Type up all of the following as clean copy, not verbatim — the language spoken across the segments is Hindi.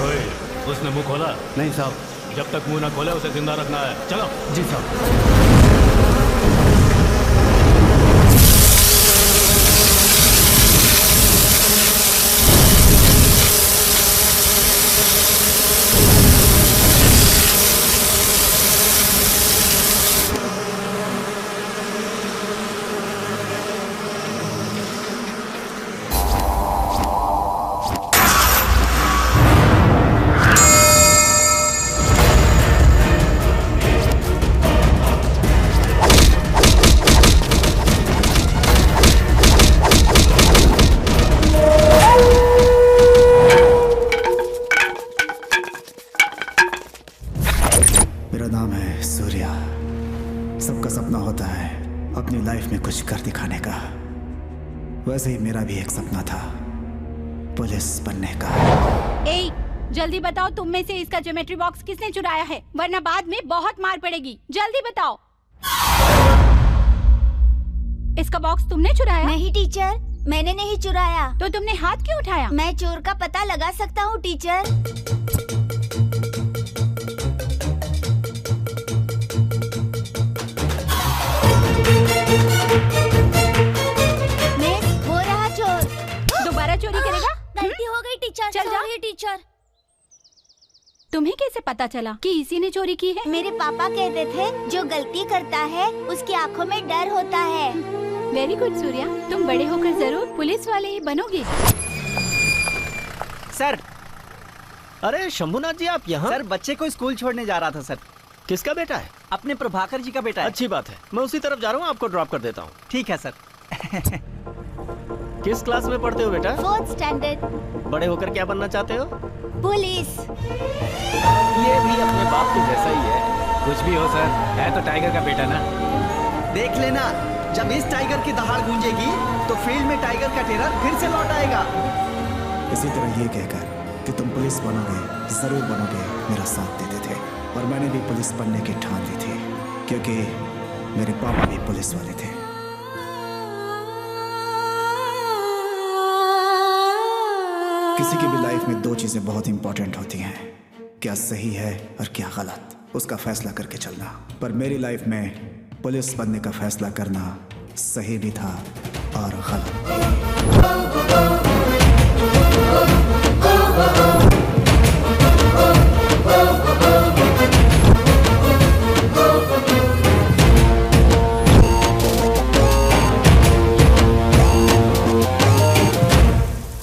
ओए, उसने मुंह खोला? नहीं साहब। जब तक मुंह ना खोले उसे जिंदा रखना है। चलो। जी साहब। वैसे ही मेरा भी एक सपना था, पुलिस बनने का। ए, जल्दी बताओ तुम में से इसका ज्योमेट्री बॉक्स किसने चुराया है, वरना बाद में बहुत मार पड़ेगी। जल्दी बताओ। इसका बॉक्स तुमने चुराया? नहीं टीचर, मैंने नहीं चुराया। तो तुमने हाथ क्यों उठाया? मैं चोर का पता लगा सकता हूँ टीचर। चोरी करेगा? गलती हो गई टीचर। चल जा टीचर। तुम्हें कैसे पता चला कि इसी ने चोरी की है? मेरे पापा कहते थे जो गलती करता है उसकी आंखों में डर होता है। वेरी गुड सूर्या, तुम बड़े होकर जरूर पुलिस वाले ही बनोगे। सर। अरे शंभुनाथ जी आप यहाँ? सर बच्चे को स्कूल छोड़ने जा रहा था सर। किसका बेटा है? अपने प्रभाकर जी का बेटा है। अच्छी बात है, मैं उसी तरफ जा रहा हूँ, आपको ड्रॉप कर देता हूँ। ठीक है सर। किस क्लास में पढ़ते हो बेटा? 4th standard. बड़े होकर क्या बनना चाहते हो? पुलिस। ये भी अपने बाप के जैसा ही है। कुछ भी हो सर, है तो टाइगर का बेटा ना। देख लेना, जब इस टाइगर की दहाड़ गूंजेगी तो फील्ड में टाइगर का टेरर फिर से लौट आएगा। इसी तरह ये कहकर कि तुम पुलिस बनोगे, जरूर बनोगे, मेरा साथ देते थे। और मैंने भी पुलिस बनने की ठान ली थी, क्योंकि मेरे पापा भी पुलिस वाले थे। किसी की भी लाइफ में दो चीजें बहुत इंपॉर्टेंट होती हैं, क्या सही है और क्या गलत, उसका फैसला करके चलना। पर मेरी लाइफ में पुलिस बनने का फैसला करना सही भी था और गलत।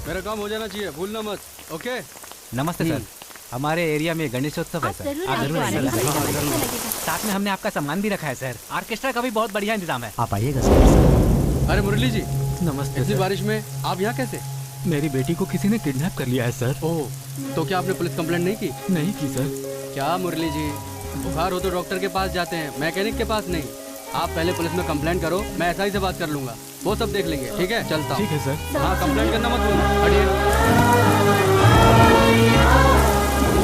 मेरा काम हो जाना चाहिए, भूलना मत। ओके। नमस्ते सर, हमारे एरिया में गणेशोत्सव है सर। आप जरूर आइएगा। साथ में हमने आपका सामान भी रखा है सर। ऑर्केस्ट्रा का भी बहुत बढ़िया इंतजाम है, आप आइएगा सर। अरे मुरली जी नमस्ते। इतनी बारिश में आप यहाँ कैसे? मेरी बेटी को किसी ने किडनैप कर लिया है सर। ओह, तो क्या आपने पुलिस कंप्लेंट नहीं की? नहीं की सर। क्या मुरली जी, बुखार हो तो डॉक्टर के पास जाते हैं, मैकेनिक के पास नहीं। आप पहले पुलिस में कंप्लेंट करो, मैं एसआई से बात कर लूंगा, वो सब देख लेंगे। ठीक है, चलता हूँ। ठीक है सर। हाँ, कंप्लेंट करना मत भूलना। हटिए।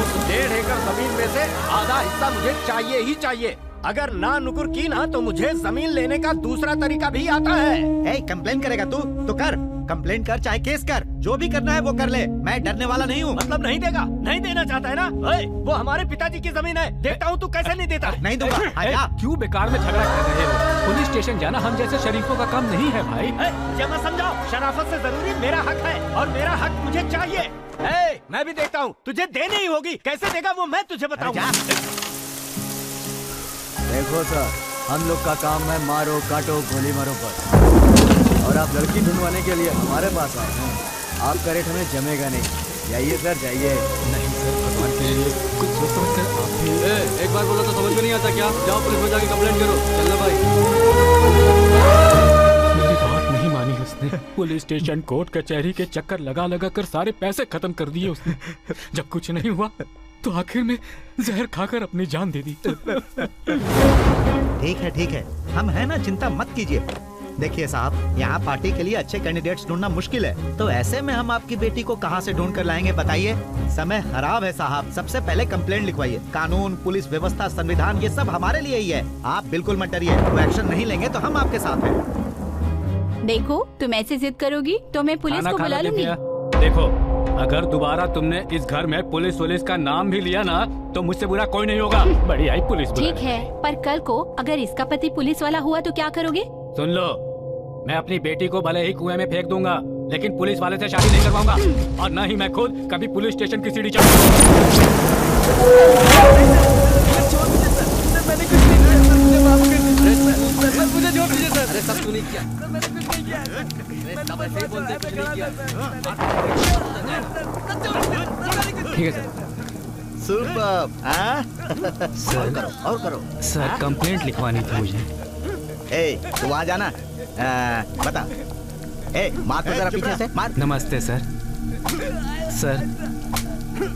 उस 1.5 एकड़ जमीन में से आधा हिस्सा मुझे चाहिए ही चाहिए। अगर ना नुकुर की ना तो मुझे जमीन लेने का दूसरा तरीका भी आता है। कंप्लेन करेगा तू तो कर, कंप्लेन कर चाहे केस कर, जो भी करना है वो कर ले, मैं डरने वाला नहीं हूँ। मतलब नहीं देगा? नहीं देना चाहता है ना? वो हमारे पिताजी की जमीन है, देखता हूँ तू कैसे नहीं देता। नहीं दूंगा। क्यों बेकार में झगड़ा कर रहे हो? पुलिस स्टेशन जाना हम जैसे शरीफों का काम नहीं है भाई। मुझे मत समझाओ, शराफत से जरूरी मेरा हक है और मेरा हक मुझे चाहिए। मैं भी देखता हूँ, तुझे देनी ही होगी, कैसे देगा वो मैं तुझे बताऊंगा। देखो सर, हम लोग का काम है मारो काटो गोली मारो बस, और आप लड़की ढूंढवाने के लिए हमारे पास आए हैं। आपका रेट हमें जमेगा नहीं। जाइए सर जाइए। नहीं सर, भगवान के लिए कुछ सोच समझ कर आप भी। एक बार बोला तो समझ में नहीं आता क्या? जाओ पुलिस में जाके कंप्लेंट करो। चलना भाई। मेरी बात नहीं मानी उसने। पुलिस स्टेशन कोर्ट कचहरी के चक्कर लगा लगा कर सारे पैसे खत्म कर दिए उसने। जब कुछ नहीं हुआ तो आखिर में जहर खाकर अपनी जान दे दी। ठीक है, हम है ना, चिंता मत कीजिए। देखिए साहब, यहाँ पार्टी के लिए अच्छे कैंडिडेट्स ढूंढना मुश्किल है, तो ऐसे में हम आपकी बेटी को कहाँ से ढूंढ कर लाएंगे बताइए? समय खराब है साहब, सबसे पहले कंप्लेंट लिखवाइए। कानून, पुलिस व्यवस्था, संविधान, ये सब हमारे लिए ही है। आप बिल्कुल मत डरिए, वो एक्शन नहीं लेंगे तो हम आपके साथ हैं। देखो, तुम ऐसे जिद करोगी तो मैं पुलिस को बुला लूंगी। देखो, अगर दोबारा तुमने इस घर में पुलिस का नाम भी लिया ना तो मुझसे बुरा कोई नहीं होगा। बड़ी आई पुलिस ठीक है, पर कल को अगर इसका पति पुलिस वाला हुआ तो क्या करोगे? सुन लो, मैं अपनी बेटी को भले ही कुएं में फेंक दूंगा, लेकिन पुलिस वाले से शादी नहीं करवाऊंगा, और न ही मैं खुद कभी पुलिस स्टेशन की सीढ़ी चढ़ूंगा। मुझे छोड़ दीजिए सर। अरे सब नहीं किया, मैंने कुछ नहीं किया। सब ऐसे ही बोलते कुछ नहीं किया। ठीक है सर। सुपर। सर और करो। सर कंप्लेंट लिखवानी थी मुझे। ए तू वहाँ जाना। बता। ए मार तो जरा पीछे से मार। नमस्ते सर। सर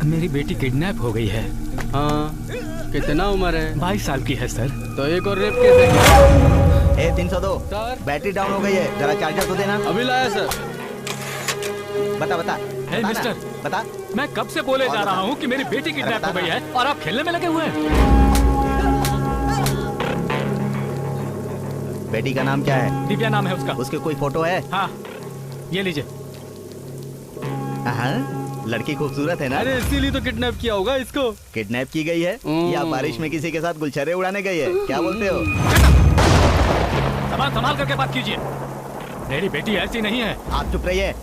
मेरी बेटी किडनैप हो गई है। हाँ, कितना उम्र है? 22 साल की है सर। तो एक और रेप कैसे किया? 302 सर बैटरी डाउन हो गई है, जरा चार्जर तो देना। अभी लाया सर। बता बता। हे मिस्टर, बता। मैं कब से बोले जा रहा हूँ कि मेरी बेटी किडनैप हो गई है और आप खेलने में लगे हुए हैं। बेटी का नाम क्या है? दिव्या नाम है उसका। उसकी कोई फोटो है? हाँ, ये लीजिए। लड़की खूबसूरत है ना? अरे इसीलिए तो किडनैप किया होगा इसको। किडनैप की गई है या बारिश में किसी के साथ गुलछर्रे उड़ाने गई है? क्या बोलते हो? संभाल करके बात कीजिए। मेरी बेटी ऐसी नहीं है। आप चुप रहिए।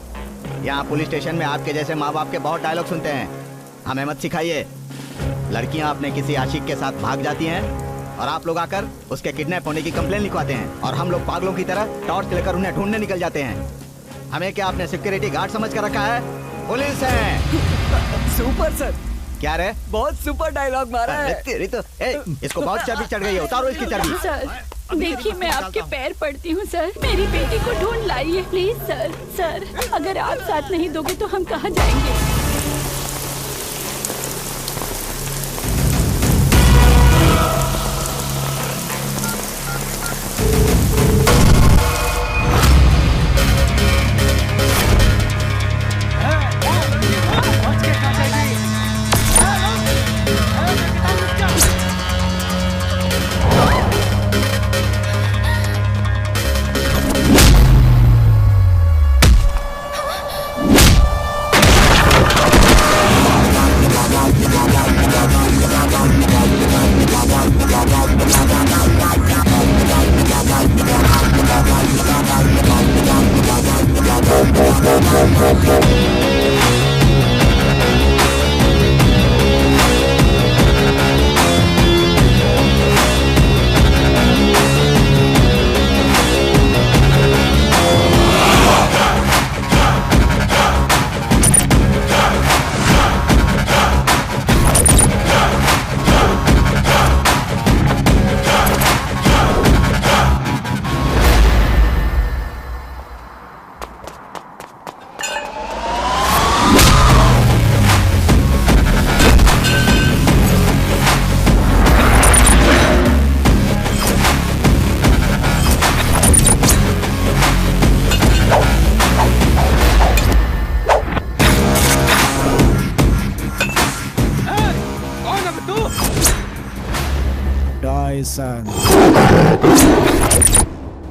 यहाँ पुलिस स्टेशन में आपके जैसे माँ बाप के बहुत डायलॉग सुनते हैं, हमें मत सिखाइए। लड़कियाँ अपने किसी आशिक के साथ भाग जाती हैं और आप लोग आकर उसके किडनैप होने की कंप्लेन लिखवाते हैं, और हम लोग पागलों की तरह टॉर्च लेकर उन्हें ढूंढने निकल जाते हैं। हमें क्या आपने सिक्योरिटी गार्ड समझ कर रखा है? पुलिस है। Super sir. क्या रे? बहुत सुपर डायलॉग मारा है। तेरी तो इसको बहुत चर्बी चढ़ गई है, उतारो इसकी चर्बी। सर देखिए, मैं आपके पैर पड़ती हूँ सर, मेरी बेटी को ढूंढ लाइए प्लीज सर। सर अगर आप साथ नहीं दोगे तो हम कहाँ जाएंगे?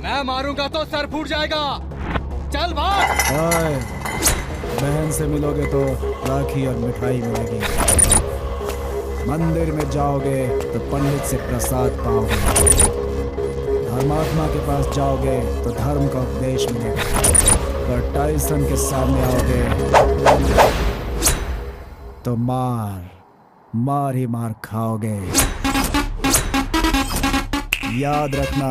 मैं मारूंगा तो सर फूट जाएगा। चल भाग। बहन से मिलोगे तो राखी और मिठाई मिलेगी। मंदिर में जाओगे तो पंडित से प्रसाद पाओगे। धर्मात्मा के पास जाओगे तो धर्म का उपदेश मिलेगा। और टाइसन के सामने आओगे तो मार ही मार खाओगे। याद रखना।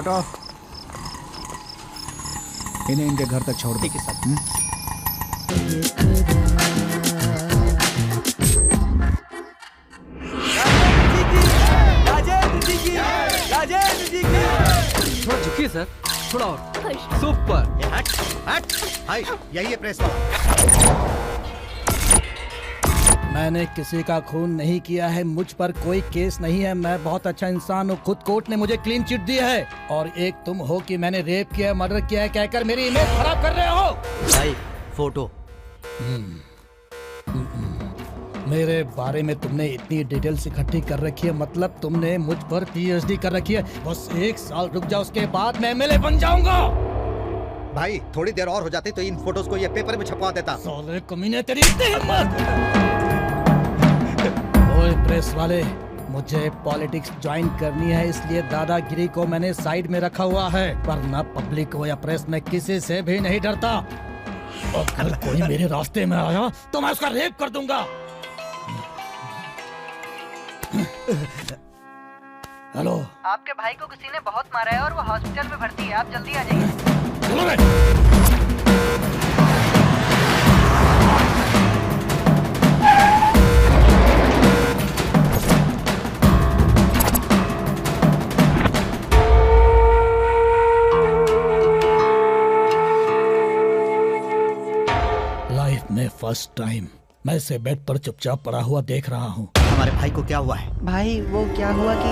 हटाओ। इन्हें इनके घर तक छोड़ दो। ठीक है सर। थोड़ा झुकिए सर, थोड़ा और। सुपर। हट हट। हाय, यही है प्रेस वाला। मैंने किसी का खून नहीं किया है, मुझ पर कोई केस नहीं है, मैं बहुत अच्छा इंसान हूँ। खुद कोर्ट ने मुझे क्लीन चिट दी है। और एक तुम हो कि मैंने रेप किया है, मर्डर किया है कहकर मेरी इमेज खराब कर रहे हो। भाई फोटो। मेरे बारे में तुमने इतनी डिटेल्स इकट्ठी कर रखी है, मतलब तुमने मुझ पर PhD कर रखी है। बस 1 साल रुक जाओ, उसके बाद मैं MLA बन जाऊंगा। भाई थोड़ी देर और हो जाती तो इन फोटोज को ये पेपर में छपवा देता। साले कमीने, तेरी इतनी हिम्मत। ओए प्रेस वाले, मुझे पॉलिटिक्स ज्वाइन करनी है, इसलिए दादागिरी को मैंने साइड में रखा हुआ है, वरना पब्लिक हो या प्रेस में किसी से भी नहीं डरता। और कल कोई मेरे रास्ते में आया तो मैं उसका रेप कर दूंगा। हेलो, आपके भाई को किसी ने बहुत मारा है और वो हॉस्पिटल में भर्ती है, आप जल्दी आ जाइए। चलो बे। लाइफ में फर्स्ट टाइम मैं इसे बेड पर चुपचाप पड़ा हुआ देख रहा हूँ। हमारे भाई को क्या हुआ है? भाई वो क्या हुआ कि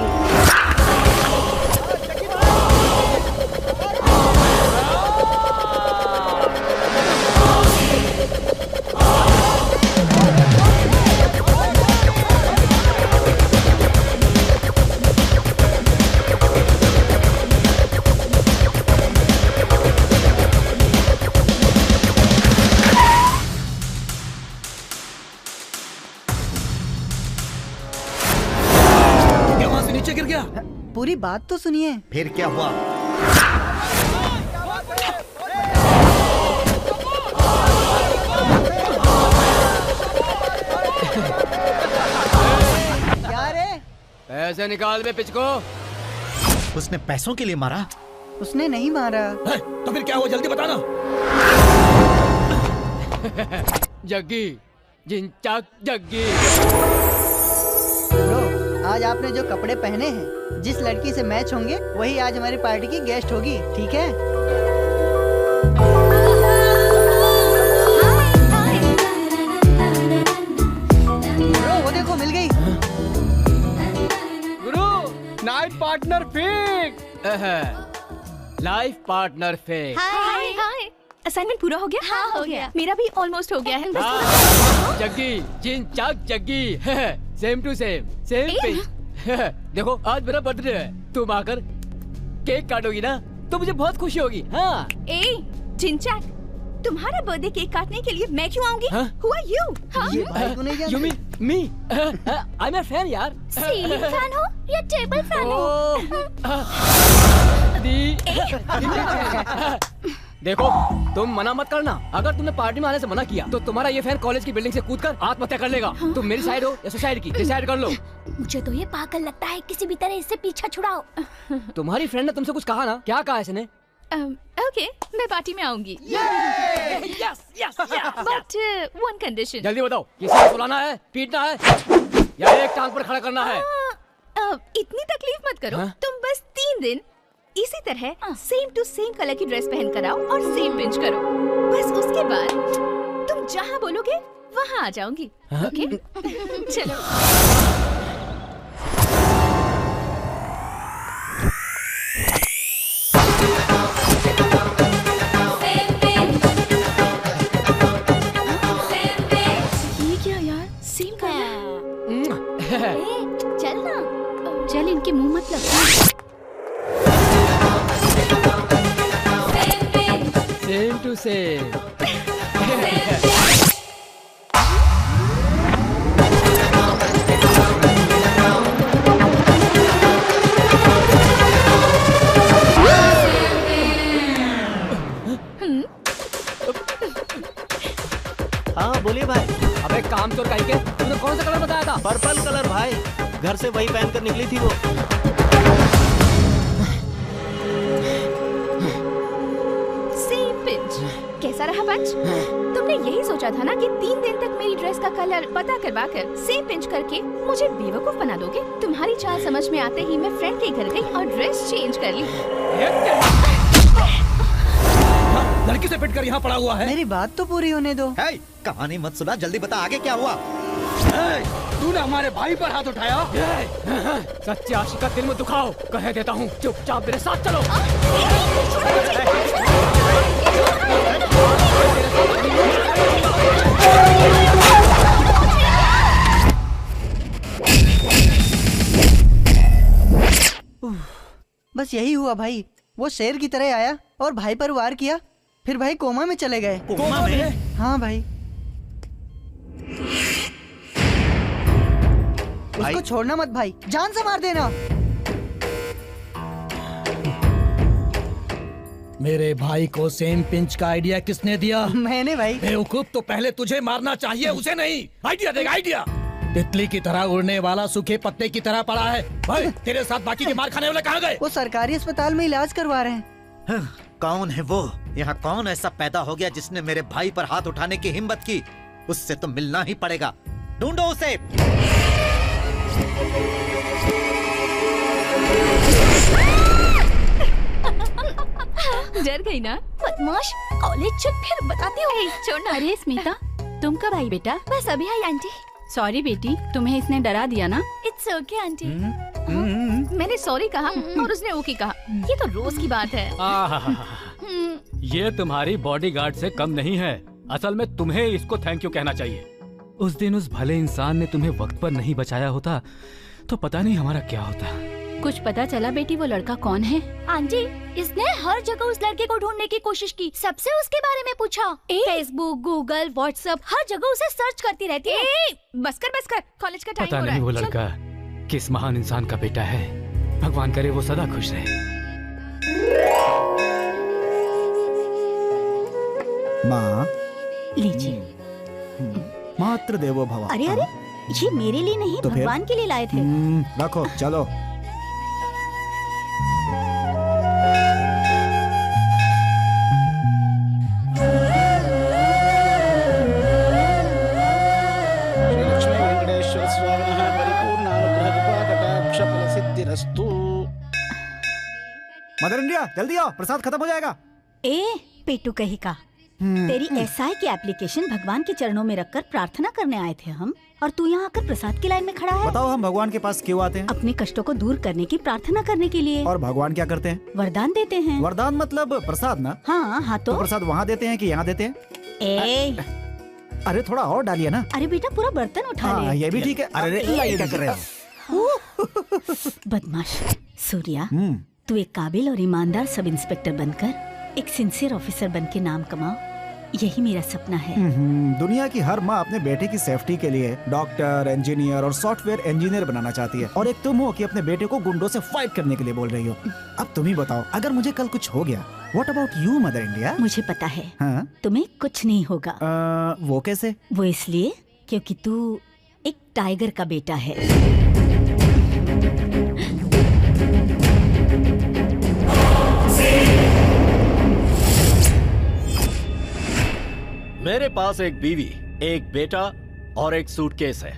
पूरी बात तो सुनिए। फिर क्या हुआ? क्या रे? पैसे निकाल बे पिचको। उसने पैसों के लिए मारा? उसने नहीं मारा। है, तो फिर क्या हुआ, जल्दी बताना। जग्गी, जिंचाक जग्गी। आज आपने जो कपड़े पहने हैं, जिस लड़की से मैच होंगे वही आज हमारी पार्टी की गेस्ट होगी, ठीक है? वो देखो मिल गई। गुरु, night partner fix. Life partner fix. Hi hi, assignment पूरा हो गया? हाँ हो गया। मेरा भी ऑलमोस्ट हो गया है। जग्गी, जिंचाक Jaggi. Same to same, same pitch. देखो आज मेरा बर्थडे है, तुम आकर केक काटोगी ना तो मुझे बहुत खुशी होगी। हाँ। ए चिंचाक, तुम्हारा बर्थडे केक काटने के लिए मैं क्यों आऊंगी? Who are you? हाँ? ये भाई को नहीं जानते? You mean me? I'm a fan यार। सीलिंग फैन हो या टेबल फैन हो? देखो तुम मना मत करना, अगर तुमने पार्टी में आने से मना किया तो तुम्हारा ये फैन कॉलेज की बिल्डिंग से कूदकर आत्महत्या कर लेगा। तुम मेरी साइड हो या सुसाइड की, डिसाइड कर लो। मुझे तो ये पागल लगता है, किसी भी तरह इससे पीछा छुड़ाओ। तुम्हारी फ्रेंड ने तुमसे कुछ कहा ना? क्या कहा इसने? ओके, मैं पार्टी में आऊंगी। But one condition. जल्दी बताओ, किसी को सुलाना है, पीटना है या एक टांग पर खड़ा करना है? इतनी तकलीफ मत करो। तुम बस 3 दिन इसी तरह सेम टू सेम कलर की ड्रेस पहन कर आओ और सेम पिंच करो। बस उसके बाद तुम जहाँ बोलोगे वहाँ आ जाऊंगी। ओके? चलो। ये क्या यार, सेम कलर। चल ना, चल इनके मुंह मत लग। Same to same. हाँ बोलिए भाई। अबे काम चोर कहीं के, तुमने कौन सा कलर बताया था? पर्पल कलर भाई, घर से वही पहनकर निकली थी वो। करता रहा बच। तुमने यही सोचा था ना कि 3 दिन तक मेरी ड्रेस का कलर पता करवा कर सेम पिंच करके मुझे बेवकूफ बना दोगे। तुम्हारी चाल समझ में आते ही मैं फ्रेंड के घर गई और ड्रेस चेंज कर ली। लड़की से पिट कर यहाँ पड़ा हुआ है। मेरी बात तो पूरी होने दो। कहानी मत सुना, जल्दी बता आगे क्या हुआ। तूने हमारे भाई पर हाथ उठाया। सच्चे आशिक का दिल में दुखाओ, कह देता हूँ चुपचाप मेरे साथ चलो। बस यही हुआ भाई, वो शेर की तरह आया और भाई पर वार किया, फिर भाई कोमा में चले गए। कोमा में? हाँ भाई। उसको छोड़ना मत भाई, जान से मार देना। मेरे भाई को सेम पिंच का आइडिया किसने दिया? मैंने भाई। बेवकूफ, तो पहले तुझे मारना चाहिए, उसे नहीं। आइडिया देगा आइडिया। तितली की तरह उड़ने वाला सूखे पत्ते की तरह पड़ा है। भाई तेरे साथ बाकी के मार खाने वाले कहाँ गए? वो सरकारी अस्पताल में इलाज करवा रहे हैं। कौन है वो? यहाँ कौन ऐसा पैदा हो गया जिसने मेरे भाई पर हाथ उठाने की हिम्मत की? उससे तो मिलना ही पड़ेगा। ढूंढो उसे। डर गई ना बदमाश। कॉलेज चल फिर बताती हूँ। छोड़ना। अरे स्मिता, तुम कब आई बेटा? बस अभी आई आंटी। सॉरी बेटी, तुम्हें इसने डरा दिया ना? It's okay aunty. मैंने सॉरी कहा और उसने ओके कहा। ये तो रोज की बात है। ये तुम्हारी बॉडीगार्ड से कम नहीं है। असल में तुम्हें इसको थैंक यू कहना चाहिए। उस दिन उस भले इंसान ने तुम्हें वक्त पर नहीं बचाया होता तो पता नहीं हमारा क्या होता। कुछ पता चला बेटी वो लड़का कौन है? आंटी, इसने हर जगह उस लड़के को ढूंढने की कोशिश की, सबसे उसके बारे में पूछा। फेसबुक, गूगल, व्हाट्सएप, हर जगह उसे सर्च करती रहती है। बस कर, कॉलेज का टाइम पता हो रहा नहीं है। वो लड़का किस महान इंसान का बेटा है। भगवान करे वो सदा खुश रहे। माँ, लीजिए। मात्र देवो भव। अरे अरे, ये मेरे लिए नहीं, तो भगवान के लिए लाए थे। रखो, चलो। लक्ष्मी वेंकटेश्वर स्वामिनः परिपूर्णानुग्रह सिद्धिरस्तु। मदर इंडिया, जल्दी आओ, प्रसाद खत्म हो जाएगा। ए पेटू कही का, तेरी एसआई की एप्लीकेशन भगवान के चरणों में रखकर प्रार्थना करने आए थे हम, और तू यहाँ आकर प्रसाद की लाइन में खड़ा है। बताओ हम भगवान के पास क्यों आते हैं? अपने कष्टों को दूर करने की प्रार्थना करने के लिए। और भगवान क्या करते हैं? वरदान देते हैं। वरदान मतलब प्रसाद ना? हाँ तो प्रसाद वहाँ देते हैं कि यहाँ देते हैं? अरे थोड़ा और डालिए ना। अरे बेटा, पूरा बर्तन उठा ले। ये भी ठीक है। अरे ये क्या कर रहे हो? बदमाश सूर्या, तू एक काबिल और ईमानदार सब इंस्पेक्टर बनकर एक सिंसियर ऑफिसर बन के नाम कमाओ, यही मेरा सपना है। दुनिया की हर माँ अपने बेटे की सेफ्टी के लिए डॉक्टर, इंजीनियर और सॉफ्टवेयर इंजीनियर बनाना चाहती है, और एक तुम हो कि अपने बेटे को गुंडों से फाइट करने के लिए बोल रही हो। अब तुम ही बताओ, अगर मुझे कल कुछ हो गया, what about you mother India? मुझे पता है। हाँ? तुम्हें कुछ नहीं होगा। वो कैसे? वो इसलिए क्योंकि तू एक टाइगर का बेटा है। मेरे पास एक बीवी, एक बेटा और एक सूटकेस है।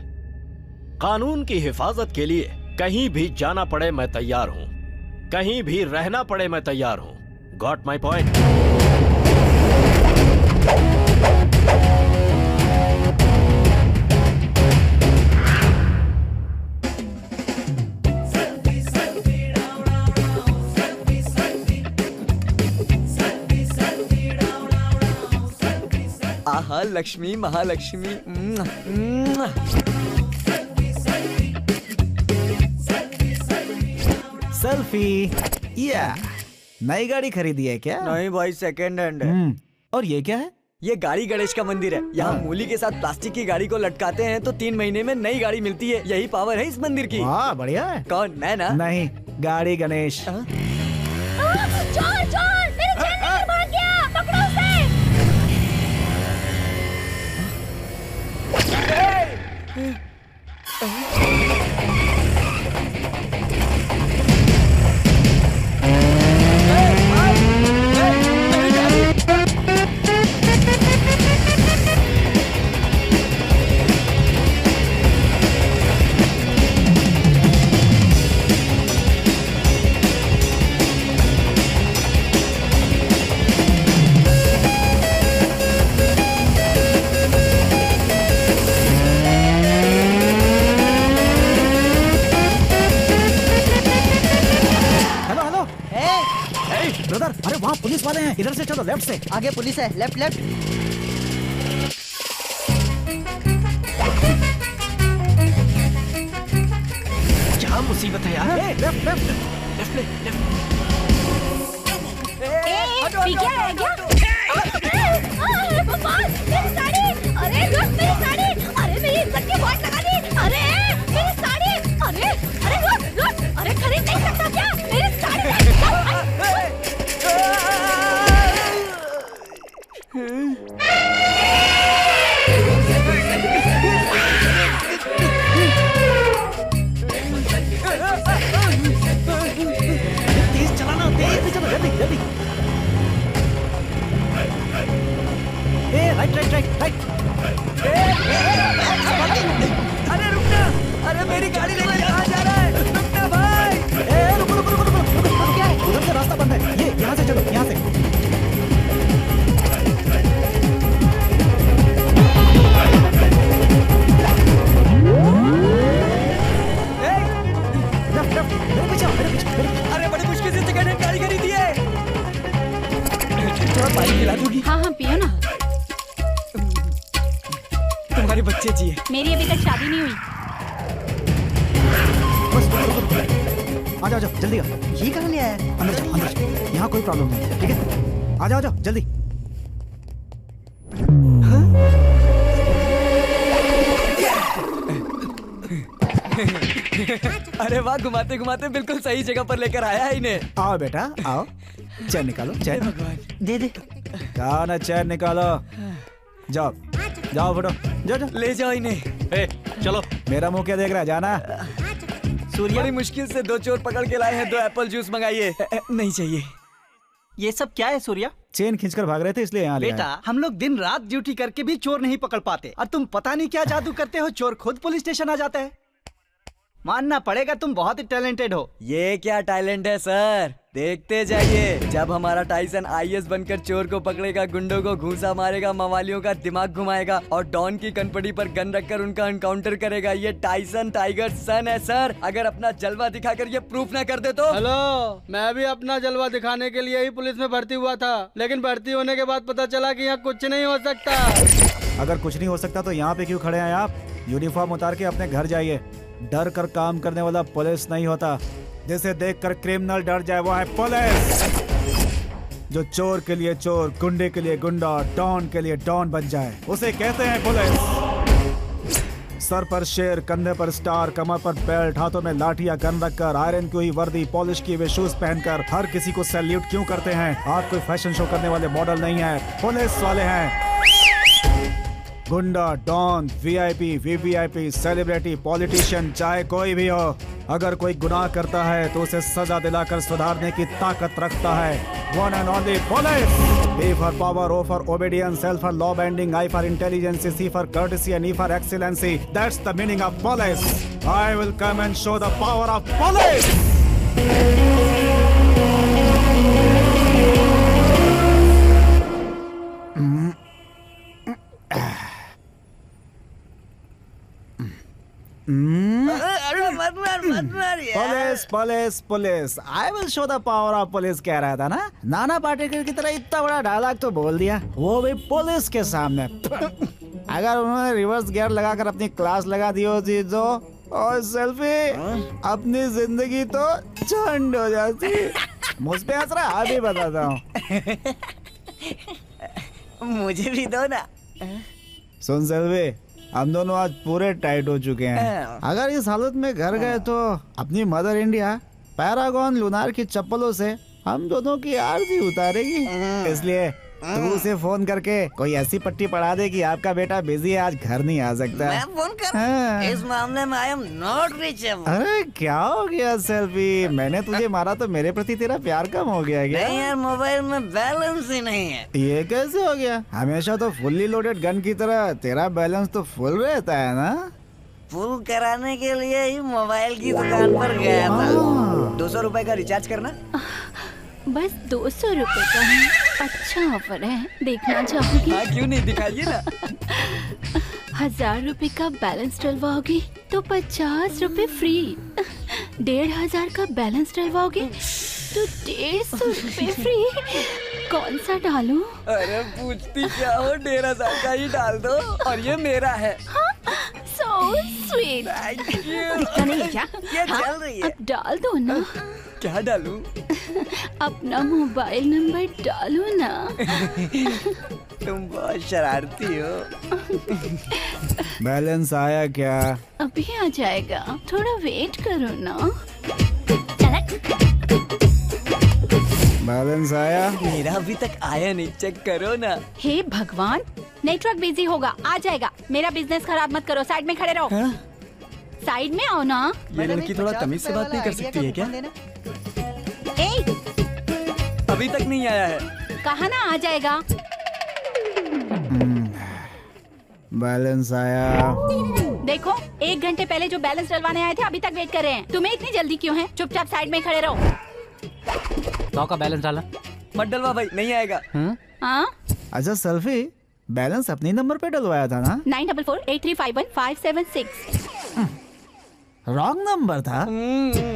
कानून की हिफाजत के लिए कहीं भी जाना पड़े मैं तैयार हूं, कहीं भी रहना पड़े मैं तैयार हूं। Got my point? आहा, लक्ष्मी महालक्ष्मी। सेल्फी। या नई गाड़ी खरीदी है क्या? नहीं भाई, सेकंड हैंड है। और ये क्या है? ये गाड़ी गणेश का मंदिर है। यहाँ मूली के साथ प्लास्टिक की गाड़ी को लटकाते हैं तो 3 महीने में नई गाड़ी मिलती है। यही पावर है इस मंदिर की। वाह, बढ़िया है। कौन, मैं ना? नहीं, गाड़ी गणेश। चोर चोर, मेरे जेब में भाग गया, पकड़ो उसे। इधर से चलो, लेफ्ट से। आगे पुलिस है, लेफ्ट लेफ्ट। क्या मुसीबत है यार? लेफ्ट लेफ्ट लेफ्ट ले, लेफ्ट। क्या है क्या? मेरी साड़ी! अरे रुक, मेरी साड़ी! अरे मेरी इज्जत की वाट लगा दी! अरे मेरी साड़ी! अरे अरे रुक रुक! अरे खरीद नहीं सकता क्या? मेरी साड़ी! तेज चलाना, तेज चलो, जल्दी जल्दी। Right right right right. अरे रुकना, अरे मेरी गाड़ी लेके कहाँ जा रहा है? रुकना भाई। रुको रुको रुको रुको, क्या है? उधर से रास्ता बंद है। ये यहाँ से चलो, यहाँ से। लेफ्ट लेफ्ट, मेरे पीछे, मेरे पीछे। अरे बड़ी मुश्किल से सेकंड हैंड गाड़ी खरीदी है। थोड़ा पानी पिला दूंगी? हाँ हाँ पियो ना। तुम्हारे बच्चे जिए। मेरी अभी तक शादी नहीं हुई। बस आ जाओ, जल्दी आओ। ये कहाँ ले आया? अंदर जाओ, अंदर जाओ। यहाँ कोई प्रॉब्लम नहीं है, ठीक है? आ जाओ, जल्दी। अरे वाह, घुमाते घुमाते बिल्कुल सही जगह पर लेकर आया है इन्हें। आओ बेटा, आओ। चैन निकालो, चैन। भगवान, दे दे। कहा ना, चैन निकालो। जाओ जाओ, फटो, जाओ जाओ। ले जाओ इन्हें। चलो। मेरा मुंह क्या देख रहा है, जाना। सूर्या बड़ी मुश्किल से 2 चोर पकड़ के लाए हैं। 2 एप्पल जूस मंगाइए। नहीं चाहिए। ये सब क्या है सूर्या? चेन खींचकर भाग रहे थे, इसलिए यहाँ ले आए। बेटा, हम लोग दिन रात ड्यूटी करके भी चोर नहीं पकड़ पाते, और तुम पता नहीं क्या जादू करते हो, चोर खुद पुलिस स्टेशन आ जाता है। मानना पड़ेगा, तुम बहुत ही टैलेंटेड हो। ये क्या टैलेंट है सर? देखते जाइए, जब हमारा टाइसन आईएएस बनकर चोर को पकड़ेगा, गुंडों को घूंसा मारेगा, मवालियों का दिमाग घुमाएगा और डॉन की कनपटी पर गन रखकर उनका एनकाउंटर करेगा। ये टाइसन टाइगर सन है सर। अगर अपना जलवा दिखाकर ये प्रूफ ना कर दे तो। हेलो, मैं भी अपना जलवा दिखाने के लिए ही पुलिस में भर्ती हुआ था, लेकिन भर्ती होने के बाद पता चला कि यहाँ कुछ नहीं हो सकता। अगर कुछ नहीं हो सकता तो यहाँ पे क्यों खड़े हैं आप? यूनिफॉर्म उतार के अपने घर जाइए। डर कर काम करने वाला पुलिस नहीं होता, जिसे देखकर क्रिमिनल डर जाए वो है पुलिस। जो चोर के लिए चोर, गुंडे के लिए गुंडा, डॉन के लिए डॉन बन जाए, उसे कहते हैं पुलिस। सर पर शेर, कंधे पर स्टार, कमर पर बेल्ट, हाथों में लाठी या गन रखकर, आयरन की हुई वर्दी, पॉलिश किए हुए शूज पहनकर हर किसी को सैल्यूट क्यों करते हैं? आप कोई फैशन शो करने वाले मॉडल नहीं है, पुलिस वाले हैं। गुंडा, don, VIP, VVIP, celebrity, politician, चाहे कोई भी हो, अगर कोई गुनाह करता है तो उसे सजा दिलाकर सुधारने की ताकत रखता है one and only police. B for power, O for obedience, L for law bending, I for intelligence, C for courtesy and E for excellency. That's the meaning of police. I will come and show the power of police. Police police police, I will show the power of police कह रहा था ना। नाना पाटेकर की तरह इतना बड़ा डायलॉग तो बोल दिया, वो भी पुलिस के सामने। अगर उन्होंने रिवर्स गियर लगाकर अपनी क्लास लगा दी होती तो, और सेल्फी, अपनी जिंदगी तो झंड हो जाती। मुझ पे हंस रहा, अभी बताता हूँ। मुझे भी दो ना। सुन सेल्फी, हम दोनों आज पूरे टाइट हो चुके हैं। अगर इस हालत में घर गए तो अपनी मदर इंडिया पैरागॉन लुनार की चप्पलों से हम दोनों की आरती उतारेगी। इसलिए तू उसे फोन करके कोई ऐसी पट्टी पढ़ा दे कि आपका बेटा बिजी है, आज घर नहीं आ सकता। मैं फोन कर? इस मामले में आई एम नॉट रीचेबल। अरे क्या हो गया सेल्फी, मैंने तुझे मारा तो मेरे प्रति तेरा प्यार कम हो गया क्या? नहीं यार, मोबाइल में बैलेंस ही नहीं है। ये कैसे हो गया? हमेशा तो फुल्ली लोडेड गन की तरह तेरा बैलेंस तो फुल रहता है ना। फुल कराने के लिए ही मोबाइल की दुकान पर गया था। 200 रुपए का रिचार्ज करना। बस 200 रुपए का है। अच्छा ऑफर है, देखना चाहोगी? हाँ, क्यों नहीं, दिखाइए ना। 1000 रुपए का बैलेंस डलवाओगी तो 50 रुपए फ्री। 1500 का बैलेंस डलवाओगे तो 150 रुपए फ्री। कौन सा डालूं? अरे पूछती क्या हो, 1,500 का ही डाल दो और ये मेरा है। So sweet. इतना नहीं है क्या? ये चल रही है। अब डाल दो ना। क्या डालूं? अपना मोबाइल नंबर डालो ना। तुम बहुत शरारती हो। बैलेंस आया क्या? अभी आ जाएगा, थोड़ा वेट करो ना। बैलेंस आया? मेरा अभी तक आया नहीं, चेक करो ना। हे भगवान, नेटवर्क बिजी होगा, आ जाएगा। मेरा बिजनेस खराब मत करो, साइड में खड़े रहो। साइड में आओ ना। ये लड़की थोड़ा तमीज से बात नहीं कर सकती है क्या? अभी तक नहीं आया है। कहा ना आ जाएगा। बैलेंस आया? देखो, 1 घंटे पहले जो बैलेंस डलवाने आए थे अभी तक वेट कर रहे हैं। तुम्हें इतनी जल्दी क्यों है? चुपचाप साइड में खड़े रहो। 100 का बैलेंस डाला? मत डलवा भाई, नहीं आएगा। हाँ? अच्छा सेल्फी, बैलेंस अपने नंबर पे डलवाया था ना? 9448351576। रॉन्ग नंबर था?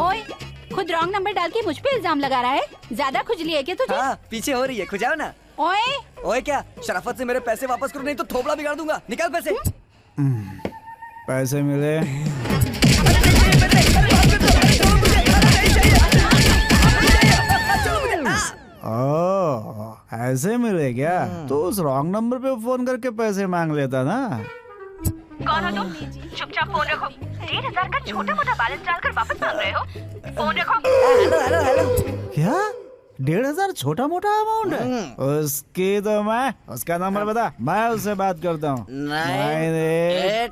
ओए, खुद रॉन्ग नंबर डाल के मुझ पे इल्जाम लगा रहा है। ज्यादा खुजली है क्या तुझे? हाँ, पीछे हो रही है, खुजाओ ना। ओए ओए क्या, शराफत से मेरे पैसे वापस करो, नहीं तो थोबड़ा बिगाड़ दूंगा। निकाल पैसे। पैसे मिले? ओह, ऐसे मिले क्या? तो उस रॉन्ग नंबर पे फोन करके पैसे मांग लेता ना। कौन हो तुम? चुपचाप फोन रखो। 1,500 का छोटा मोटा बैलेंस डालकर वापस मांग रहे हो? फोन रखो। हेलो। क्या 1,500 छोटा मोटा अमाउंट है? उसकी तो मैं, उसका नंबर बता, मैं उससे बात करता हूँ। 9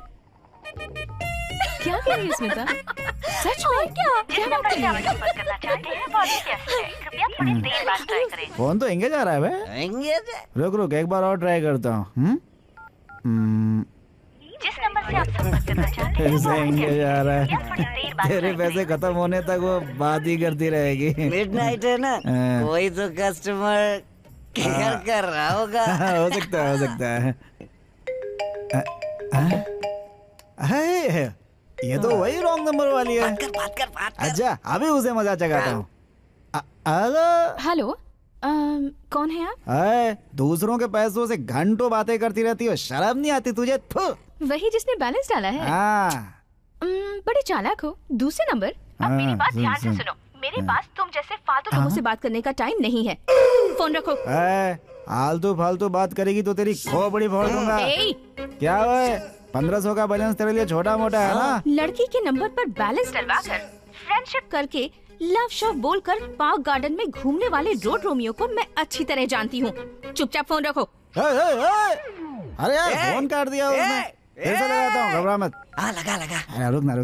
क्या कह रही है स्मिता? सच में क्या? जिस नंबर से आप संपर्क करना चाहते हैं वो अभी व्यस्त है। कृपया थोड़ी देर बाद ट्राई करें। फोन तो एंगेज आ रहा है बे। एंगेज? रुक एक बार और ट्राई करता हूँ। जिस नंबर से आप संपर्क करना चाहते हैं ऐसे एंगेज आ रहा थोड़ी देर है। बाद तेरे पैसे खत्म होने तक वो बात ही करती रहेगी। मिडनाइट है ना, वही तो कस्टमर केयर कर रहा होगा। हो सकता है। ये तो वही रॉन्ग नंबर वाली है। बात कर। अच्छा, अभी उसे मजा चखाता हूँ। हेलो, कौन है आप? अरे, दूसरों के पैसों से घंटों बातें करती रहती हो, शर्म नहीं आती तुझे? वही जिसने बैलेंस डाला है? हाँ। बड़े चालाक हो। दूसरे नंबर? अब मेरी बात ध्यान से सुनो। मेरे पास तुम जैसे फालतू लोगों से बात करने का टाइम नहीं है। फोन रखो। आलतू फालतू बात करेगी तो तेरी खोपड़ी फोड़ दूंगा। क्या है? 1,500 का बैलेंस तेरे लिए छोटा मोटा है ना? लड़की के नंबर पर बैलेंस डलवाकर फ्रेंडशिप करके लव शव बोलकर पार्क गार्डन में घूमने वाले रोड रोमियो को मैं अच्छी तरह जानती हूँ। चुपचाप फोन रखो। अरे यार, फोन काट दिया उसने। फिर से लगाता हूँ, घबरा मत। लगा। रुकना।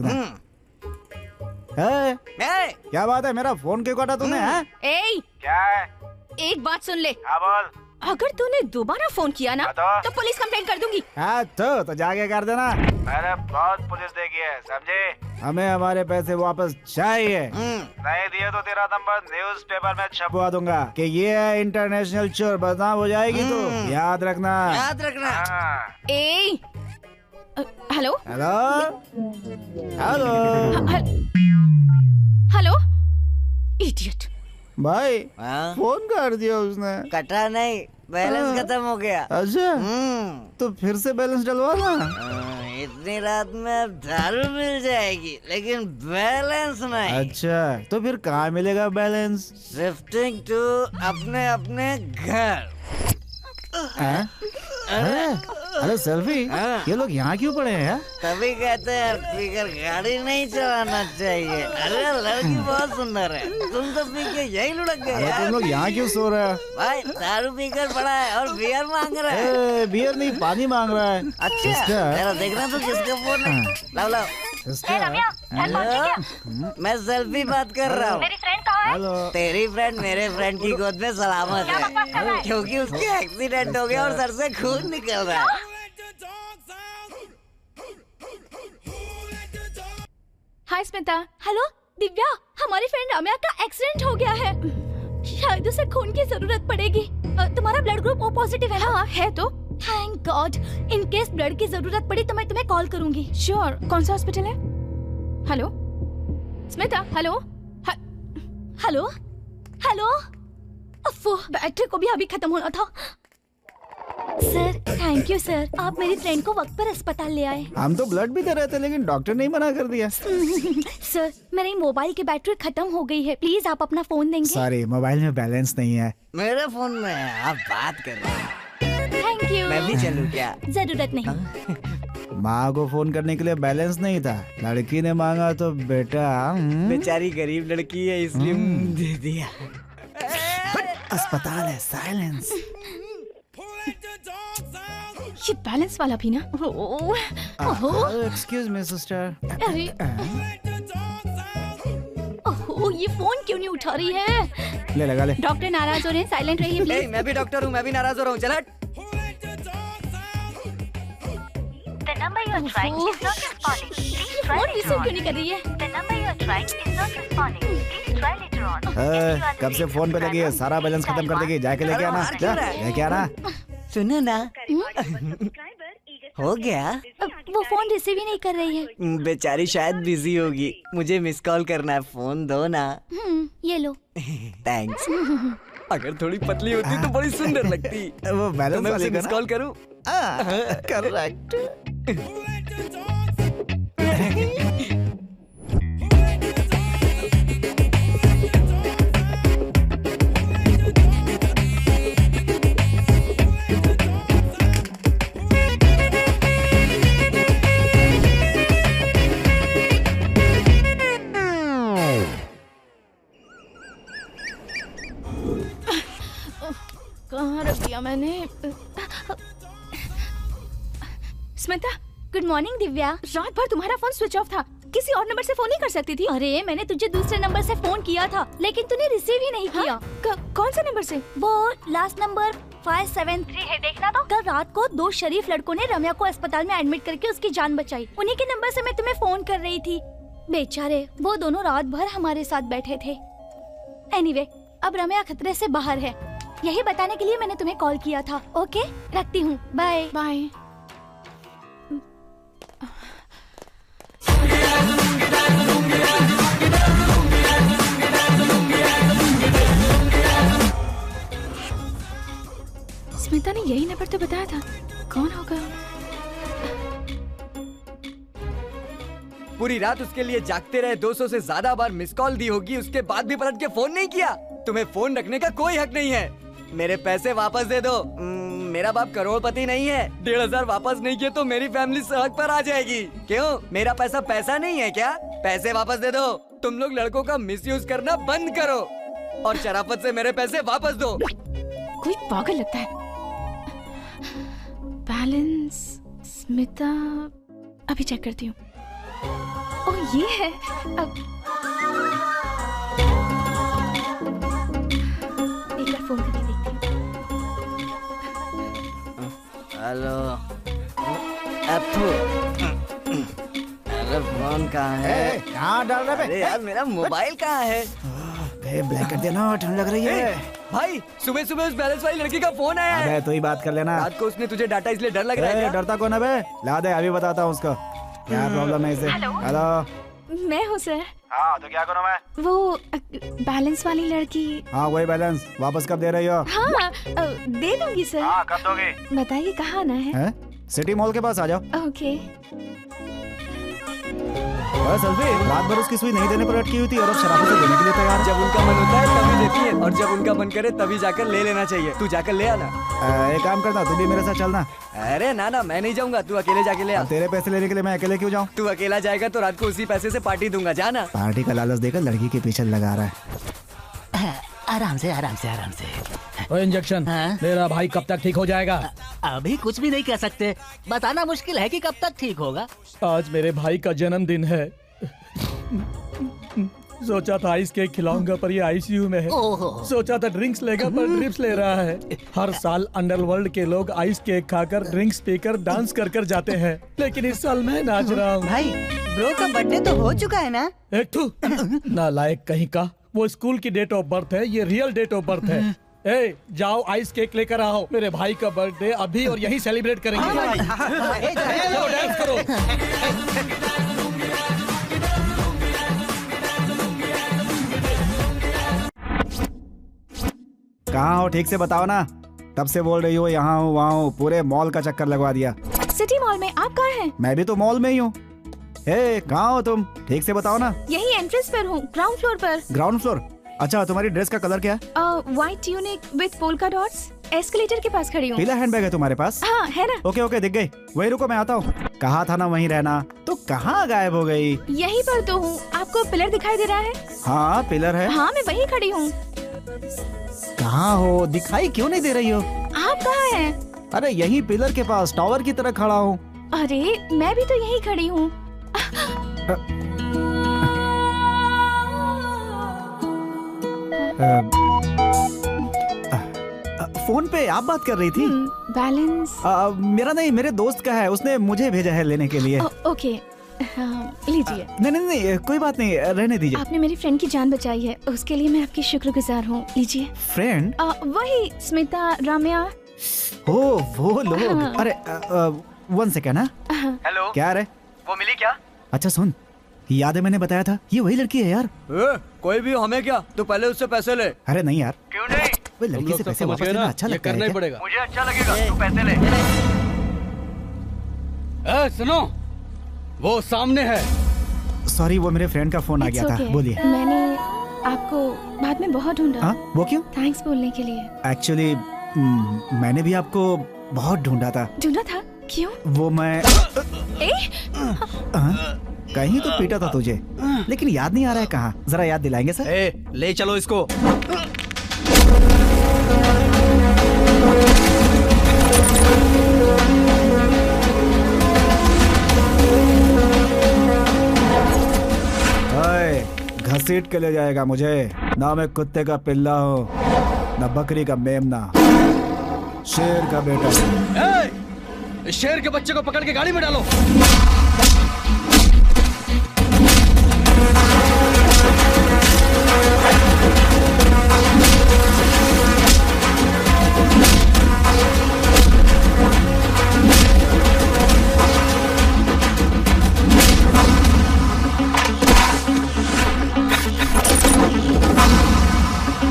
क्या बात है, मेरा फोन क्यों काटा तूने? क्या है? एक बात सुन ले। बोल। अगर तूने दोबारा फोन किया ना तो पुलिस कंप्लेंट कर दूंगी। हाँ तो जाके कर देना। मैंने बहुत पुलिस देखी है, समझे? हमें हमारे पैसे वापस चाहिए। नहीं दिए तो तेरा नंबर न्यूज़पेपर में छपवा दूंगा कि ये है इंटरनेशनल चोर। बदनाम हो जाएगी तो याद रखना। हेलो। इडियट। भाई फोन कर दिया उसने। कटा नहीं, बैलेंस खत्म हो गया। अच्छा, तो फिर से बैलेंस डलवा ना। इतनी रात में अब दारू मिल जाएगी लेकिन बैलेंस नहीं। अच्छा, तो फिर कहाँ मिलेगा बैलेंस? शिफ्टिंग टू अपने घर। अरे सेल्फी, ये लोग यहाँ क्यों पड़े हैं? तभी कहते हैं पीकर गाड़ी नहीं चलाना चाहिए। अरे लड़की बहुत सुंदर है, तुम तो पी के यही लुढ़क गए। तुम लोग यहाँ क्यों सो रहे हैं? भाई दारू पीकर पड़ा है और बियर मांग रहा है। बियर नहीं, पानी मांग रहा है। अच्छा, देखना तो किसका फोन है। लाओ। मैं सेल्फी बात कर रहा हूँ। मेरी फ्रेंड कहाँ है? हेलो। तेरी फ्रेंड मेरे फ्रेंड की गोद में सलामत है, क्योंकि उसके एक्सीडेंट हो गया और सर से खून निकल रहा है। हाय स्मिता। हेलो दिव्या, हमारी फ्रेंड रम्या का एक्सीडेंट हो गया है। शायद उसे खून की जरूरत पड़ेगी। तुम्हारा ब्लड ग्रुप ओ पॉजिटिव है? हाँ है। तो thank God. In case blood की जरूरत पड़ी तो मैं तुम्हें कॉल करूंगी। श्योर। कौन सा हॉस्पिटल है? हेलो स्मिता। हेलो। अफ़ो, बैटरी को भी अभी खत्म होना था। सर थैंक यू सर, आप मेरी फ्रेंड को वक्त पर अस्पताल ले आए। हम तो ब्लड भी दे रहे थे लेकिन डॉक्टर ने ही मना कर दिया। सर मेरी मोबाइल की बैटरी खत्म हो गई है, प्लीज आप अपना फोन देंगे? सॉरी, मोबाइल में बैलेंस नहीं है। मेरे फोन में है, आप बात कर रहे हैं। Thank you. मैं भी चलूं क्या? जरूरत नहीं। माँ को फोन करने के लिए बैलेंस नहीं था, लड़की ने मांगा तो बेटा। बेचारी गरीब लड़की है इसलिए दे दिया। अस्पताल है, साइलेंस। ये बैलेंस वाला भी ना। Excuse me sister. अरे ओह, ये फोन क्यों नहीं उठा रही है? ले लगा ले। डॉक्टर नाराज हो रहे हैं, साइलेंट रहिए प्लीज। मैं भी डॉक्टर हूँ, मैं भी नाराज हो रहा हूँ। चल हट। The number you are trying is not responding. Please try phone later receive on. क्यों नहीं कर रही है? The number you are trying is not responding. Please try later on. कब से फोन पे लगी है, सारा बैलेंस खत्म कर देगी। जाके लेके आना, जा लेके आना। सुनो ना, हो गया। वो फोन रिसीव ही नहीं कर रही है। बेचारी शायद बिजी होगी, मुझे मिस कॉल करना है, फोन दो ना। ये लो। थैंक्स। अगर थोड़ी पतली होती तो बड़ी सुंदर लगती। वो बैलेंस मैं वाली उसे का मिस ना? कॉल करूं? करेक्ट। कहाँ रख दिया मैंने? Smita, good morning Divya. रात भर तुम्हारा फोन स्विच ऑफ था, किसी और नंबर से फोन नहीं कर सकती थी? अरे मैंने तुझे दूसरे नंबर से फोन किया था लेकिन तूने रिसीव ही नहीं किया। कौन से नंबर से? वो लास्ट नंबर 573 है, देखना तो। कल रात को 2 शरीफ लड़कों ने रम्या को अस्पताल में एडमिट करके उसकी जान बचाई। उन्हीं के नंबर से मैं तुम्हें फोन कर रही थी। बेचारे, वो दोनों रात भर हमारे साथ बैठे थे। एनीवे, अब रम्या खतरे से बाहर है, यही बताने के लिए मैंने तुम्हें कॉल किया था। ओके, रखती हूँ, बाय बाय। स्मिता ने यही नंबर तो बताया था, कौन होगा? पूरी रात उसके लिए जागते रहे, 200 से ज्यादा बार मिस कॉल दी होगी, उसके बाद भी पलट के फोन नहीं किया। तुम्हें फोन रखने का कोई हक नहीं है। मेरे पैसे वापस दे दो। मेरा बाप करोड़पति नहीं है। 1500 वापस नहीं किए तो मेरी फैमिली सड़क पर आ जाएगी। क्यों, मेरा पैसा पैसा नहीं है क्या? पैसे वापस दे दो। तुम लोग लड़कों का मिसयूज करना बंद करो और शराफत से मेरे पैसे वापस दो। कोई पागल लगता है। बैलेंस, स्मिता, अभी चेक करती हूँ। ओह, ये है। अब एक बार फोन करके देखती हूँ। हेलो, अरे फोन कहाँ है? कहाँ डाल रहा है? अरे यार, मेरा मोबाइल कहाँ है? ब्लैक कर देना, ठंड लग रही है। भाई, सुबह सुबह उस बैलेंस वाली लड़की का फोन आया है। अबे तू ही बात कर लेना। रात को उसने तुझे डाटा इसलिए डर लग रहा है क्या? डरता कौन है बे? ला दे, अभी बताता हूँ उसको क्या प्रॉब्लम है इसे। हेलो, मैं हूँ सर। हाँ, तो क्या करूँ मैं? वो बैलेंस वाली लड़की। हाँ, वही बैलेंस वापस कब दे रही हो? हाँ, दे दूंगी सर। हाँ, कब दोगी? बताइए कहाँ आना है? सिटी मॉल के पास आ जाओ। ओके। बस अलवी, रात भर उसकी सुई नहीं देने पर अटकी हुई थी और अब शराबत से देने के लिए तैयार है। जब उनका मन होता है तभी देती है और जब उनका मन करे तभी जाकर ले लेना चाहिए। तू जाकर ले आना। एक काम करना, तू भी मेरे साथ चलना। अरे ना ना, मैं नहीं जाऊंगा, तू अकेले जाके ले आ। तेरे पैसे लेने के लिए मैं अकेले क्यों जाऊँ? तू अकेला जाएगा तो रात को उसी पैसे से पार्टी दूंगा, जाना। पार्टी का लालच देकर लड़की के पीछे लगा रहा है। आराम से आराम से आराम से। वो इंजेक्शन मेरा भाई कब तक ठीक हो जाएगा? अभी कुछ भी नहीं कह सकते, बताना मुश्किल है कि कब तक ठीक होगा। आज मेरे भाई का जन्मदिन है। सोचा था आइस केक खिलाऊंगा पर ये आईसीयू में है। सोचा था ड्रिंक्स लेगा पर ड्रिप्स ले रहा है। हर साल अंडरवर्ल्ड के लोग आइस केक खाकर ड्रिंक्स पीकर डांस कर कर जाते हैं, लेकिन इस साल मैं नाच रहा हूँ। भाई, ब्रो का बर्थडे तो हो चुका है ना? एक तू नालायक कहीं का, वो स्कूल की डेट ऑफ बर्थ है, ये रियल डेट ऑफ बर्थ है। ए, जाओ आइस केक लेकर आओ, मेरे भाई का बर्थडे अभी और यहीं सेलिब्रेट करेंगे। चलो डांस करो। कहाँ हो ठीक से बताओ ना। तब से बोल रही हो यहाँ हूँ वहाँ हूँ, पूरे मॉल का चक्कर लगवा दिया। सिटी मॉल में, आप कहाँ हैं? मैं भी तो मॉल में ही हूँ। हे कहाँ हो तुम, ठीक से बताओ ना। यही एंट्रेंस पर हूँ, ग्राउंड फ्लोर पर। Ground floor? अच्छा, तुम्हारी ड्रेस का कलर क्या है? White tunic with polka dots. Escalator के पास खड़ी हूँ। पीला हैंडबैग है तुम्हारे पास? हाँ है ना। ओके ओके, दिख गई। वही रुको, मैं आता हूँ। कहा था ना वहीं रहना, तो कहाँ गायब हो गई? यहीं पर तो हूँ। आपको पिलर दिखाई दे रहा है? हाँ पिलर है। हाँ मैं वहीं खड़ी हूँ। कहाँ हो, दिखाई क्यों नहीं दे रही हो? आप कहाँ हैं? अरे यही पिलर के पास टावर की तरह खड़ा हूँ। अरे मैं भी तो यहीं खड़ी हूँ। फोन पे आप बात कर रही थी? बैलेंस मेरा नहीं, मेरे दोस्त का है, उसने मुझे भेजा है लेने के लिए। ओके लीजिए। नहीं कोई बात नहीं, रहने दीजिए। आपने मेरी फ्रेंड की जान बचाई है, उसके लिए मैं आपकी शुक्रगुजार हूँ। लीजिए। फ्रेंड? वही स्मिता, रम्या। ओ वो लोग। अरे 1 सेकेंड। हेलो। क्या रे? वो मिली क्या? अच्छा सुन, याद है मैंने बताया था, ये वही लड़की है यार। कोई भी हमें क्या, तू पहले उससे पैसे ले। अरे नहीं यार। क्यों नहीं? वो लड़की से पैसे वापस लेना अच्छा लगता है। मुझे अच्छा लगेगा, तू पैसे ले। सुनो, वो सामने है। सॉरी, वो मेरे फ्रेंड का फोन आ गया था। बोलिए। मैंने आपको बाद में बहुत ढूंढा। हाँ, वो क्यों? थैंक्स बोलने के लिए। एक्चुअली मैंने भी आपको बहुत ढूंढा था। ढूंढा था? क्यों? वो मैं कहीं तो पीटा था तुझे, लेकिन याद नहीं आ रहा है कहाँ। जरा याद दिलाएंगे सर? ले चलो इसको। घसीट के ले जाएगा मुझे। ना मैं कुत्ते का पिल्ला हूँ, ना बकरी का मेमना, शेर का बेटा। शेर के बच्चे को पकड़ के गाड़ी में डालो।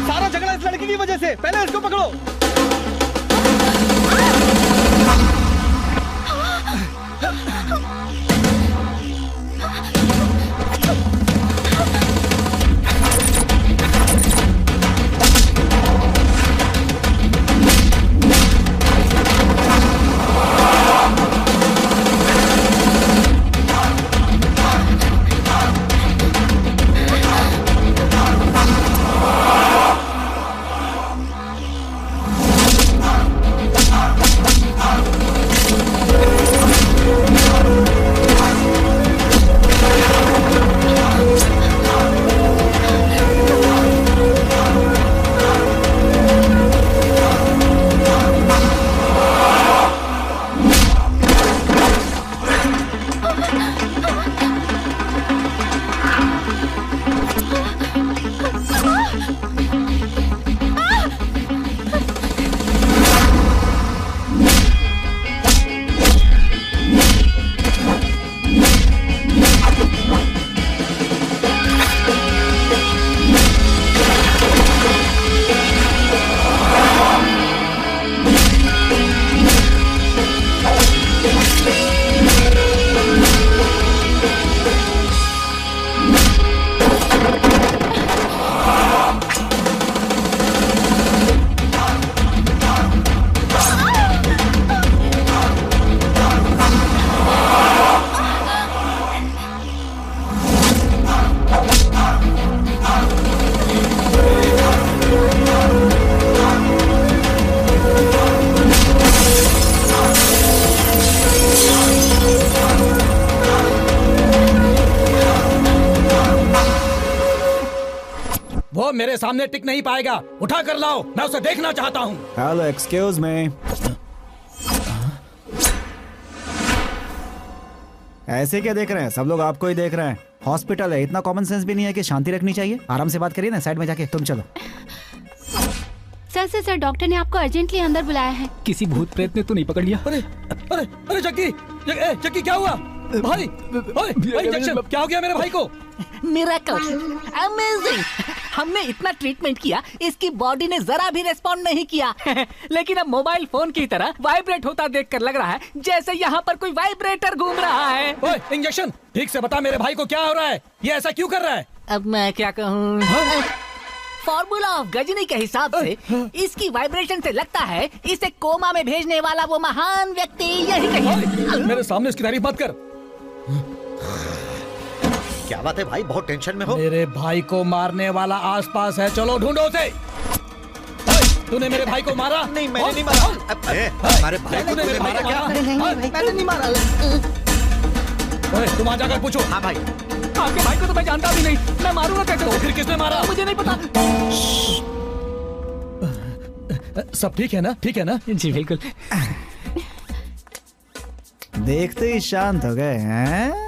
सारा झगड़ा इस लड़की की वजह से। पहले इसको पकड़ो। वो मेरे सामने टिक नहीं पाएगा। उठा कर लाओ, मैं उसे देखना चाहता हूँ। Hello, excuse me. ऐसे क्या देख रहे हैं? सब लोग आपको ही देख रहे हैं। हॉस्पिटल है, इतना कॉमन सेंस भी नहीं है कि शांति रखनी चाहिए? आराम से बात करिए ना, साइड में जाके। तुम चलो। सर डॉक्टर ने आपको अर्जेंटली अंदर बुलाया है। किसी भूत प्रेत ने तो नहीं पकड़ लिया? अरे अरे अरे जक्की, जक्की क्या हुआ भाई? इंजेक्शन क्या हो गया मेरे भाई को? मिरेकल, अमेजिंग, हमने इतना ट्रीटमेंट किया, इसकी बॉडी ने जरा भी रिस्पॉन्ड नहीं किया। लेकिन अब मोबाइल फोन की तरह वाइब्रेट होता देखकर लग रहा है जैसे यहाँ पर कोई वाइब्रेटर घूम रहा है। ओए, इंजेक्शन ठीक से बता मेरे भाई को क्या हो रहा है, ये ऐसा क्यों कर रहा है? अब मैं क्या कहूँ? फॉर्मूला ऑफ गजनी के हिसाब से इसकी वाइब्रेशन से लगता है इसे कोमा में भेजने वाला वो महान व्यक्ति यही कहीं। मेरे सामने इसकी तारीफ मत कर। क्या बात है भाई, बहुत टेंशन में हो? मेरे भाई को मारने वाला आसपास है, चलो ढूंढो उसे। तूने मेरे भाई को मारा? नहीं, मैंने नहीं मारा। हमारे भाई को तूने मारा क्या? नहीं भाई, मैंने नहीं मारा। तुम आ जाकर पूछो। हाँ भाई। आपके भाई को तो मैं जानता भी नहीं, मैं मारूंगा कैसे? तो फिर किसने मारा? मुझे नहीं पता। सब ठीक है ना? ठीक है ना? जी बिल्कुल। देखते ही शांत हो गए हैं।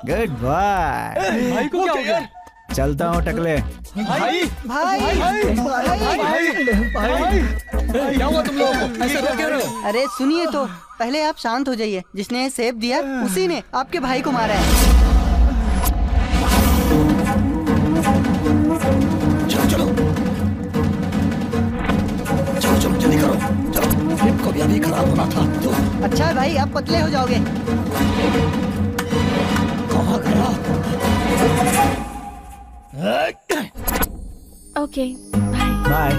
Good bye. भाई को क्या हो गया? चलता हूँ टकले। भाई भाई क्या हुआ तुम लोगों को? ऐसे रो क्यों रहे हो? अरे सुनिए तो, पहले आप शांत हो जाइए। जिसने ये सेब दिया उसी ने आपके भाई को मारा है। चलो चलो चलो चलो जल्दी करो, चलो। हिप को भी अभी खराब होना था। तो अच्छा भाई, आप पतले हो जाओगे। कहाँ गया? Okay bye.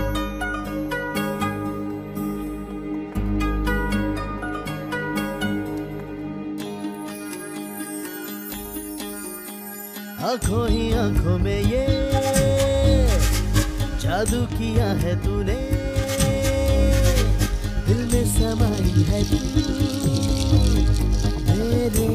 आंखों ही आंखों में ये जादू किया है तूने, दिल में समाई है तू मेरे।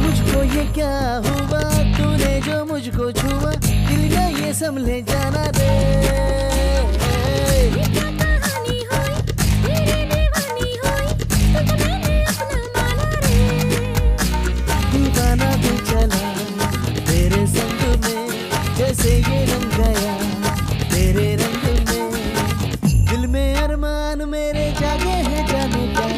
मुझको ये क्या हुआ, तूने जो मुझको छुआ, दिल का ये संभले जाना दे। दीवाना तू चला तेरे संग में, जैसे ये रंग गया तेरे रंग में। दिल में अरमान मेरे जागे हैं जाने क्या।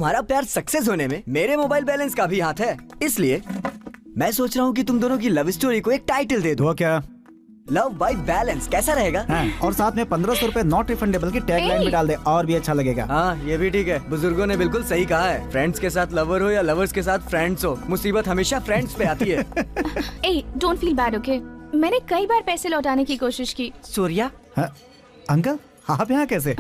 तुम्हारा प्यार सक्सेस होने में मेरे मोबाइल बैलेंस का भी हाथ है, इसलिए मैं सोच रहा हूँ कि तुम दोनों की लव स्टोरी को एक टाइटल दे दो। क्या? लव बाय बैलेंस कैसा रहेगा? हाँ, और साथ में 1500 रुपए नॉट रिफंडेबल की टैग लाइन भी डाल दे, और भी अच्छा लगेगा। हाँ ये भी ठीक है, बुजुर्गों ने बिल्कुल सही कहा है। फ्रेंड्स के साथ लवर हो या लवर्स के साथ फ्रेंड्स हो, मुसीबत हमेशा फ्रेंड्स पे आती है। ए, डोंट फील बैड, ओके? मैंने कई बार पैसे लौटाने की कोशिश की। सूर्या, अंकल आप यहाँ कैसे?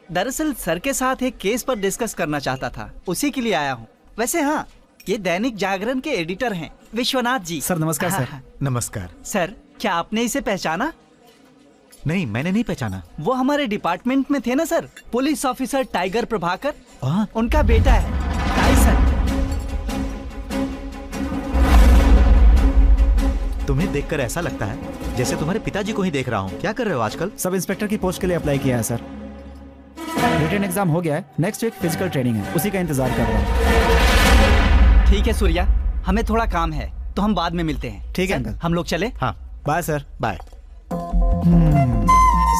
दरअसल सर के साथ एक केस पर डिस्कस करना चाहता था, उसी के लिए आया हूँ। वैसे हाँ, ये दैनिक जागरण के एडिटर हैं, विश्वनाथ जी। सर नमस्कार। सर नमस्कार। सर, क्या आपने इसे पहचाना? नहीं, मैंने नहीं पहचाना। वो हमारे डिपार्टमेंट में थे ना sir, police officer tiger Prabhakar, उनका बेटा है टाइसन। तुम्हें देखकर ऐसा लगता है जैसे तुम्हारे पिताजी को ही देख रहा हूँ। क्या कर रहे हो आजकल? सब इंस्पेक्टर की पोस्ट के लिए अप्लाई किया है सर। रिटन एग्जाम हो गया है, नेक्स्ट वीक फिजिकल ट्रेनिंग है, उसी का इंतजार कर रहा हूँ। ठीक है सूर्या, हमें थोड़ा काम है तो हम बाद में मिलते हैं। ठीक है अंकल, हम लोग चले? हाँ बाय सर। बाय।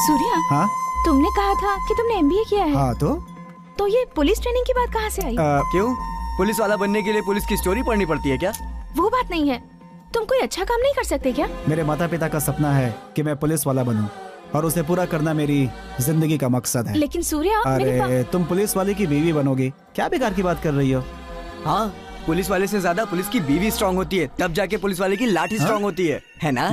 सूर्या, हाँ तुमने कहा था कि तुमने एमबीए किया है। हाँ तो ये पुलिस ट्रेनिंग की बात कहाँ से आई? क्यों, पुलिस वाला बनने के लिए पुलिस की स्टोरी पढ़नी पड़ती है क्या? वो बात नहीं है, तुम कोई अच्छा काम नहीं कर सकते क्या? मेरे माता पिता का सपना है कि मैं पुलिस वाला बनूं, और उसे पूरा करना मेरी जिंदगी का मकसद है। लेकिन सूर्या, अरे तुम पुलिस वाले की बीवी बनोगी, क्या बेकार की बात कर रही हो? हाँ, पुलिस वाले से ज्यादा पुलिस की बीवी स्ट्रांग होती है, तब जाके पुलिस वाले की लाठी स्ट्रांग होती है ना?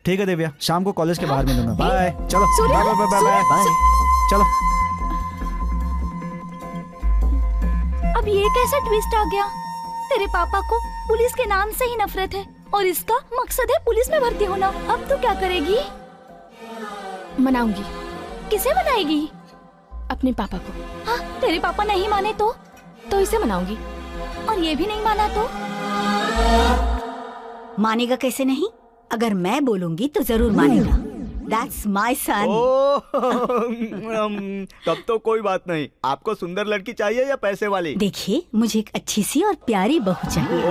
ठीक है दिव्या, शाम को कॉलेज के बाहर मिलूंगा। बाय। चलो Surya, bye bye bye bye. चलो। अब ये कैसा ट्विस्ट आ गया? तेरे पापा को पुलिस के नाम से ही नफरत है और इसका मकसद है पुलिस में भर्ती होना। अब तू क्या करेगी? मनाऊंगी। किसे मनाएगी? अपने पापा को। हाँ, तेरे पापा नहीं माने तो इसे मनाऊंगी। और ये भी नहीं माना तो? मानेगा कैसे नहीं? अगर मैं बोलूंगी तो जरूर मानेगा। That's my son. तब तो कोई बात नहीं। आपको सुंदर लड़की चाहिए या पैसे वाली? देखिए, मुझे एक अच्छी सी और प्यारी बहू चाहिए।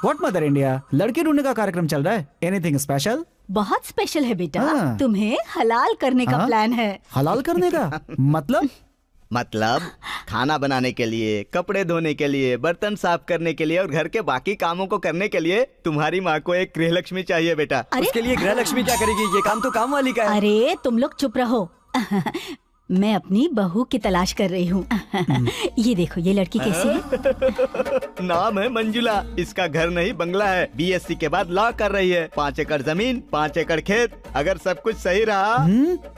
व्हाट मदर इंडिया, लड़की ढूंढने का कार्यक्रम चल रहा है? Anything special? बहुत स्पेशल है बेटा। तुम्हें हलाल करने का प्लान है। हलाल करने का मतलब खाना बनाने के लिए, कपड़े धोने के लिए, बर्तन साफ करने के लिए और घर के बाकी कामों को करने के लिए तुम्हारी माँ को एक गृहलक्ष्मी चाहिए बेटा। उसके लिए गृहलक्ष्मी क्या करेगी? ये काम तो काम वाली का है। अरे तुम लोग चुप रहो। मैं अपनी बहू की तलाश कर रही हूँ। ये देखो, ये लड़की कैसी है? नाम है मंजुला। इसका घर नहीं बंगला है। बीएससी के बाद लॉ कर रही है। 5 एकड़ जमीन, 5 एकड़ खेत। अगर सब कुछ सही रहा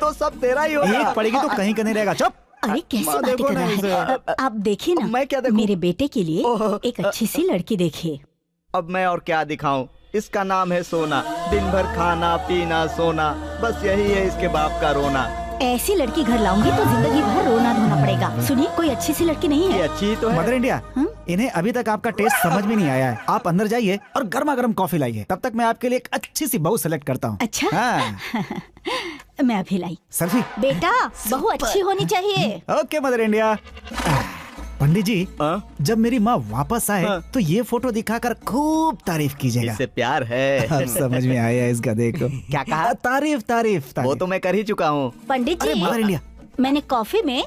तो सब तेरा ही होगा। एक पड़ेगी तो कहीं का नहीं रहेगा। चुप। अरे कैसी बातें कर रहा है? आप देखिए ना, मैं क्या देखूं? मेरे बेटे के लिए एक अच्छी सी लड़की देखिए। अब मैं और क्या दिखाऊं? इसका नाम है सोना। दिन भर खाना पीना सोना, बस यही है इसके बाप का रोना। ऐसी लड़की घर लाऊंगी तो जिंदगी भर रोना धोना पड़ेगा। सुनिए, कोई अच्छी सी लड़की नहीं है? ये अच्छी तो है। मदर इंडिया, इन्हें अभी तक आपका टेस्ट समझ में नहीं आया है। आप अंदर जाइए और गर्मा गर्म कॉफी लाइए, तब तक मैं आपके लिए एक अच्छी सी बहू सेलेक्ट करता हूँ। अच्छा। मैं अभी लाई। सेल्फी? बेटा, बहू अच्छी होनी चाहिए। Okay mother India. Pandit ji, जब मेरी माँ वापस आए तो ये फोटो दिखाकर खूब तारीफ कीजिएगा। इससे प्यार है। अब समझ में आया इसका, देखो। क्या कहा? तारीफ तारीफ। वो तो मैं कर ही चुका हूँ। पंडित जी, मदर इंडिया, मैंने कॉफी में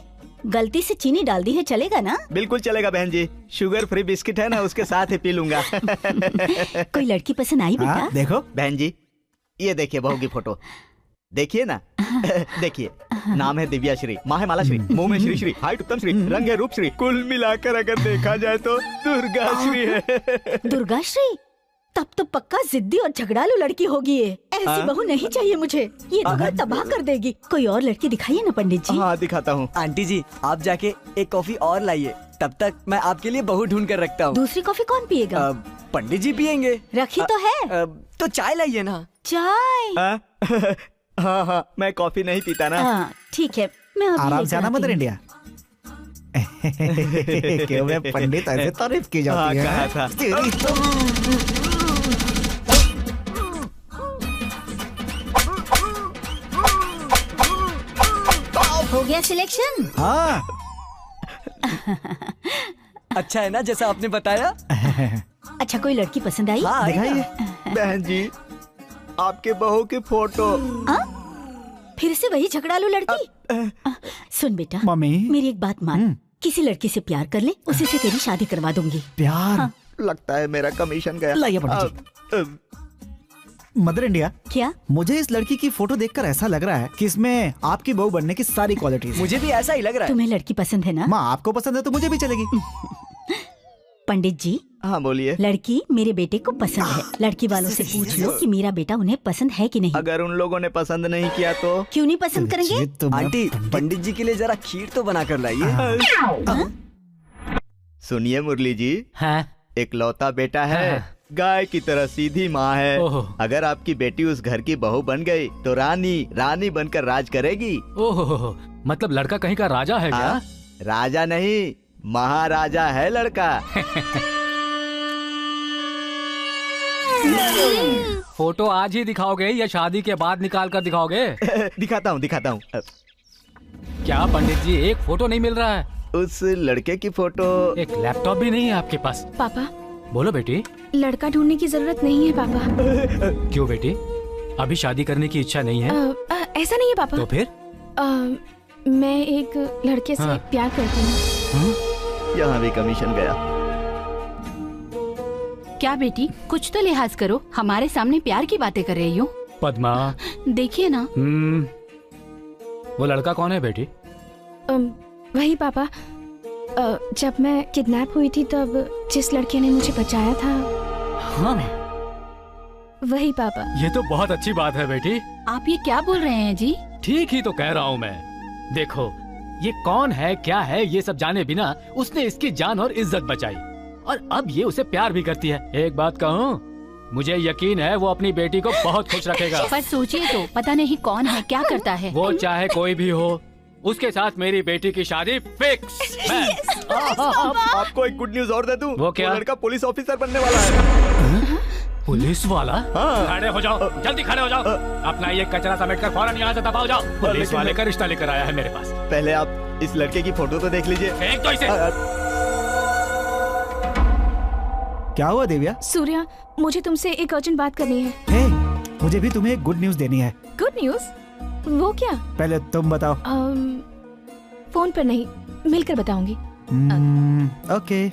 गलती से चीनी डाल दी है, चलेगा ना? बिल्कुल चलेगा बहन जी। शुगर फ्री बिस्किट है ना, उसके साथ ही पी लूंगा। कोई लड़की पसंद आई बेटा? देखो बहन जी, ये देखिए बहू की फोटो, देखिए ना। देखिए, नाम है दिव्या श्री, माँ है माला श्री, मुंह में श्री श्री, हाइट उत्तम श्री, रंग है रूप श्री, कुल मिलाकर अगर देखा जाए तो दुर्गा श्री है। दुर्गा श्री? तब तो पक्का जिद्दी और झगड़ालू लड़की होगी ये। ऐसी बहू नहीं चाहिए मुझे, ये तो घर तबाह कर देगी। कोई और लड़की दिखाइए ना पंडित जी। हाँ दिखाता हूँ। आंटी जी, आप जाके एक कॉफी और लाइए, तब तक मैं आपके लिए बहू ढूंढ कर रखता हूँ। दूसरी कॉफी कौन पिएगा? पंडित जी पियेंगे। रखी तो है। तो चाय लाइए ना। चाय? हाँ, मैं कॉफी नहीं पीता ना। हाँ ठीक है, मैं आराम से आना मदर इंडिया। क्यों मैं पंडित ऐसे तारीफ की जाती है? कहा था। हो गया सिलेक्शन? हाँ। अच्छा है ना जैसा आपने बताया? अच्छा, कोई लड़की पसंद आई? हाँ, दिखाइए। बहन जी, आपके बहू की फोटो। फिर से वही झगड़ालू लड़की? सुन बेटा, मम्मी, मेरी एक बात मान। किसी लड़की से प्यार कर ले, उसी से तेरी शादी करवा दूंगी। प्यार? हाँ। लगता है मेरा कमीशन गया। लाइए पंडित जी। मदर इंडिया, क्या? मुझे इस लड़की की फोटो देखकर ऐसा लग रहा है कि इसमें आपकी बहू बनने की सारी क्वालिटीज। मुझे भी ऐसा ही लग रहा है। तुम्हें लड़की पसंद है ना? माँ आपको पसंद है तो मुझे भी चलेगी। पंडित जी। हाँ बोलिए। लड़की मेरे बेटे को पसंद है। लड़की वालों से पूछ लो कि मेरा बेटा उन्हें पसंद है कि नहीं। अगर उन लोगों ने पसंद नहीं किया तो? क्यों नहीं पसंद करेंगे? आंटी, पंडित जी के लिए जरा खीर तो बना कर लाइए। सुनिए मुरली जी। हाँ? एक लौता बेटा है, गाय की तरह सीधी माँ है। अगर आपकी बेटी उस घर की बहू बन गई तो रानी बनकर राज करेगी। ओहो, मतलब लड़का कहीं का राजा है क्या? राजा नहीं, महाराजा है लड़का। फोटो आज ही दिखाओगे या शादी के बाद निकाल कर दिखाओगे? दिखाता हूँ। क्या पंडित जी, एक फोटो नहीं मिल रहा है? उस लड़के की फोटो। एक लैपटॉप भी नहीं है आपके पास? पापा, बोलो बेटी। लड़का ढूंढने की जरूरत नहीं है पापा। क्यों बेटी, अभी शादी करने की इच्छा नहीं है? ऐसा नहीं है पापा। तो फिर? मैं एक लड़के से प्यार करती हूँ। यहाँ भी कमीशन गया। क्या बेटी, कुछ तो लिहाज करो, हमारे सामने प्यार की बातें कर रही हो। पद्मा, देखिए ना। वो लड़का कौन है बेटी? वही पापा, जब मैं किडनैप हुई थी तब जिस लड़के ने मुझे बचाया था। हाँ, वही पापा। ये तो बहुत अच्छी बात है बेटी। आप ये क्या बोल रहे हैं जी? ठीक ही तो कह रहा हूँ मैं। देखो, ये कौन है क्या है ये सब जाने बिना उसने इसकी जान और इज्जत बचाई, और अब ये उसे प्यार भी करती है। एक बात कहूँ, मुझे यकीन है वो अपनी बेटी को बहुत खुश रखेगा। पर सोचिए तो, पता नहीं कौन है, क्या करता है। वो चाहे कोई भी हो, उसके साथ मेरी बेटी की शादी फिक्स है। आपको एक गुड न्यूज और दे दूं? वो क्या? वो लड़का पुलिस ऑफिसर बनने वाला है। पुलिस वाला? खड़े हो जाओ, जल्दी खड़े हो जाओ। अपना ये कचरा समेटकर फौरन यहाँ से दबाओ जाओ। पुलिस वाले का रिश्ता लेकर आया है मेरे पास। पहले आप इस लड़के की फोटो तो देख लीजिए। फेंक दो इसे। क्या हुआ देविया? सूर्या, मुझे तुमसे एक अर्जेंट बात करनी है। हे, मुझे भी तुम्हें एक गुड न्यूज देनी है। Good news? वो क्या? पहले तुम बताओ। फोन पर नहीं, मिलकर बताऊंगी। ओके।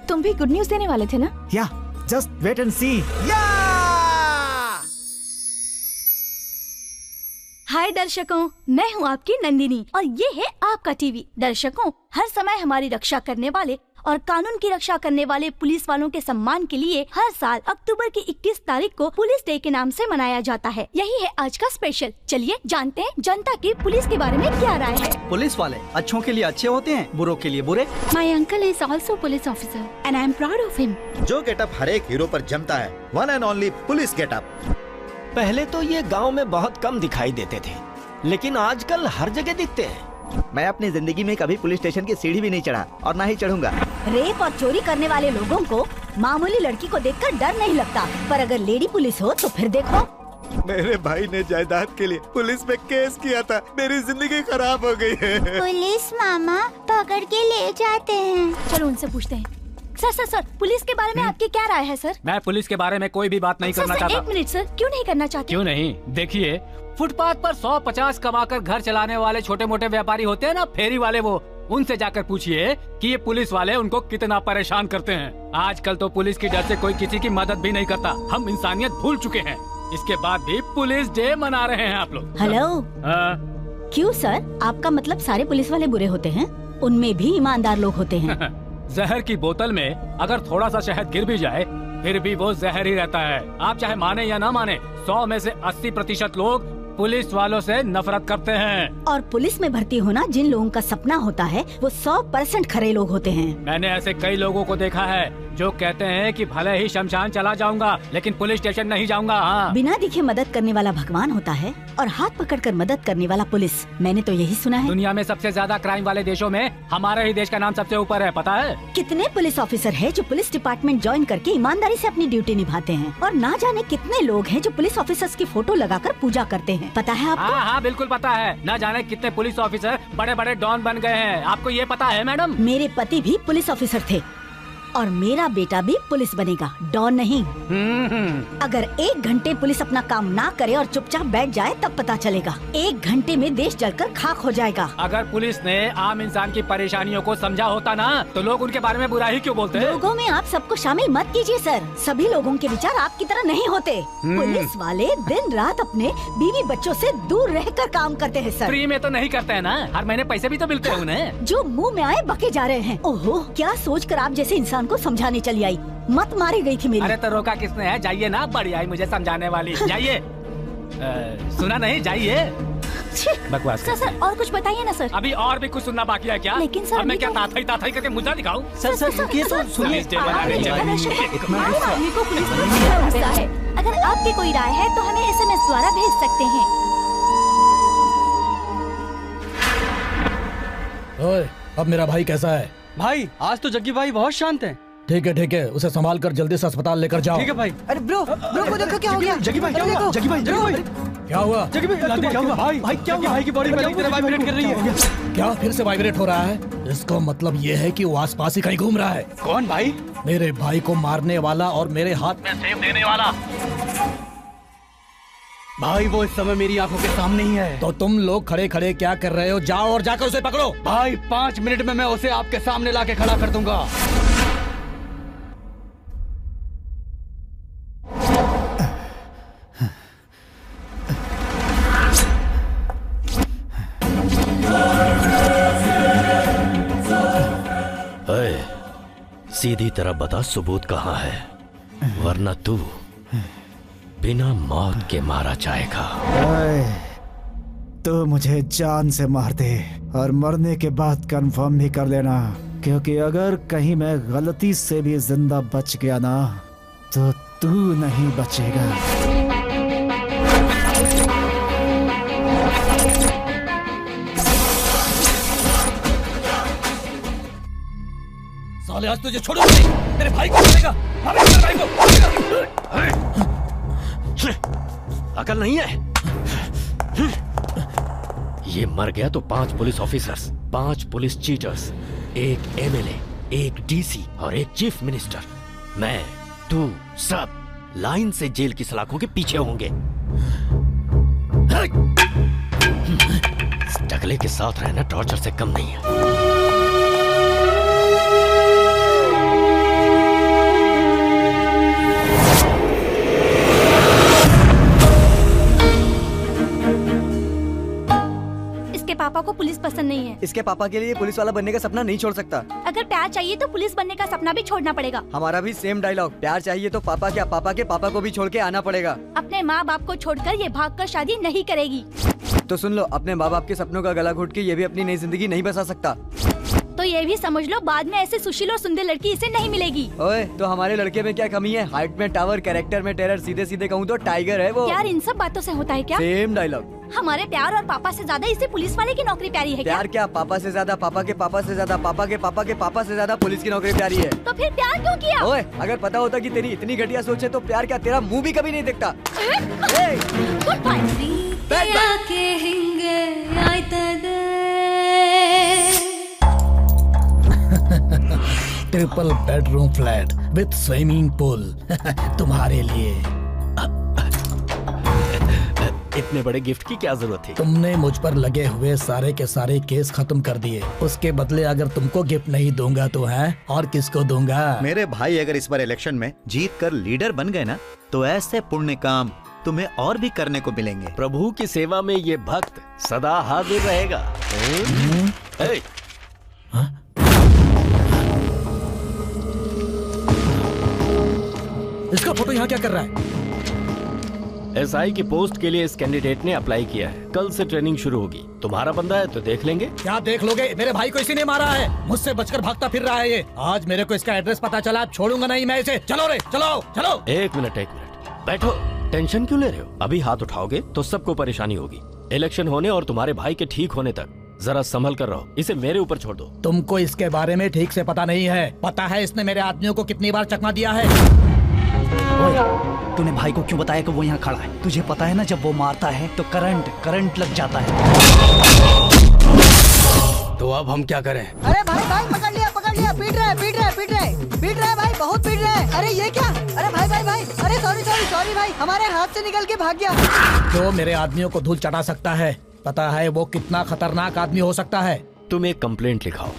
तुम भी गुड न्यूज देने वाले थे ना? या, जस्ट वेट एंड सी। हाय दर्शकों, मैं हूँ आपकी नंदिनी और ये है आपका टीवी। दर्शकों, हर समय हमारी रक्षा करने वाले और कानून की रक्षा करने वाले पुलिस वालों के सम्मान के लिए हर साल अक्टूबर की 21 तारीख को पुलिस डे के नाम से मनाया जाता है। यही है आज का स्पेशल। चलिए जानते हैं जनता की पुलिस के बारे में क्या राय है। पुलिस वाले अच्छों के लिए अच्छे होते हैं, बुरों के लिए बुरे। My uncle is also police officer and I am proud of him. जो गेटअप हर एक हीरो पर जमता है, one and only police getup. पहले तो ये गांव में बहुत कम दिखाई देते थे, लेकिन आजकल हर जगह दिखते हैं। मैं अपनी जिंदगी में कभी पुलिस स्टेशन की सीढ़ी भी नहीं चढ़ा और ना ही चढ़ूंगा। रेप और चोरी करने वाले लोगों को मामूली लड़की को देखकर डर नहीं लगता, पर अगर लेडी पुलिस हो तो फिर देखो। मेरे भाई ने जायदाद के लिए पुलिस में केस किया था, मेरी जिंदगी खराब हो गई है। पुलिस मामा पकड़ के ले जाते हैं। चलो उनसे पूछते हैं। सर, पुलिस के बारे में आपकी क्या राय है सर? मैं पुलिस के बारे में कोई भी बात नहीं करना चाहता। एक मिनट सर, क्यों नहीं करना चाहते? क्यों नहीं? देखिए, फुटपाथ पर 100-50 कमाकर घर चलाने वाले छोटे मोटे व्यापारी होते हैं ना, फेरी वाले, वो उनसे जाकर पूछिए कि ये पुलिस वाले उनको कितना परेशान करते हैं। आजकल तो पुलिस की डर से कोई किसी की मदद भी नहीं करता। हम इंसानियत भूल चुके हैं। इसके बाद भी पुलिस डे मना रहे हैं आप लोग। हेलो। क्यों सर, आपका मतलब सारे पुलिस वाले बुरे होते हैं? उनमें भी ईमानदार लोग होते हैं। जहर की बोतल में अगर थोड़ा सा शहद गिर भी जाए फिर भी वो जहर ही रहता है। आप चाहे माने या ना माने, 100 में से 80% लोग पुलिस वालों से नफरत करते हैं। और पुलिस में भर्ती होना जिन लोगों का सपना होता है वो 100% खरे लोग होते हैं। मैंने ऐसे कई लोगों को देखा है जो कहते हैं कि भले ही शमशान चला जाऊंगा लेकिन पुलिस स्टेशन नहीं जाऊंगा। हाँ। बिना दिखे मदद करने वाला भगवान होता है और हाथ पकड़कर मदद करने वाला पुलिस। मैंने तो यही सुना है। दुनिया में सबसे ज्यादा क्राइम वाले देशों में हमारा ही देश का नाम सबसे ऊपर है, पता है? कितने पुलिस ऑफिसर हैं जो पुलिस डिपार्टमेंट ज्वाइन करके ईमानदारी से अपनी ड्यूटी निभाते हैं, और ना जाने कितने लोग हैं जो पुलिस ऑफिसर्स की फोटो लगाकर पूजा करते हैं। पता है आपको? हाँ, बिल्कुल पता है। न जाने कितने पुलिस ऑफिसर बड़े बड़े डॉन बन गए हैं। आपको ये पता है मैडम? मेरे पति भी पुलिस ऑफिसर थे। और मेरा बेटा भी पुलिस बनेगा, डॉन नहीं। अगर 1 घंटे पुलिस अपना काम ना करे और चुपचाप बैठ जाए तब पता चलेगा। 1 घंटे में देश जलकर खाक हो जाएगा। अगर पुलिस ने आम इंसान की परेशानियों को समझा होता ना तो लोग उनके बारे में बुरा ही क्यों बोलते हैं? लोगों में आप सबको शामिल मत कीजिए सर। सभी लोगों के विचार आपकी तरह नहीं होते। पुलिस वाले दिन रात अपने बीवी बच्चों से दूर रहकर काम करते हैं सर। फ्री में तो नहीं करते हैं ना, हर महीने पैसे भी तो मिलते हैं उन्हें। जो मुंह में आए बके जा रहे हैं। ओहो, क्या सोचकर आप जैसे इंसान को समझाने चली आई? मत मारी गई थी मेरी। अरे तो रोका किसने है? जाइए ना, बड़ी आई मुझे समझाने वाली। जाइए। सुना नहीं? जाइए। बकवास सर सर और कुछ बताइए ना सर। अभी और भी कुछ सुनना बाकी है क्या? लेकिन सर अब मैं क्या ताथाई करके मुझे दिखाऊं? सर रुकिए तो सुनिए। आदमी को पुलिस में बड़ा गुस्सा है। अगर आपकी कोई राय है तो हमें SMS द्वारा भेज सकते हैं। ओए, अब मेरा भाई कैसा है? भाई आज तो जग्गी भाई बहुत शांत हैं। ठीक है, उसे संभाल कर जल्दी से अस्पताल लेकर जाओ। ठीक है भाई। अरे ब्रो को देखो क्या हो गया। जग्गी भाई क्या हुआ? जग्गी भाई क्या हुआ? जग्गी भाई क्या हुआ? भाई क्या हुआ? भाई की बॉडी पहले की तरह वाइब्रेट कर रही है। क्या फिर से वाइब्रेट हो रहा है? इसका मतलब ये है कि वो आसपास ही कहीं घूम रहा है। कौन भाई? मेरे भाई को मारने वाला और मेरे हाथ में सेब देने वाला। भाई वो इस समय मेरी आंखों के सामने ही है। तो तुम लोग खड़े खड़े क्या कर रहे हो? जाओ और जाकर उसे पकड़ो। भाई 5 मिनट में मैं उसे आपके सामने लाके खड़ा कर दूंगा। सीधी तरह बता सबूत कहाँ है, वरना तू बिना मौत के मारा जाएगा। तो मुझे जान से मार दे और मरने के बाद कंफर्म भी कर लेना, क्योंकि अगर कहीं मैं गलती से भी जिंदा बच गया ना तो तू नहीं बचेगा। साले आज तुझे छोड़ूंगा नहीं, मेरे भाई को मारेगा, मेरे भाई को। अकल नहीं है? ये मर गया तो 5 police officers, 5 police cheaters, 1 MLA, 1 DC और 1 चीफ मिनिस्टर, मैं, तू, सब लाइन से जेल की सलाखों के पीछे होंगे। इस टकले के साथ रहना टॉर्चर से कम नहीं है। पापा को पुलिस पसंद नहीं है। इसके पापा के लिए पुलिस वाला बनने का सपना नहीं छोड़ सकता। अगर प्यार चाहिए तो पुलिस बनने का सपना भी छोड़ना पड़ेगा। हमारा भी सेम डायलॉग, प्यार चाहिए तो पापा क्या, पापा के पापा को भी छोड़ के आना पड़ेगा। अपने माँ बाप को छोड़कर ये भागकर शादी नहीं करेगी। तो सुन लो, अपने माँ बाप के सपनों का गला घोट के ये भी अपनी नई जिंदगी नहीं बसा सकता। तो ये भी समझ लो, बाद में ऐसे सुशील और सुंदर लड़की इसे नहीं मिलेगी। ओए, तो हमारे लड़के में क्या कमी है? हाइट में टावर, कैरेक्टर में टेरर, सीधे सीधे कहूँ तो टाइगर है वो। यार इन सब बातों से होता है क्या? Same dialogue. हमारे प्यार और पापा से ज्यादा इसे पुलिस वाले की नौकरी प्यारी है क्या? प्यार क्या, पापा से ज्यादा, पापा के पापा से ज्यादा, पापा के पापा के पापा से ज्यादा पुलिस की नौकरी प्यारी है। तो फिर प्यार क्यों किया? ओए, अगर पता होता कि तेरी इतनी घटिया सोच है तो प्यार क्या, तेरा मुंह भी कभी नहीं दिखता। Triple bedroom flat with swimming pool तुम्हारे लिए। इतने बड़े गिफ्ट की क्या जरूरत थी? तुमने मुझ पर लगे हुए सारे के सारे केस खत्म कर दिए, उसके बदले अगर तुमको गिफ्ट नहीं दूंगा तो है और किसको दूंगा? मेरे भाई अगर इस बार इलेक्शन में जीत कर लीडर बन गए ना तो ऐसे पुण्य काम तुम्हें और भी करने को मिलेंगे। प्रभु की सेवा में ये भक्त सदा हाजिर रहेगा। इसका फोटो यहाँ क्या कर रहा है? SI की पोस्ट के लिए इस कैंडिडेट ने अप्लाई किया है। कल से ट्रेनिंग शुरू होगी। तुम्हारा बंदा है तो देख लेंगे। क्या देख लोगे? मेरे भाई को इसी ने मारा है, मुझसे बचकर भागता फिर रहा है ये। आज मेरे को इसका एड्रेस पता चला, छोड़ूंगा नहीं मैं इसे। चलो रे, चलो चलो। एक मिनट बैठो। टेंशन क्यों ले रहे हो? अभी हाथ उठाओगे तो सबको परेशानी होगी। इलेक्शन होने और तुम्हारे भाई के ठीक होने तक जरा संभल कर रहो। इसे मेरे ऊपर छोड़ दो। तुमको इसके बारे में ठीक से पता नहीं है। पता है इसने मेरे आदमियों को कितनी बार चकमा दिया है? तूने भाई को क्यों बताया कि वो यहाँ खड़ा है? तुझे पता है ना, जब वो मारता है तो करंट लग जाता है। तो अब हम क्या करें? अरे भाई पकड़ लिया, पीट रहा है। पीट रहा है भाई, बहुत पीट रहा है। अरे ये क्या? अरे भाई भाई भाई, अरे सॉरी सॉरी सॉरी भाई, हमारे हाथ से निकल के भाग गया। जो मेरे आदमियों को धूल चटा सकता है, पता है वो कितना खतरनाक आदमी हो सकता है। तुम एक कंप्लेंट लिखाओ,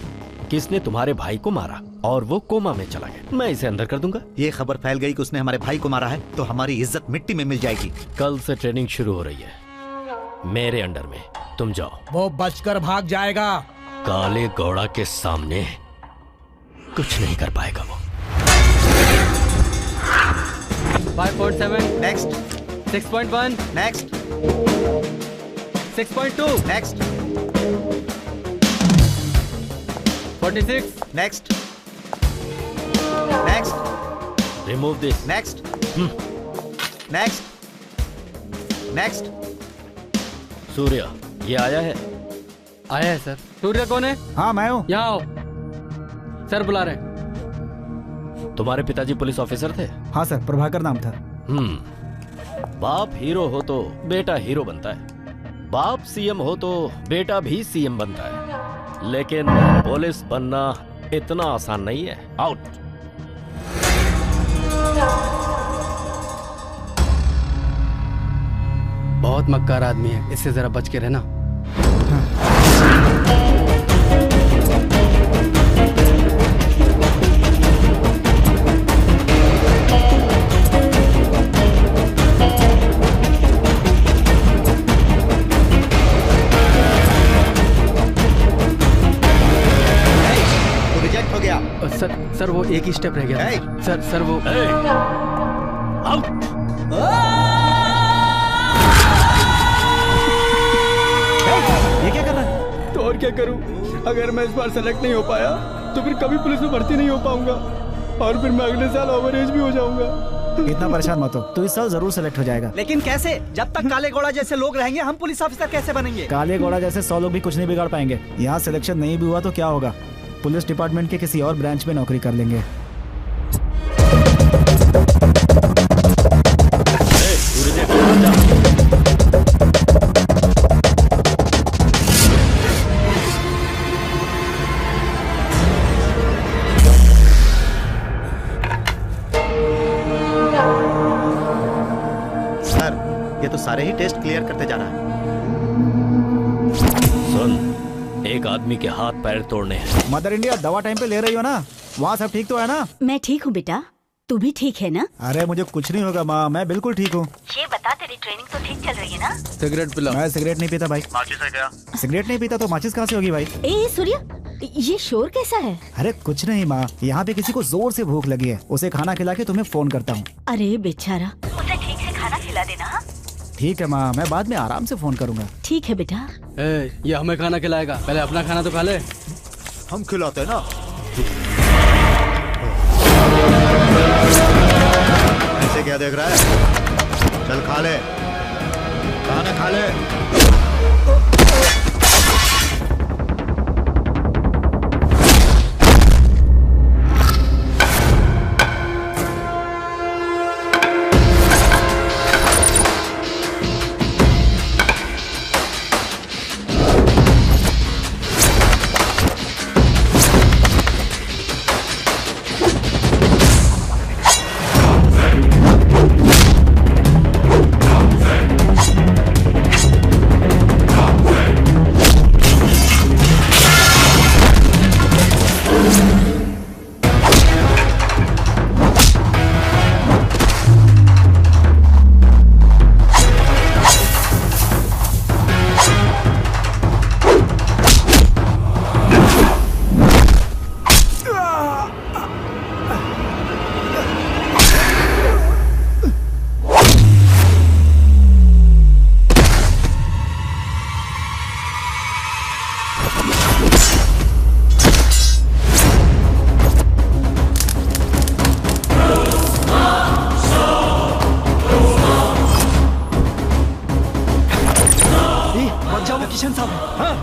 किसने तुम्हारे भाई को मारा और वो कोमा में चला गया। मैं इसे अंदर कर दूंगा। ये खबर फैल गई कि उसने हमारे भाई को मारा है तो हमारी इज्जत मिट्टी में मिल जाएगी। कल से ट्रेनिंग शुरू हो रही है मेरे अंडर में, तुम जाओ। वो बचकर भाग जाएगा। काले गौड़ा के सामने कुछ नहीं कर पाएगा वो। 5.7 next, 6.1 next, 6.2 next, 46 next, next, remove this, next, next, next. सूर्य ये आया है? आया है सर। सूर्य कौन है? हाँ मैं हूँ। यहाँ आओ, सर बुला रहे। तुम्हारे पिताजी पुलिस ऑफिसर थे? हाँ सर, प्रभाकर नाम था। बाप हीरो हो तो बेटा हीरो बनता है, बाप सीएम हो तो बेटा भी सीएम बनता है, लेकिन पुलिस बनना इतना आसान नहीं है। आउट। बहुत मक्कार आदमी है, इससे जरा बच के रहना। रिजेक्ट हो गया। सर वो एक ही स्टेप रह गया। सर वो आउट। ये क्या कर रहा है? तो और क्या करूं? अगर मैं इस बार सेलेक्ट नहीं हो पाया तो फिर कभी पुलिस में भर्ती नहीं हो पाऊंगा और फिर मैं अगले साल ओवर एज भी हो जाऊंगा। इतना परेशान मत हो, तू इस साल जरूर सेलेक्ट हो जाएगा। लेकिन कैसे? जब तक काले घोड़ा जैसे लोग रहेंगे हम पुलिस ऑफिसर कैसे बनेंगे? काले घोड़ा जैसे 100 लोग भी कुछ नहीं बिगाड़ पाएंगे। यहाँ सिलेक्शन नहीं भी हुआ तो क्या होगा, पुलिस डिपार्टमेंट के किसी और ब्रांच में नौकरी कर लेंगे। सर ये तो सारे ही टेस्ट क्लियर करते जा रहा है। सुन, एक आदमी के हाथ पैर तोड़ने हैं। मदर इंडिया, दवा टाइम पे ले रही हो ना? वहाँ सब ठीक तो है ना? मैं ठीक हूँ बेटा, तू भी ठीक है ना? अरे मुझे कुछ नहीं होगा माँ, मैं बिल्कुल ठीक हूँ। ये बता, तेरी ट्रेनिंग तो ठीक चल रही है ना? सिगरेट पिला। मैं सिगरेट नहीं पीता भाई। माचिस है क्या? सिगरेट नहीं पीता तो माचिस कहाँ से होगी भाई? ए सूर्य, ये शोर कैसा है? अरे कुछ नहीं माँ, यहाँ पे किसी को जोर से भूख लगी है, उसे खाना खिला के तुम्हें फोन करता हूँ। अरे बेचारा, उसे ठीक से खाना खिला देना। ठीक है माँ, मैं बाद में आराम से फोन करूँगा। ठीक है बेटा। ये हमें खाना खिलाएगा, पहले अपना खाना तो खा ले। हम खिलाते हैं ना। ऐसे क्या देख रहा है? चल खा ले, खाना खा ले। किशन साहब। हाँ,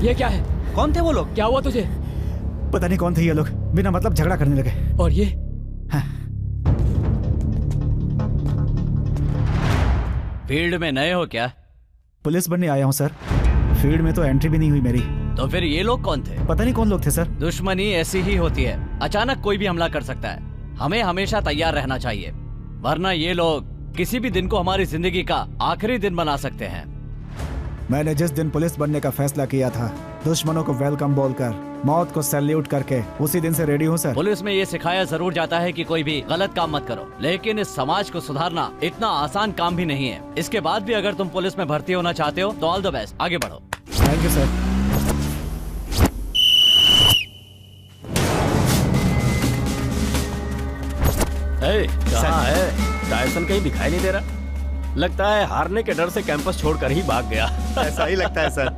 ये क्या है? कौन थे वो लोग? क्या हुआ तुझे? पता नहीं कौन थे ये लोग, बिना मतलब झगड़ा करने लगे। और ये? फील्ड में नए हो क्या? पुलिस बनने आया हूँ सर। फील्ड में तो एंट्री भी नहीं हुई मेरी। तो फिर ये लोग कौन थे? पता नहीं कौन लोग थे सर। दुश्मनी ऐसी ही होती है, अचानक कोई भी हमला कर सकता है। हमें हमेशा तैयार रहना चाहिए, वरना ये लोग किसी भी दिन को हमारी जिंदगी का आखिरी दिन बना सकते हैं। मैंने जिस दिन पुलिस बनने का फैसला किया था, दुश्मनों को वेलकम बोलकर, मौत को सैल्यूट करके, उसी दिन से रेडी हूँ सर। पुलिस में ये सिखाया जरूर जाता है कि कोई भी गलत काम मत करो, लेकिन इस समाज को सुधारना इतना आसान काम भी नहीं है। इसके बाद भी अगर तुम पुलिस में भर्ती होना चाहते हो तो ऑल द बेस्ट, आगे बढ़ो। Thank you sir. कहाँ है? टायसन कहीं दिखाई नहीं दे रहा। लगता है हारने के डर से कैंपस छोड़कर ही भाग गया। ऐसा ही लगता है सर।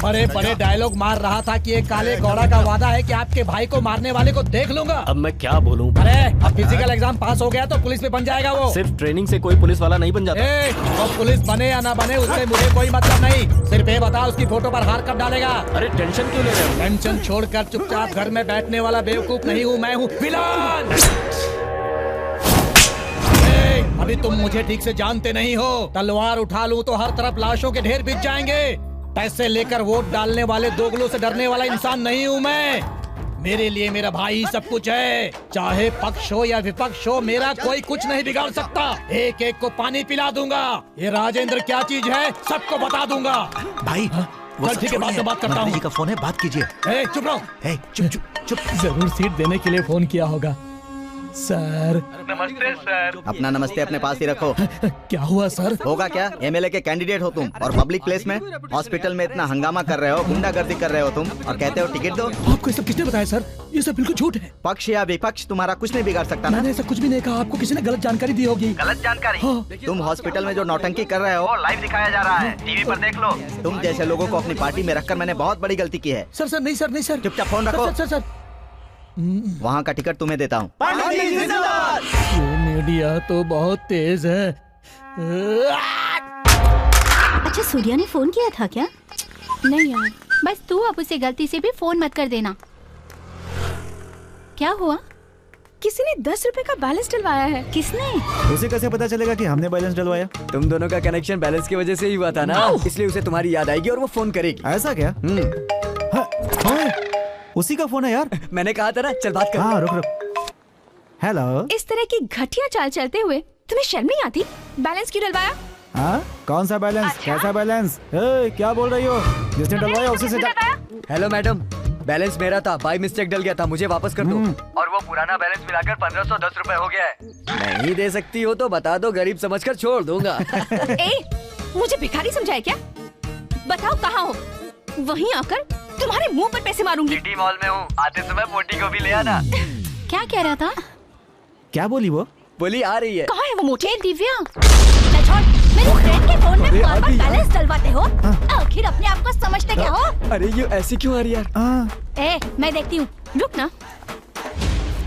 बड़े बड़े डायलॉग मार रहा था कि एक काले घोड़ा का वादा है कि आपके भाई को मारने वाले को देख लूंगा। अब मैं क्या बोलूं? अरे अब फिजिकल एग्जाम पास हो गया तो पुलिस में बन जाएगा वो। सिर्फ ट्रेनिंग से कोई पुलिस वाला नहीं बन जाता। तो पुलिस बने या ना बने उससे मुझे कोई मतलब नहीं। सिर्फ ये बता उसकी फोटो पर हार कब डालेगा? अरे टेंशन क्यों ले रहे हो? टेंशन छोड़कर चुपचाप घर में बैठने वाला बेवकूफ नहीं हूँ, मैं हूँ विलन। अभी तुम मुझे ठीक से जानते नहीं हो। तलवार उठा लूं तो हर तरफ लाशों के ढेर बिछ जाएंगे। पैसे लेकर वोट डालने वाले दोगलों से डरने वाला इंसान नहीं हूँ मैं। मेरे लिए मेरा भाई सब कुछ है। चाहे पक्ष हो या विपक्ष हो, मेरा कोई कुछ नहीं बिगाड़ सकता। एक एक को पानी पिला दूंगा। ये राजेंद्र क्या चीज है सबको बता दूंगा। भाई चल ठीक है, बाद में बात करता हूँ। जी का फोन है, बात कीजिए। चुप रहो। चुप चुप चुप। जरूर सीट देने के लिए फोन किया होगा। सर नमस्ते सर। अपना नमस्ते अपने पास ही रखो। क्या हुआ सर? होगा क्या, एमएलए के कैंडिडेट हो तुम और पब्लिक प्लेस में हॉस्पिटल में इतना हंगामा कर रहे हो, गुंडागर्दी कर रहे हो तुम और कहते हो टिकट दो। आपको ये सब किसने बताया सर? ये सब बिल्कुल झूठ है। पक्ष या विपक्ष तुम्हारा कुछ नहीं बिगाड़ सकता ना। मैंने ऐसा कुछ भी नहीं कहा। आपको किसी ने गलत जानकारी दी होगी। गलत जानकारी? तुम हॉस्पिटल में जो नौटंकी कर रहे हो लाइव दिखाया जा रहा है, टीवी पर देख लो। तुम जैसे लोगों को अपनी पार्टी में रखकर मैंने बहुत बड़ी गलती की है। सर सर नहीं सर, नहीं सर। चुपचाप फोन रखो। सर वहाँ का टिकट तुम्हें देता हूँ। ये मीडिया तो बहुत तेज है। अच्छा सूर्या ने फोन किया था क्या? नहीं यार, बस तू अब उसे गलती से भी फोन मत कर देना। क्या हुआ? किसी ने 10 रुपए का बैलेंस डलवाया है। किसने? उसे कैसे पता चलेगा कि हमने बैलेंस डलवाया? तुम दोनों का कनेक्शन बैलेंस की वजह से ही हुआ था ना, इसलिए उसे तुम्हारी याद आएगी और वो फोन करेगी। ऐसा क्या? उसी का फोन है यार। मैंने कहा था ना, चल बात कर। हाँ रुक रुक। हेलो। इस तरह की घटिया चाल चलते हुए तुम्हें शर्म नहीं आती? बैलेंस क्यों डलवाया? हाँ कौन सा बैलेंस? अच्छा? कैसा बैलेंस? क्या बोल रही हो? जिसने डलवाया उसी से। हेलो मैडम, बैलेंस मेरा था, बाय मिस्टेक डल गया था, मुझे वापस कर दो। और वो पुराना बैलेंस मिलाकर 1510 रुपए हो गया है। नहीं दे सकती हो तो बता दो, गरीब समझकर छोड़ दूंगा। मुझे भिखारी समझाए क्या? बताओ कहाँ हो, वहीं आकर तुम्हारे मुंह पर पैसे मारूंगी। सिटी मॉल में हूँ, आते समय मोटी को भी ले आना। क्या कह रहा था? क्या बोली वो? बोली आ रही है। कहाँ है वो मोटी? दिव्या मेरे फ्रेंड के फोन में बार-बार बैलेंस डलवाते हो। आखिर अपने आप को समझते क्या हो? अरे ये ऐसी क्यों आ रही यार? मैं देखती हूँ, रुक ना।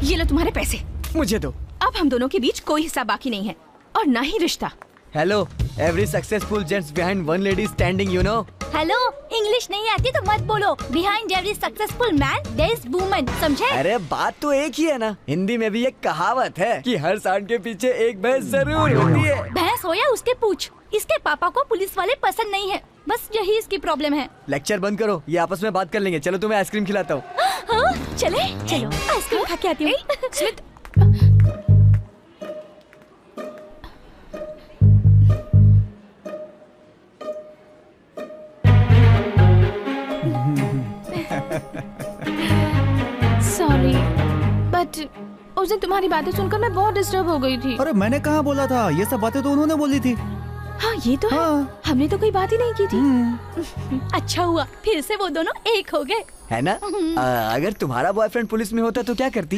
ये लो तुम्हारे पैसे। मुझे दो। अब हम दोनों के बीच कोई हिस्सा बाकी नहीं है और ना ही रिश्ता। Hello, every successful gents behind one lady standing, you know. Hello, English नहीं आती तो मत बोलो। Behind every successful man there is woman, समझे? अरे बात तो एक ही है ना। हिंदी में भी एक कहावत है कि हर सांड के पीछे एक भैंस जरूर होती है। भैंस हो या उसके पूछ, इसके पापा को पुलिस वाले पसंद नहीं है, बस यही इसकी प्रॉब्लम है। लेक्चर बंद करो, ये आपस में बात कर लेंगे। चलो तुम्हें आइसक्रीम खिलाता हूँ। हाँ, चले चलो आइसक्रीम खा के आती हूँ। स्मिथ, सॉरी बट उस दिन तुम्हारी बातें सुनकर मैं बहुत डिस्टर्ब हो गई थी। अरे मैंने कहाँ बोला था, ये सब बातें तो उन्होंने बोली थी। हाँ ये तो है, हमने तो कोई बात ही नहीं की थी। अच्छा हुआ फिर से वो दोनों एक हो गए, है ना? अगर तुम्हारा बॉयफ्रेंड पुलिस में होता तो क्या करती?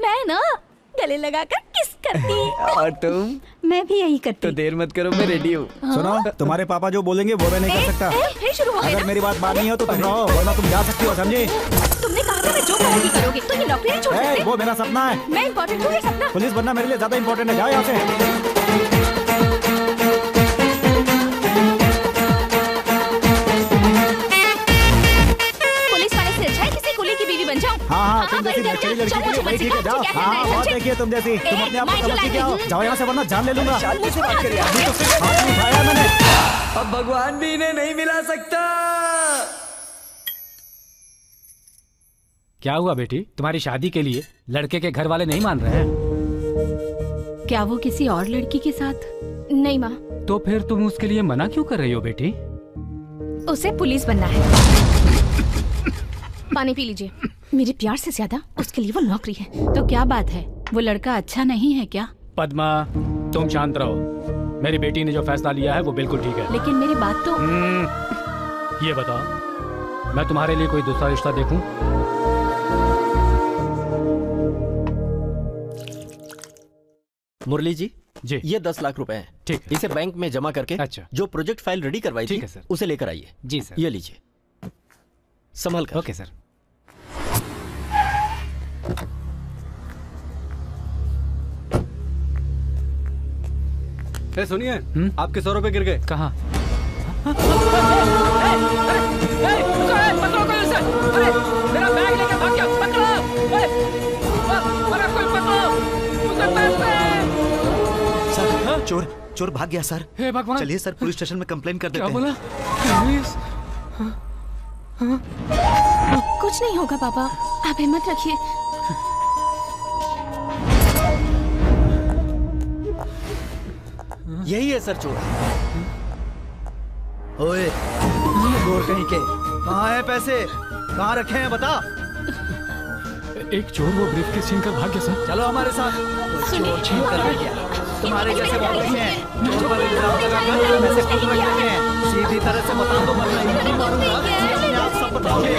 मैं ना गले लगाकर किस करती। और तुम? मैं भी यही करती। तो देर मत करो, मैं रेडी हूँ। सुनो, तुम्हारे पापा जो बोलेंगे वो मैं नहीं कर सकता। शुरू हो गया अगर ना? मेरी बात माननी हो तो तुम रहो, वरना तुम जा सकती हो, समझी? तुमने कहा था मैं जो कहोगी करोगे, तुम ये नौकरी नहीं छोड़ सकते। वो मेरा सपना है। मैं इम्पोर्टेंट हूँ, ये सपना। पुलिस बनना मेरे लिए ज्यादा इम्पोर्टेंट है। जाओ यहाँ से। हाँ, तुम जैसी नचली लड़की के लिए वही ठीक है। जाओ। हाँ, बहुत देखिए तुम जैसी। तुम अपने आप को समझती क्या हो? जाओ यहाँ से, वरना जान ले लूंगा। शांति से बात करिए। अभी तो सिर्फ हाथ नहीं उठाया मैंने। अब भगवान भी इन्हें नहीं मिला सकता। क्या हुआ बेटी, तुम्हारी शादी के लिए लड़के के घर वाले नहीं मान रहे हैं? क्या वो किसी और लड़की के साथ? नहीं माँ। तो फिर तुम उसके लिए मना क्यों कर रही हो बेटी? उसे पुलिस बनना है। पानी पी लीजिए। मेरे प्यार से ज्यादा उसके लिए वो नौकरी है। तो क्या बात है, वो लड़का अच्छा नहीं है क्या? पद्मा, तुम शांत रहो। मेरी बेटी ने जो फैसला लिया है वो बिल्कुल ठीक है। लेकिन मेरी बात तो। ये बताओ, मैं तुम्हारे लिए कोई दूसरा रिश्ता देखूं? मुरली जी, ये 10 लाख रुपए हैं। ठीक है। इसे बैंक में जमा करके अच्छा, जो प्रोजेक्ट फाइल रेडी करवाई थी, ठीक है सर, उसे लेकर आइए। जी सर। ये लीजिए, संभल कर। Okay sir. सुनिए, आपके 100 रुपए गिर गए। कहाँ? मेरा बैग लेकर भाग गया, पकड़ो! सर, चोर भाग गया सर। हे भगवान! चलिए सर, पुलिस स्टेशन में कंप्लेन कर देते हैं। क्या बोला? कुछ नहीं होगा पापा, आप हिम्मत रखिए। यही है सर चोर। ओए, चोर कहीं के, कहाँ है पैसे? कहाँ रखे हैं बता। एक चोर वो ब्रीफकेस छीन कर भाग गया सर। चलो हमारे साथ। चोर छीन कर ले गया। तुम्हारे जैसे बहुत रखे हैं। चोर पर इल्जाम लगाकर पैसे खुद रख रखे हैं। सीधी तरह से बता दो, वरना नहीं मारूंगा। आप सब बताओगे।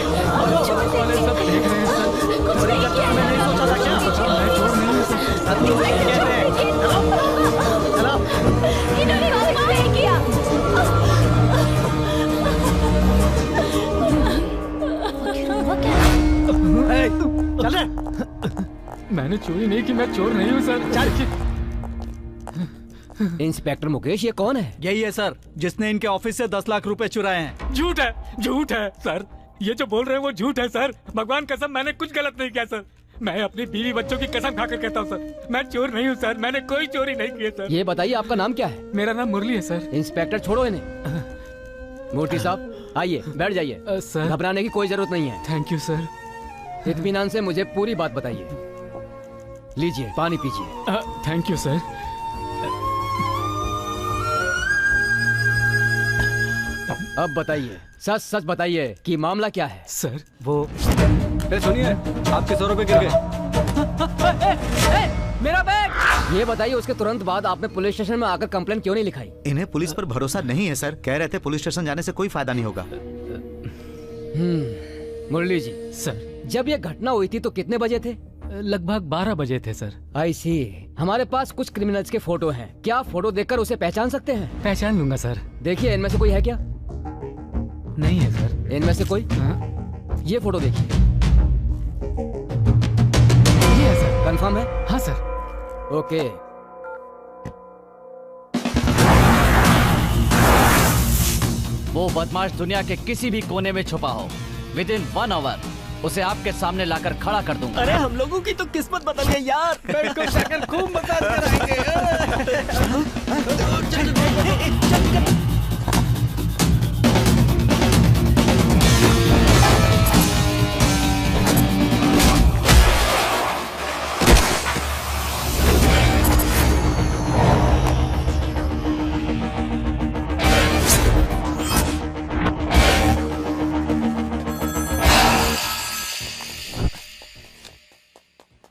वाले सब देख रहे हैं सर। चोरी का तो मैंने नहीं सोचा था क्या? मैं चोर नहीं हूँ सर। सब लोग देख रहे हैं। चलो। इन्होंने वाले नहीं किया। चल रहे। मैंने चोरी नहीं की, मैं चोर नहीं हूँ सर। इंस्पेक्टर मुकेश, ये कौन है? यही है सर, जिसने इनके ऑफिस से 10 लाख रुपए चुराए हैं। झूठ है, झूठ है सर। ये जो बोल रहे हैं वो झूठ है सर। भगवान कसम, मैंने कुछ गलत नहीं किया सर। मैं अपनी बीवी बच्चों की कसम खाकर कहता हूँ सर, मैं चोर नहीं हूँ सर। मैंने कोई चोरी नहीं की है सर। ये बताइए आपका नाम क्या है? मेरा नाम मुरली है सर। इंस्पेक्टर छोड़ो इन्हें। मूर्ति साहब आइए, बैठ जाइए। सर, घबराने की कोई जरूरत नहीं है। Thank you sir. इत्मीनान से मुझे पूरी बात बताइए। लीजिए, पानी पीजिए। Thank you sir. अब बताइए, सच सच बताइए कि मामला क्या है? सर वो सुनिए, आपके 100 रुपए गिर गए। मेरा बैग! ये बताइए, उसके तुरंत बाद आपने पुलिस स्टेशन में आकर कंप्लेंट क्यों नहीं लिखाई? इन्हें पुलिस पर भरोसा नहीं है सर। कह रहे थे पुलिस स्टेशन जाने से कोई फायदा नहीं होगा। मुरली जी सर, जब ये घटना हुई थी तो कितने बजे थे? लगभग 12 बजे थे सर। आई सी। हमारे पास कुछ क्रिमिनल्स के फोटो हैं। क्या फोटो देखकर उसे पहचान सकते हैं? पहचान लूंगा सर। देखिए, इनमें से कोई है क्या? नहीं है सर। इनमें से कोई? ये फोटो देखिए। ये है सर। कंफर्म है? हाँ सर। ओके। वो बदमाश दुनिया के किसी भी कोने में छुपा हो, विदिन 1 आवर उसे आपके सामने लाकर खड़ा कर दूंगा। अरे हम लोगों की तो किस्मत बदल गई यार। बिल्कुल शक्ल खूब मसाज कराएंगे।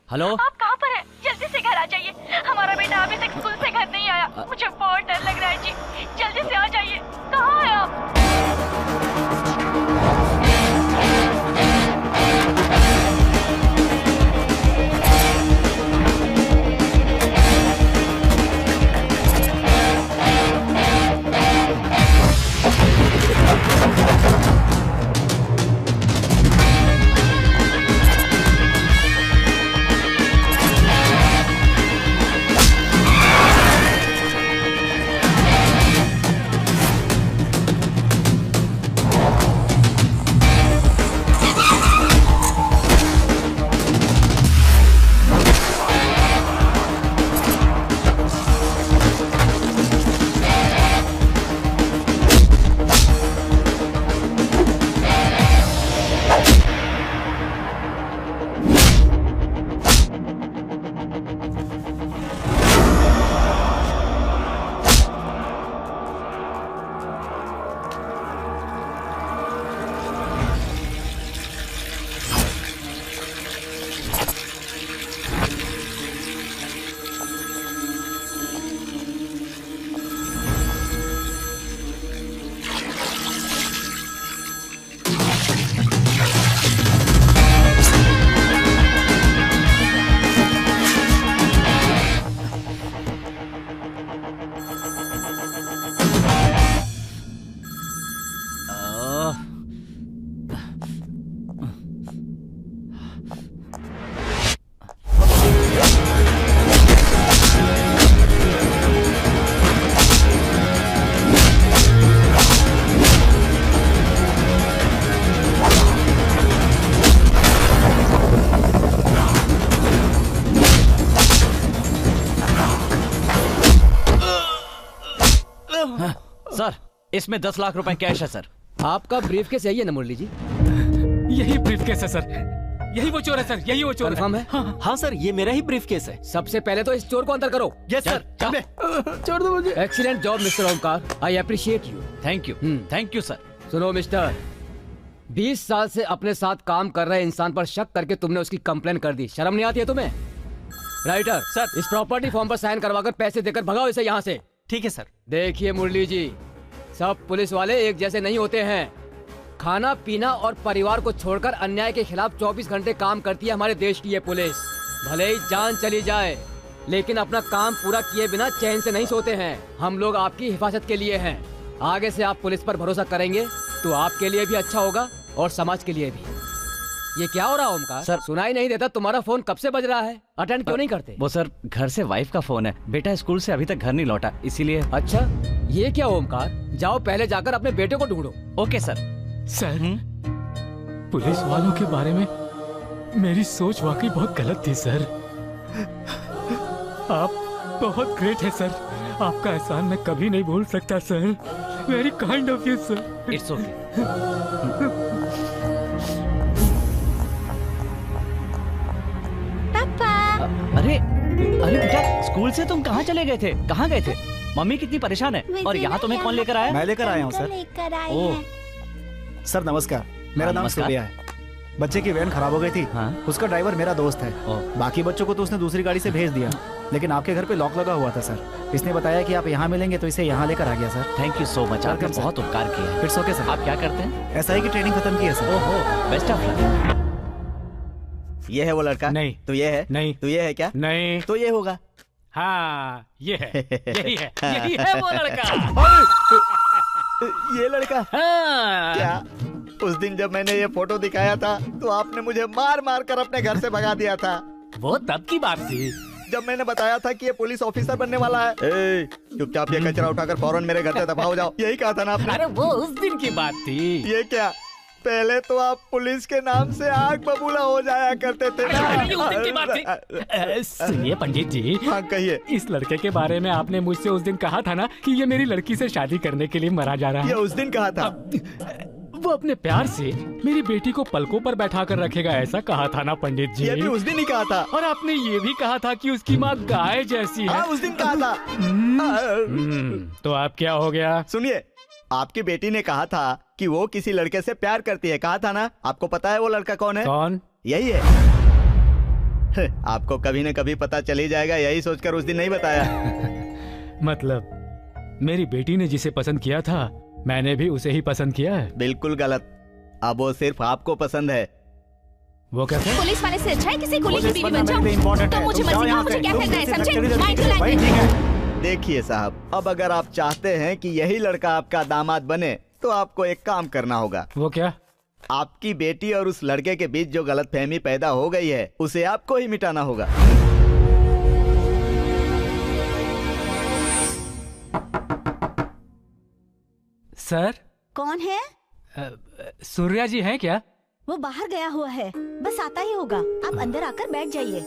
हेलो, आप कहाँ पर हैं? जल्दी से घर आ जाइए। हमारा बेटा अभी तक स्कूल से घर नहीं आया। मुझे बहुत डर लग रहा है जी। जल्दी से आ जाइए। कहाँ है आप? सर, इसमें 10 लाख रुपए कैश है सर। आपका ब्रीफकेस यही है ना मुरली जी? यही ब्रीफकेस है सर। यही वो चोर है सर, यही वो चोर कंफर्म है? हाँ सर, ये मेरा ही ब्रीफकेस है। सबसे पहले तो इस चोर को अंदर करो। Yes sir. छोड़ दो मुझे। Excellent job mister Omkar, I appreciate you. Thank you sir. सुनो मिस्टर, 20 साल से अपने साथ काम कर रहे इंसान पर शक करके तुमने उसकी कंप्लेन कर दी। शर्म नहीं आती है तुम्हें? राइटर सर, इस प्रॉपर्टी फॉर्म पर साइन करवाकर पैसे देकर भगाओ इसे यहाँ से। ठीक है सर। देखिए मुरली जी, सब पुलिस वाले एक जैसे नहीं होते हैं। खाना पीना और परिवार को छोड़कर अन्याय के खिलाफ 24 घंटे काम करती है हमारे देश की ये पुलिस। भले ही जान चली जाए, लेकिन अपना काम पूरा किए बिना चैन से नहीं सोते हैं। हम लोग आपकी हिफाजत के लिए हैं। आगे से आप पुलिस पर भरोसा करेंगे तो आपके लिए भी अच्छा होगा और समाज के लिए भी। ये क्या हो रहा है ओमकार? सर, सुनाई नहीं देता? तुम्हारा फोन कब से बज रहा है? अटेंड क्यों नहीं करते? वो सर, घर से वाइफ का फोन है। बेटा स्कूल से अभी तक घर नहीं लौटा, इसीलिए। अच्छा, ये क्या ओमकार? जाओ पहले जाकर अपने बेटे को ढूंढो। Okay sir. सर, पुलिस वालों के बारे में मेरी सोच वाकई बहुत गलत थी सर। आप बहुत ग्रेट है सर। आपका एहसान मैं कभी नहीं भूल सकता sir. Very kind of you sir. It's okay. अरे अरे बेटा, स्कूल से तुम कहाँ चले गए थे? कहाँ गए थे? मम्मी कितनी परेशान है। और यहाँ तुम्हें कौन लेकर आया? मैं लेकर आया हूँ सर। ओह सर नमस्कार, मेरा नाम सूर्या है। बच्चे की वैन खराब हो गई थी। उसका ड्राइवर मेरा दोस्त है। बाकी बच्चों को तो उसने दूसरी गाड़ी से भेज दिया, लेकिन आपके घर पे लॉक लगा हुआ था सर। इसने बताया कि आप यहाँ मिलेंगे तो इसे यहाँ लेकर आ गया sir. Thank you so much, आपने बहुत उपकार किया है। It's okay sir. आप क्या करते हैं? SI की ट्रेनिंग खत्म की है सर। ओहो, बेस्ट ऑफ लक। ये है वो लड़का? नहीं। तो ये है? नहीं। तो ये है क्या? नहीं। तो ये होगा? हाँ, ये है, यही है, यही है वो लड़का। ये लड़का? हाँ। क्या उस दिन जब मैंने ये फोटो दिखाया था तो आपने मुझे मार मार कर अपने घर से भगा दिया था? वो तब की बात थी जब मैंने बताया था कि ये पुलिस ऑफिसर बनने वाला है। ए, चुपचाप ये कचरा उठाकर फौरन मेरे घर से दफा हो जाओ, यही कहा था ना आपने? अरे वो उस दिन की बात थी। ये क्या, पहले तो आप पुलिस के नाम से आग बबूला हो जाया करते थे ना। ये उस दिन की बात थी। सुनिए पंडित जी। हाँ कहिए। इस लड़के के बारे में आपने मुझसे उस दिन कहा था ना कि ये मेरी लड़की से शादी करने के लिए मरा जा रहा है। ये उस दिन कहा था। वो अपने प्यार से मेरी बेटी को पलकों पर बैठा कर रखेगा, ऐसा कहा था ना पंडित जी? ये भी उस दिन ही कहा था। और आपने ये भी कहा था कि उसकी माँ गाय जैसी है। उस दिन कहा था। तो आप क्या हो गया? सुनिए, आपकी बेटी ने कहा था कि वो किसी लड़के से प्यार करती है, कहा था ना? आपको पता है वो लड़का कौन है? कौन? यही है। आपको कभी न कभी पता चल ही जाएगा, यही सोचकर उस दिन नहीं बताया। मतलब मेरी बेटी ने जिसे पसंद किया था मैंने भी उसे ही पसंद किया है? बिल्कुल गलत। अब वो सिर्फ आपको पसंद है। वो कैसे? पुलिस वाले से अच्छा है किसी गोली की बीवी बन जाऊं। तो मुझे मर्जी का मुझे क्या करना है, समझे? Mind to language. देखिए साहब, अब अगर आप चाहते हैं कि यही लड़का आपका दामाद बने तो आपको एक काम करना होगा। वो क्या? आपकी बेटी और उस लड़के के बीच जो गलतफहमी पैदा हो गई है उसे आपको ही मिटाना होगा। सर? कौन है? सूर्या जी हैं क्या? वो बाहर गया हुआ है, बस आता ही होगा। आप अंदर आकर बैठ जाइए।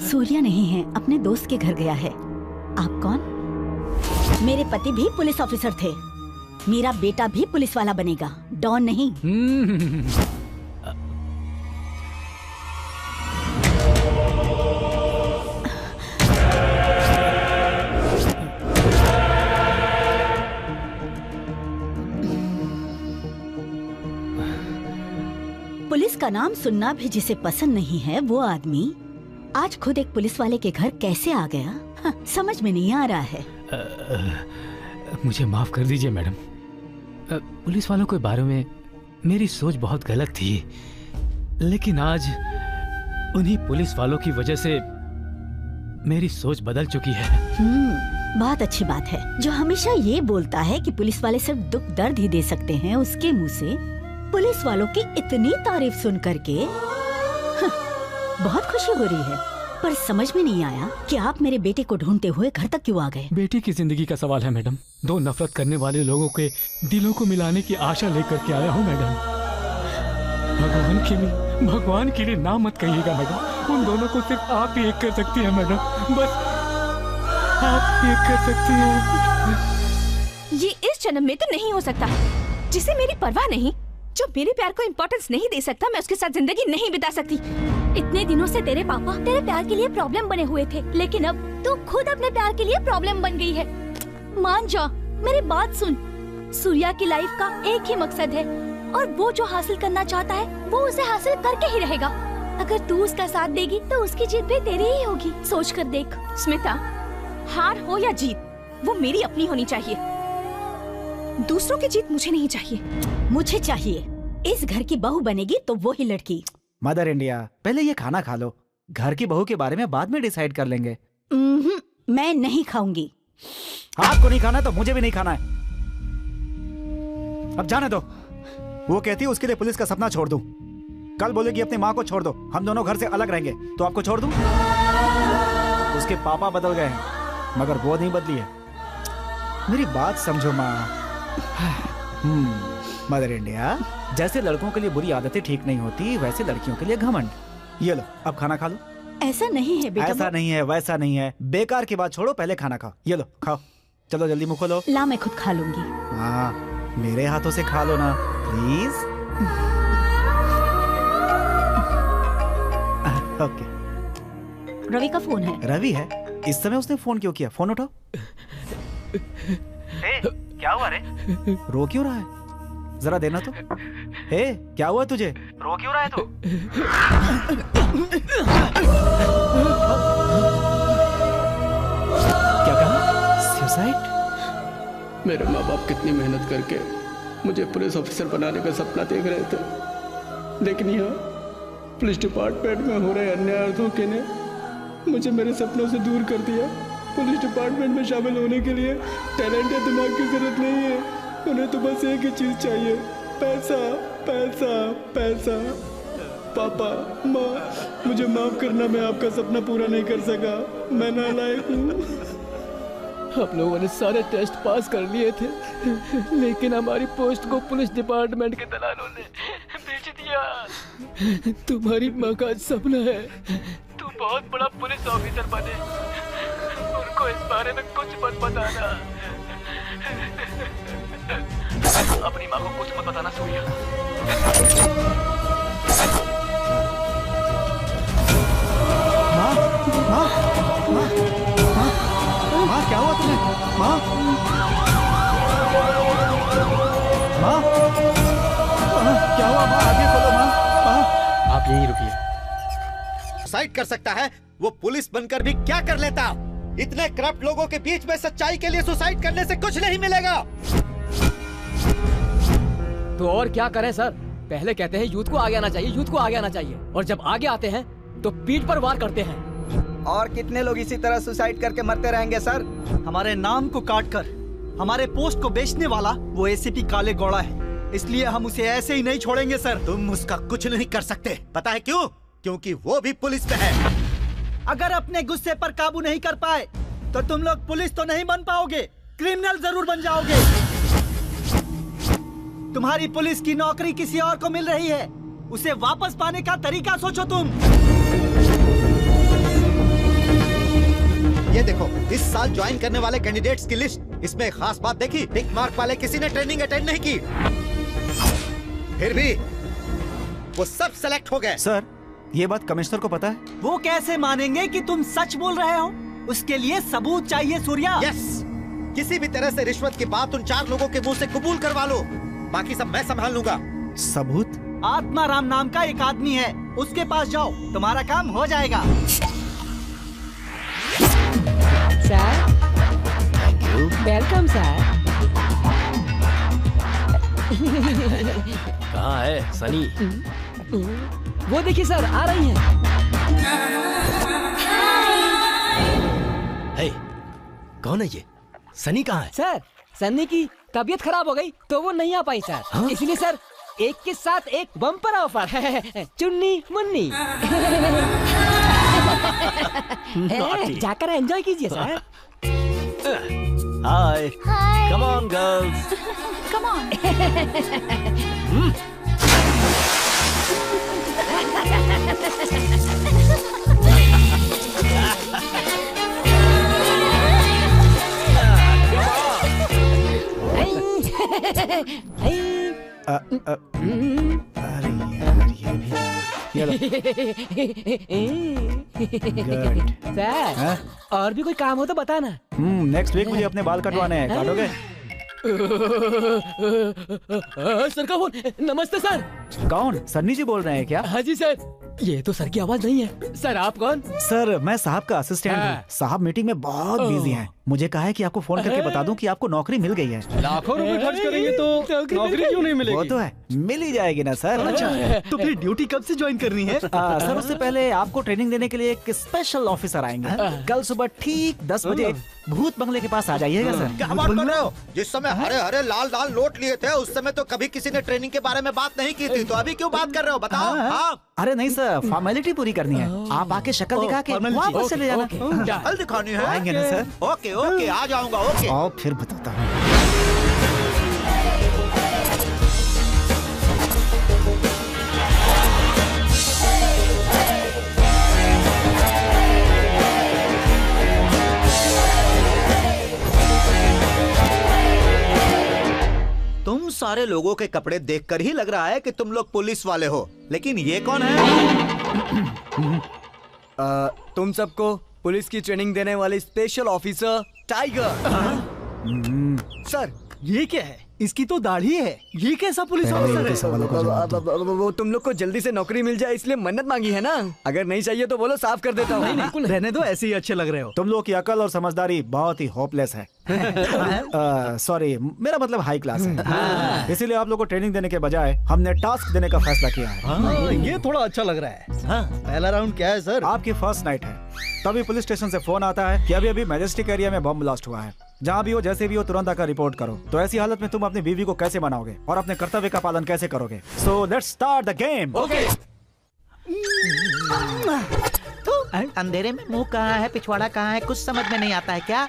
सूर्या नहीं है, अपने दोस्त के घर गया है। आप कौन? मेरे पति भी पुलिस ऑफिसर थे, मेरा बेटा भी पुलिस वाला बनेगा, डॉन नहीं। पुलिस का नाम सुनना भी जिसे पसंद नहीं है वो आदमी आज खुद एक पुलिस वाले के घर कैसे आ गया? हाँ, समझ में नहीं आ रहा है। मुझे माफ कर दीजिए मैडम, पुलिस वालों के बारे में मेरी सोच बहुत गलत थी, लेकिन आज उन्हीं पुलिस वालों की वजह से मेरी सोच बदल चुकी है। बहुत अच्छी बात है। जो हमेशा ये बोलता है कि पुलिस वाले सिर्फ दुख दर्द ही दे सकते हैं, उसके मुंह से पुलिस वालों की इतनी तारीफ सुन करके बहुत खुशी हो रही है। पर समझ में नहीं आया कि आप मेरे बेटे को ढूंढते हुए घर तक क्यों आ गए? बेटी की जिंदगी का सवाल है मैडम। दो नफरत करने वाले लोगों के दिलों को मिलाने की आशा लेकर के आया हूँ मैडम। भगवान के लिए ना मत कहिएगा मैडम, उन दोनों को सिर्फ आप ही एक कर सकती है मैडम, बस आप एक कर सकती हैं। ये इस जन्म में तो नहीं हो सकता। जिसे मेरी परवाह नहीं, जो मेरे प्यार को इम्पोर्टेंस नहीं दे सकता, मैं उसके साथ जिंदगी नहीं बिता सकती। इतने दिनों से तेरे पापा तेरे प्यार के लिए प्रॉब्लम बने हुए थे, लेकिन अब तू खुद अपने प्यार के लिए प्रॉब्लम बन गई है। मान जा, मेरी बात सुन। सूर्या की लाइफ का एक ही मकसद है और वो जो हासिल करना चाहता है वो उसे हासिल करके ही रहेगा। अगर तू उसका साथ देगी तो उसकी जीत भी तेरी ही होगी। सोच कर देख। स्मिता, हार हो या जीत, वो मेरी अपनी होनी चाहिए। दूसरों की जीत मुझे नहीं चाहिए। मुझे चाहिए। इस घर की बहू बनेगी तो वो ही लड़की। मदर इंडिया, पहले ये खाना खा लो, घर की बहू के बारे में बाद में डिसाइड कर लेंगे। मैं नहीं खाऊंगी। आपको नहीं खाना तो मुझे भी नहीं खाना है। अब जाने दो। वो कहती है उसके लिए पुलिस का सपना छोड़ दूं। कल बोलेगी अपनी माँ को छोड़ दो, हम दोनों घर से अलग रहेंगे, तो आपको छोड़ दूं? उसके पापा बदल गए हैं मगर वो नहीं बदली है। मेरी बात समझो माँ। मदर इंडिया, जैसे लड़कों के लिए बुरी आदतें ठीक नहीं होती, वैसे लड़कियों के लिए घमंड। ये लो, अब खाना खा लो। ऐसा नहीं है बेटा। ऐसा नहीं है, वैसा नहीं है। बेकार की बात छोड़ो, पहले खाना खाओ। ये लो, खाओ। चलो जल्दी मुंह खोलो। ला, मैं खुद खा लूंगी। हाँ, मेरे हाथों से खा लो ना प्लीज। ओके। रवि का फोन है। रवि है? इस समय उसने फोन क्यों किया? फोन उठाओ। क्या हुआ रे? रो क्यों रहा है? जरा देना तो। हे, क्या हुआ तुझे? रो क्यों रहा है तू? क्या कहा? सुसाइड? मेरे माँ बाप कितनी मेहनत करके मुझे पुलिस ऑफिसर बनाने का सपना देख रहे थे, लेकिन यहाँ पुलिस डिपार्टमेंट में हो रहे अन्याय और धोखे ने मुझे मेरे सपनों से दूर कर दिया। पुलिस डिपार्टमेंट में शामिल होने के लिए टैलेंट या दिमाग की जरूरत नहीं है, उन्हें तो बस एक ही चीज चाहिए, पैसा पैसा पैसा। पापा माँ, मुझे माफ करना, मैं आपका सपना पूरा नहीं कर सका, मैं नालायक हूँ। हम लोगों ने सारे टेस्ट पास कर लिए थे, लेकिन हमारी पोस्ट को पुलिस डिपार्टमेंट के दलालों ने बेच दिया। तुम्हारी माँ का सपना है तू बहुत बड़ा पुलिस ऑफिसर बने, उनको इस बारे में कुछ मत बताना। अपनी माँ को कुछ मत बताना सूर्या। माँ, माँ, माँ, माँ, माँ, क्या हुआ तुम्हें? माँ, माँ, क्या हुआ? माँ, आगे खोलो माँ। माँ, आप यहीं रुकिए। सुसाइड कर सकता है, वो पुलिस बनकर भी क्या कर लेता? इतने करप्ट लोगों के बीच में सच्चाई के लिए सुसाइड करने से कुछ नहीं मिलेगा। तो और क्या करें सर? पहले कहते हैं यूथ को आगे आना चाहिए, यूथ को आगे आना चाहिए, और जब आगे आते हैं तो पीठ पर वार करते हैं। और कितने लोग इसी तरह सुसाइड करके मरते रहेंगे सर? हमारे नाम को काटकर हमारे पोस्ट को बेचने वाला वो एसीपी काले गौड़ा है, इसलिए हम उसे ऐसे ही नहीं छोड़ेंगे सर। तुम उसका कुछ नहीं कर सकते, पता है क्यों? क्योंकि वो भी पुलिस में है। अगर अपने गुस्से पर काबू नहीं कर पाए तो तुम लोग पुलिस तो नहीं बन पाओगे, क्रिमिनल जरूर बन जाओगे। तुम्हारी पुलिस की नौकरी किसी और को मिल रही है, उसे वापस पाने का तरीका सोचो तुम। ये देखो, इस साल ज्वाइन करने वाले कैंडिडेट्स की लिस्ट, इसमें खास बात देखी, टिक मार्क वाले किसी ने ट्रेनिंग अटेंड नहीं की, फिर भी वो सब सेलेक्ट हो गए। सर, ये बात कमिश्नर को पता है? वो कैसे मानेंगे कि तुम सच बोल रहे हो? उसके लिए सबूत चाहिए सूर्या। यस, किसी भी तरह से रिश्वत की बात उन 4 लोगों के मुंह से कबूल करवा लो, बाकी सब मैं संभाल लूंगा। सबूत? आत्माराम नाम का एक आदमी है, उसके पास जाओ, तुम्हारा काम हो जाएगा। Sir, thank you. Welcome sir. कहाँ है सनी? वो देखिए सर, आ रही हैं। हे, कौन है ये? सनी कहाँ है? सर, सन्नी की तबीयत खराब हो गई तो वो नहीं आ पाई सर। हाँ? इसलिए सर एक के साथ एक बम्पर ऑफर है, चुन्नी मुन्नी। जाकर एंजॉय कीजिए sir. Hi, come on girls, come on. Sir, और भी कोई काम हो तो बताना। नेक्स्ट वीक मुझे अपने बाल कटवाने हैं, काटोगे? सर का फोन। नमस्ते सर। कौन? सन्नी जी बोल रहे हैं क्या? हाँ जी सर। ये तो सर की आवाज नहीं है। सर आप कौन? सर, मैं साहब का असिस्टेंट हूँ। साहब मीटिंग में बहुत बिजी हैं। मुझे कहा है कि आपको फोन करके बता दूं कि आपको नौकरी मिल गई है। लाखों रुपए खर्च करेंगे तो नौकरी क्यों नहीं मिलेगी? वो तो है, मिल ही जाएगी ना सर। अच्छा, तो फिर ड्यूटी कब से ज्वाइन करनी है? सर, उससे पहले आपको ट्रेनिंग देने के लिए एक स्पेशल ऑफिसर आएंगे। कल सुबह ठीक 10 बजे भूत बंगले के पास आ जाइएगा सर। क्या बात कर रहे हो? जिस समय हरे हरे लाल लाल नोट लिए थे उस समय तो कभी किसी ने ट्रेनिंग के बारे में बात नहीं की थी, तो अभी क्यों बात कर रहे हो? बताओ। हाँ। अरे नहीं सर, फॉर्मेलिटी पूरी करनी है। आप आके शक्ल दिखा के वापस चले जाना। शक्ल दिखानी है? आएंगे ना सर? ओके ओके, आ जाऊंगा। ओके, आओ फिर बताता हूँ। तुम सारे लोगों के कपड़े देखकर ही लग रहा है कि तुम लोग पुलिस वाले हो, लेकिन ये कौन है? तुम सबको पुलिस की ट्रेनिंग देने वाले स्पेशल ऑफिसर टाइगर। सर, ये क्या है? इसकी तो दाढ़ी है। ये कैसा पुलिस ऑफिसर है? वो तुम लोग को जल्दी से नौकरी मिल जाए इसलिए मन्नत मांगी है ना। अगर नहीं चाहिए तो बोलो, साफ कर देता हूँ। नहीं, रहने दो, ऐसे ही अच्छे लग रहे हो। तुम लोग की अकल और समझदारी बहुत ही होपलेस है। सॉरी, मेरा मतलब हाई क्लास है। इसीलिए आप लोग को ट्रेनिंग देने के बजाय हमने टास्क देने का फैसला किया है। ये थोड़ा अच्छा लग रहा है। पहला राउंड क्या है सर? आपकी फर्स्ट नाइट है, तभी पुलिस स्टेशन से फोन आता है कि अभी मैजेस्टिक एरिया में बम ब्लास्ट हुआ है। जहाँ भी हो, जैसे भी हो, तुरंत आकर रिपोर्ट करो। तो ऐसी हालत में तुम अपनी बीवी को कैसे मनाओगे और अपने कर्तव्य का पालन कैसे करोगे? So let's start the game. अंधेरे में मुंह कहाँ है, पिछवाड़ा कहाँ है, कुछ समझ में नहीं आता है क्या?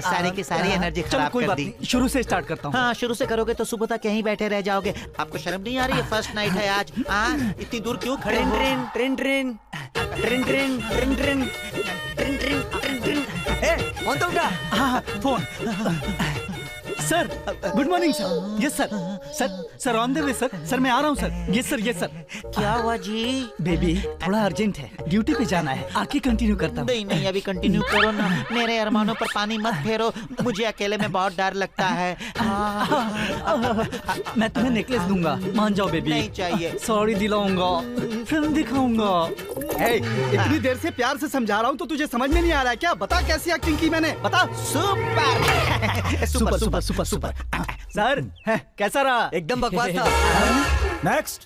सारी की सारी एनर्जी खराब कर दी। शुरू से स्टार्ट करता हूँ। हाँ, शुरू से करोगे तो सुबह तक यहीं बैठे रह जाओगे। आपको शर्म नहीं आ रही है? फर्स्ट नाइट है आज। इतनी दूर क्यों खड़े हो? Train train train train train train train train train train train. Phone तो उठा। हाँ, phone. Sir, good morning sir. Yes sir. Sir on the way sir. Sir मैं आ रहा हूँ sir. Yes sir, yes sir. क्या हुआ जी? बेबी थोड़ा अर्जेंट है, ड्यूटी पे जाना है। आके कंटिन्यू करता हूँ। नहीं, अभी कंटिन्यू करो ना। मेरे अरमानों पर पानी मत फेरो, मुझे अकेले में बहुत डर लगता है। मैं तुम्हें नेकलेस दूंगा, मान जाओ बेबी। नहीं चाहिए। सॉरी दिलाऊंगा, फिल्म दिखाऊंगा। इतनी देर से प्यार से समझा रहा हूँ तो तुझे समझ में नहीं आ रहा है क्या? बता कैसी एक्टिंग की मैंने, बता। Super super super super super. Sir कैसा रहा? एकदम बकवास था। नेक्स्ट।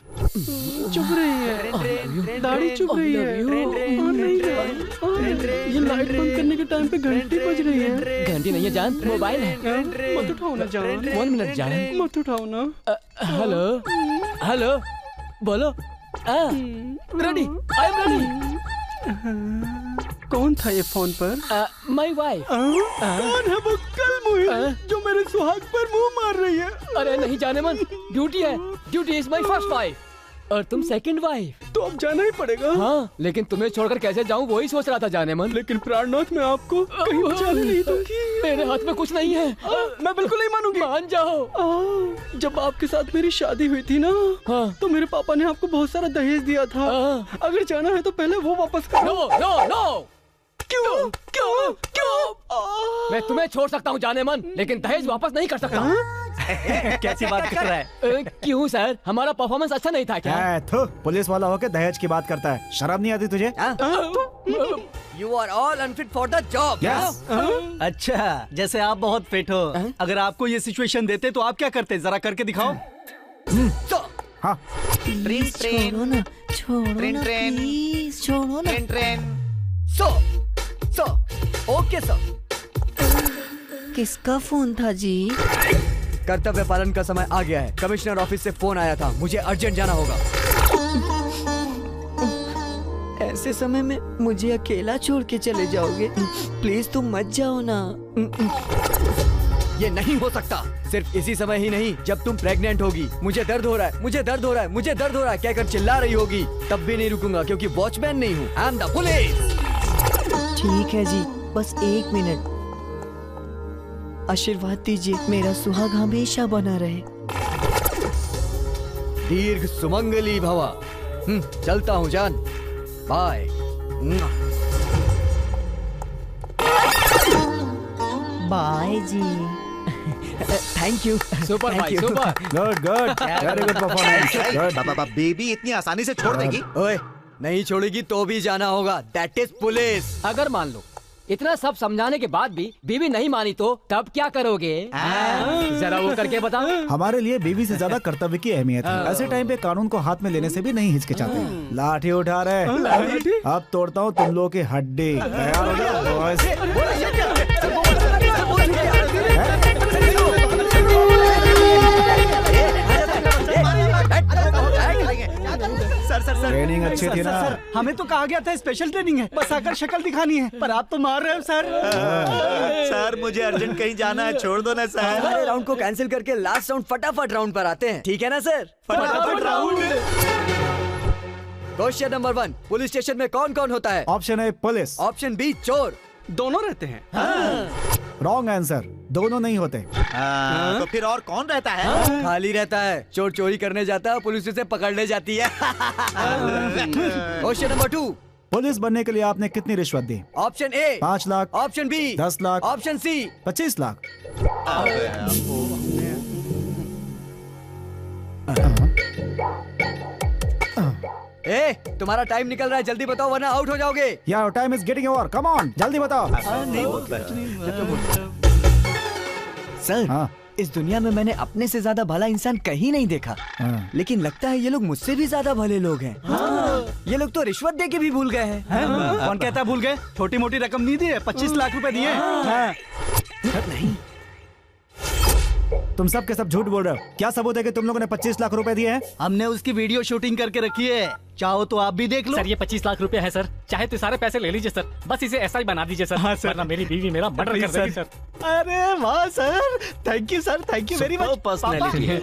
चुप रही है, दाढ़ी चुप रही है। ये लाइट बंद करने के टाइम पे घंटी बज रही है। घंटी नहीं है जान, मोबाइल है। मत उठाओ ना जान। 1 मिनट जान, मत उठाओ ना। हेलो हेलो, बोलो। Ready, I am ready. कौन था ये फोन पर? My wife. कौन है वो कल जो मेरे सुहाग पर मुंह मार रही है? अरे नहीं जाने मन, ड्यूटी है। Duty is my first wife और तुम सेकंड वाइफ। तो अब जाना ही पड़ेगा। हाँ, लेकिन तुम्हें छोड़कर कैसे जाऊँ वही सोच रहा था जाने मन। लेकिन प्राणनाथ मैं आपको कहीं जाने नहीं दूंगी। मेरे हाथ में कुछ नहीं है। मैं बिल्कुल नहीं मानूंगी। मान जाओ। जब आपके साथ मेरी शादी हुई थी ना, तो मेरे पापा ने आपको बहुत सारा दहेज दिया था। अगर जाना है तो पहले वो वापस करो। No no no. क्यों क्यों क्यों? मैं तुम्हें छोड़ सकता हूँ जाने मन, लेकिन दहेज वापस नहीं कर सकता। कैसी बात कर रहा है? क्यों सर, हमारा परफॉर्मेंस अच्छा नहीं था क्या? पुलिस वाला होके दहेज की बात करता है, शर्म नहीं आती तुझे? You are all unfit for the job. Yes. अच्छा, जैसे आप बहुत फिट हो। अगर आपको ये सिचुएशन देते तो आप क्या करते? जरा करके दिखाओ। हाँ। ट्रेन छोड़ो ना, ट्रेन प्लीज छोड़ो ना। ट्रेन। So okay sir. किसका फोन था जी? कर्तव्य पालन का समय आ गया है। कमिश्नर ऑफिस से फोन आया था, मुझे अर्जेंट जाना होगा। ऐसे समय में मुझे अकेला छोड़ के चले जाओगे? प्लीज तुम मत जाओ ना। ये नहीं हो सकता। सिर्फ इसी समय ही नहीं, जब तुम प्रेग्नेंट होगी। मुझे दर्द हो रहा है, मुझे दर्द हो रहा है, मुझे दर्द हो रहा है कहकर चिल्ला रही होगी, तब भी नहीं रुकूंगा क्योंकि वॉचमैन नहीं हूँ। I am the police. ठीक है जी, बस 1 मिनट। आशीर्वाद दीजिए, मेरा सुहाग हमेशा बना रहे। दीर्घ सुमंगली भवा। चलता हूँ जान, बाय। बाय जी। Thank you. सुपर भाई, super. Good very good performance. Baby इतनी आसानी से छोड़ देगी? ओए, नहीं छोड़ेगी तो भी जाना होगा। That is police. अगर मान लो इतना सब समझाने के बाद भी बीवी नहीं मानी तो तब क्या करोगे? जरा वो करके बता। हमारे लिए बीवी से ज्यादा कर्तव्य की अहमियत है। ऐसे टाइम पे कानून को हाथ में लेने से भी नहीं हिचकिचाते। लाठी उठा रहे, अब तोड़ता हूँ तुम लोगों की हड्डी। तैयार हो जाओ बॉयज। सर ट्रेनिंग अच्छी थी ना? सर, हमें तो कहा गया था स्पेशल ट्रेनिंग है, बस आकर शक्ल दिखानी है, पर आप तो मार रहे हो सर। सर मुझे अर्जेंट कहीं जाना है, छोड़ दो ना सर। सारे राउंड को कैंसिल करके लास्ट राउंड फटाफट राउंड पर आते हैं, ठीक है ना सर? फटाफट round. Question number 1, police station में कौन कौन होता है? Option A police, option B चोर। दोनों रहते हैं। रॉन्ग आंसर, दोनों नहीं होते। तो फिर और कौन रहता है? खाली रहता है। चोर चोरी करने जाता है, पुलिस उसे पकड़ने जाती है। क्वेश्चन नंबर 2, पुलिस बनने के लिए आपने कितनी रिश्वत दी? Option A 5 lakh, option B 10 lakh, option C 25 lakh. ए, तुम्हारा टाइम निकल रहा है, जल्दी बताओ वरना आउट हो जाओगे। यार time is getting over, come on जल्दी बताओ। नहीं बोलता सर, इस दुनिया में मैंने अपने से ज्यादा भला इंसान कहीं नहीं देखा, लेकिन लगता है ये लोग मुझसे भी ज्यादा भले लोग हैं। ये लोग तो रिश्वत दे के भी भूल गए हैं। कौन कहता है भूल गए? छोटी मोटी रकम नहीं दी है, 25 लाख रुपए दिए। नहीं, तुम सब के सब झूठ बोल रहे हो। क्या सबूत है कि तुम लोगों ने 25 लाख रुपए दिए हैं? हमने उसकी वीडियो शूटिंग करके रखी है, चाहो तो आप भी देख लो। सर ये 25 लाख रुपए है सर, चाहे तो सारे पैसे ले लीजिए सर, बस इसे ऐसा ही बना दीजिए सर। हाँ, सर। वरना मेरी बीवी मेरा मर्डर कर देगी सर। अरे वाह sir, thank you sir, thank you very much. Personality है।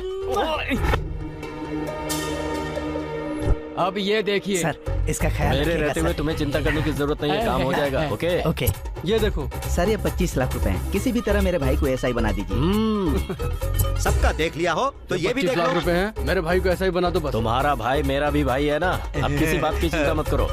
अब ये देखिए सर, इसका ख्याल मेरे रखिएगा, रहते हुए सर। तुम्हें चिंता करने की जरूरत नहीं है, काम हो जाएगा। Okay okay. ये देखो सर, ये 25 लाख रुपए हैं, किसी भी तरह मेरे भाई को ऐसा ही बना दीजिए। सबका देख लिया हो तो ये भी 25 देख लाख लो। रुपए हैं, मेरे भाई को ऐसा ही बना दो बस। तुम्हारा भाई मेरा भी भाई है ना, अब किसी बात की चिंता मत करो।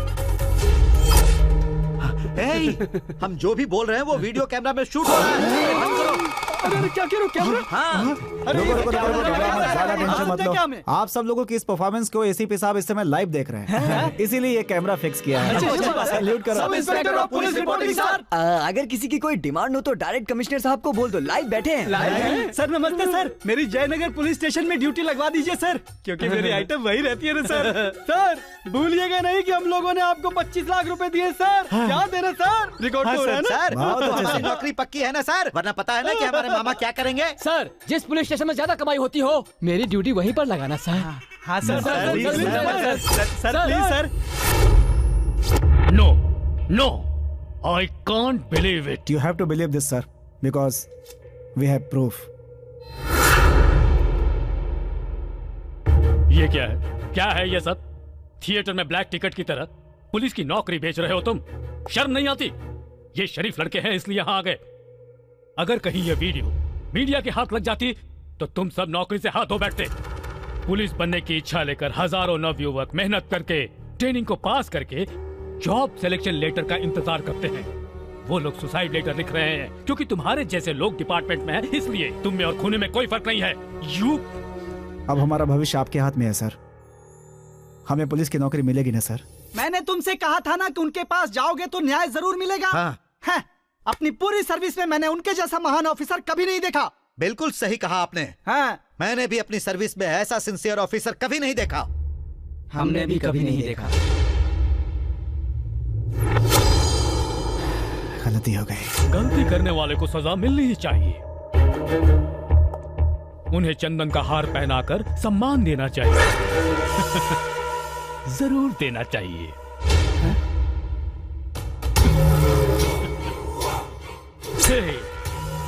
हम जो भी बोल रहे हैं वो वीडियो कैमरा में शूट हो रहा है। बंद करो। अरे क्या करो कैमरा? हाँ। रुको, ज्यादा टेंशन मत लो। आप सब लोगों की इस परफॉर्मेंस को एसीपी साहब इस समय लाइव देख रहे हैं, इसीलिए ये कैमरा फिक्स किया है। सैल्यूट करो। Sub inspector of police reporting sir. अगर किसी की कोई डिमांड हो तो डायरेक्ट कमिश्नर साहब को बोल दो, लाइव बैठे हैं। सर नमस्ते सर, मेरी जयनगर पुलिस स्टेशन में ड्यूटी लगवा दीजिए सर, क्योंकि मेरी आइटम वही रहती है ना सर। सर भूलिएगा नहीं कि हम लोगों ने आपको 25 लाख रुपए दिए सर, क्या देना सर? रिकॉर्ड हो रहा है ना सर, हमारी नौकरी पक्की है ना सर, वरना पता है ना कि हमारे मामा क्या करेंगे। सर जिस पुलिस स्टेशन में ज्यादा कमाई होती हो, मेरी ड्यूटी वहीं पर लगाना सर। हाँ sir, sir, please sir, sir, please sir. No no, I can't believe it. You have to believe this, sir, because we have proof. ये क्या है ये सब? थिएटर में ब्लैक टिकट की तरह पुलिस की नौकरी बेच रहे हो तुम? शर्म नहीं आती? ये शरीफ लड़के हैं इसलिए यहाँ आ गए। अगर कहीं ये वीडियो मीडिया के हाथ लग जाती तो तुम सब नौकरी से हाथ धो बैठते। पुलिस बनने की इच्छा लेकर हजारों नवयुवक मेहनत करके ट्रेनिंग को पास करके जॉब सिलेक्शन लेटर का इंतजार करते हैं। वो लोग सुसाइड लेटर लिख रहे हैं क्योंकि तुम्हारे जैसे लोग डिपार्टमेंट में हैं, इसलिए तुम में और खूने में कोई फर्क नहीं है। यू अब हमारा भविष्य आपके हाथ में है सर, हमें पुलिस की नौकरी मिलेगी ना सर? मैंने तुमसे कहा था ना कि उनके पास जाओगे तो न्याय जरूर मिलेगा। है, अपनी पूरी सर्विस में मैंने उनके जैसा महान ऑफिसर कभी नहीं देखा। बिल्कुल सही कहा आपने। हाँ, मैंने भी अपनी सर्विस में ऐसा सिंसियर ऑफिसर कभी नहीं देखा। हमने भी कभी नहीं देखा। गलती हो गई। गलती करने वाले को सजा मिलनी ही चाहिए। उन्हें चंदन का हार पहनाकर सम्मान देना चाहिए। जरूर देना चाहिए।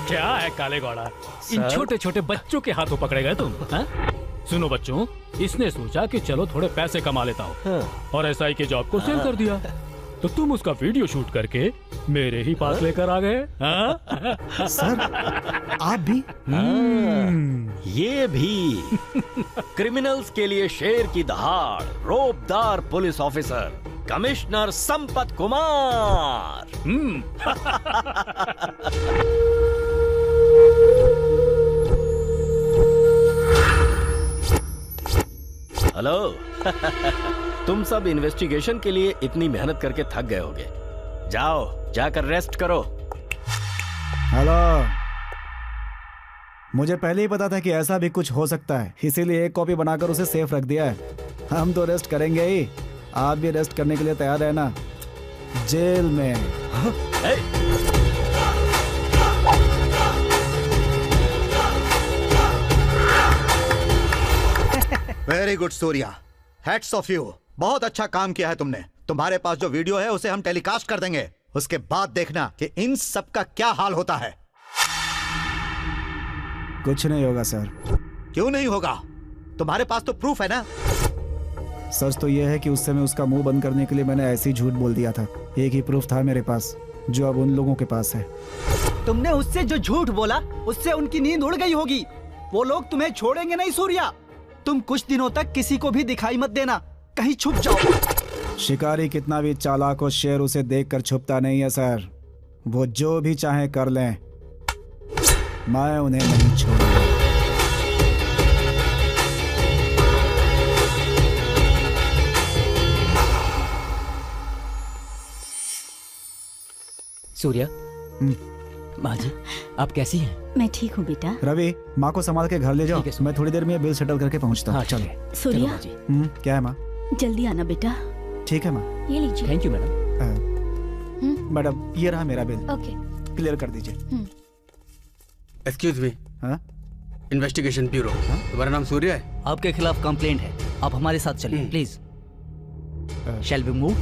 क्या है काले घोड़ा, इन छोटे छोटे बच्चों के हाथों पकड़े गए तुम? सुनो बच्चों, इसने सोचा कि चलो थोड़े पैसे कमा लेता हूँ और एसआई के जॉब को सेल कर दिया, तो तुम उसका वीडियो शूट करके मेरे ही पास लेकर आ गए। सर आप भी? ये भी क्रिमिनल्स के लिए शेर की दहाड़, रौबदार police officer commissioner Sampat Kumar. Hello. तुम सब इन्वेस्टिगेशन के लिए इतनी मेहनत करके थक गए होगे, जाओ जाकर रेस्ट करो। हेलो, मुझे पहले ही पता था कि ऐसा भी कुछ हो सकता है, इसीलिए एक कॉपी बनाकर उसे सेफ रख दिया है। हम तो रेस्ट करेंगे ही, आप भी रेस्ट करने के लिए तैयार है ना? जेल में। Very good Surya, hats off you. बहुत अच्छा काम किया है तुमने। तुम्हारे पास जो वीडियो है उसे हम टेलीकास्ट कर देंगे, उसके बाद देखना कि इन सब का क्या हाल होता है। कुछ नहीं होगा सर। क्यों नहीं होगा? तुम्हारे पास तो प्रूफ है ना। सच तो यह है कि उस समय उसका मुंह बंद करने के लिए मैंने ऐसे ही झूठ बोल दिया था। एक ही प्रूफ था मेरे पास, जो अब उन लोगों के पास है। तुमने उससे जो झूठ बोला उससे उनकी नींद उड़ गई होगी। वो लोग तुम्हें छोड़ेंगे नहीं सूर्या। तुम कुछ दिनों तक किसी को भी दिखाई मत देना, कहीं छुप जाओ। शिकारी कितना भी चालाक हो, शेर उसे देखकर छुपता नहीं है सर। वो जो भी चाहे कर लें, मैं उन्हें नहीं छोड़ूंगा। सूर्या, माँ जी आप कैसी हैं? मैं ठीक हूँ बेटा। रवि, माँ को संभाल के घर ले जाओ। मैं थोड़ी देर में बिल सेटल करके पहुँचता हूँ। चलो। सूर्या, क्या है माँ? जल्दी आना बेटा। ठीक है माँ। ये लीजिए। Thank you madam. मैडम ये रहा मेरा बिल। ओके। क्लियर कर दीजिए। Excuse me. Investigation bureau. तुम्हारा नाम सूर्या है? आपके खिलाफ कंप्लेंट है, आप हमारे साथ चलिए प्लीज। Shall we move?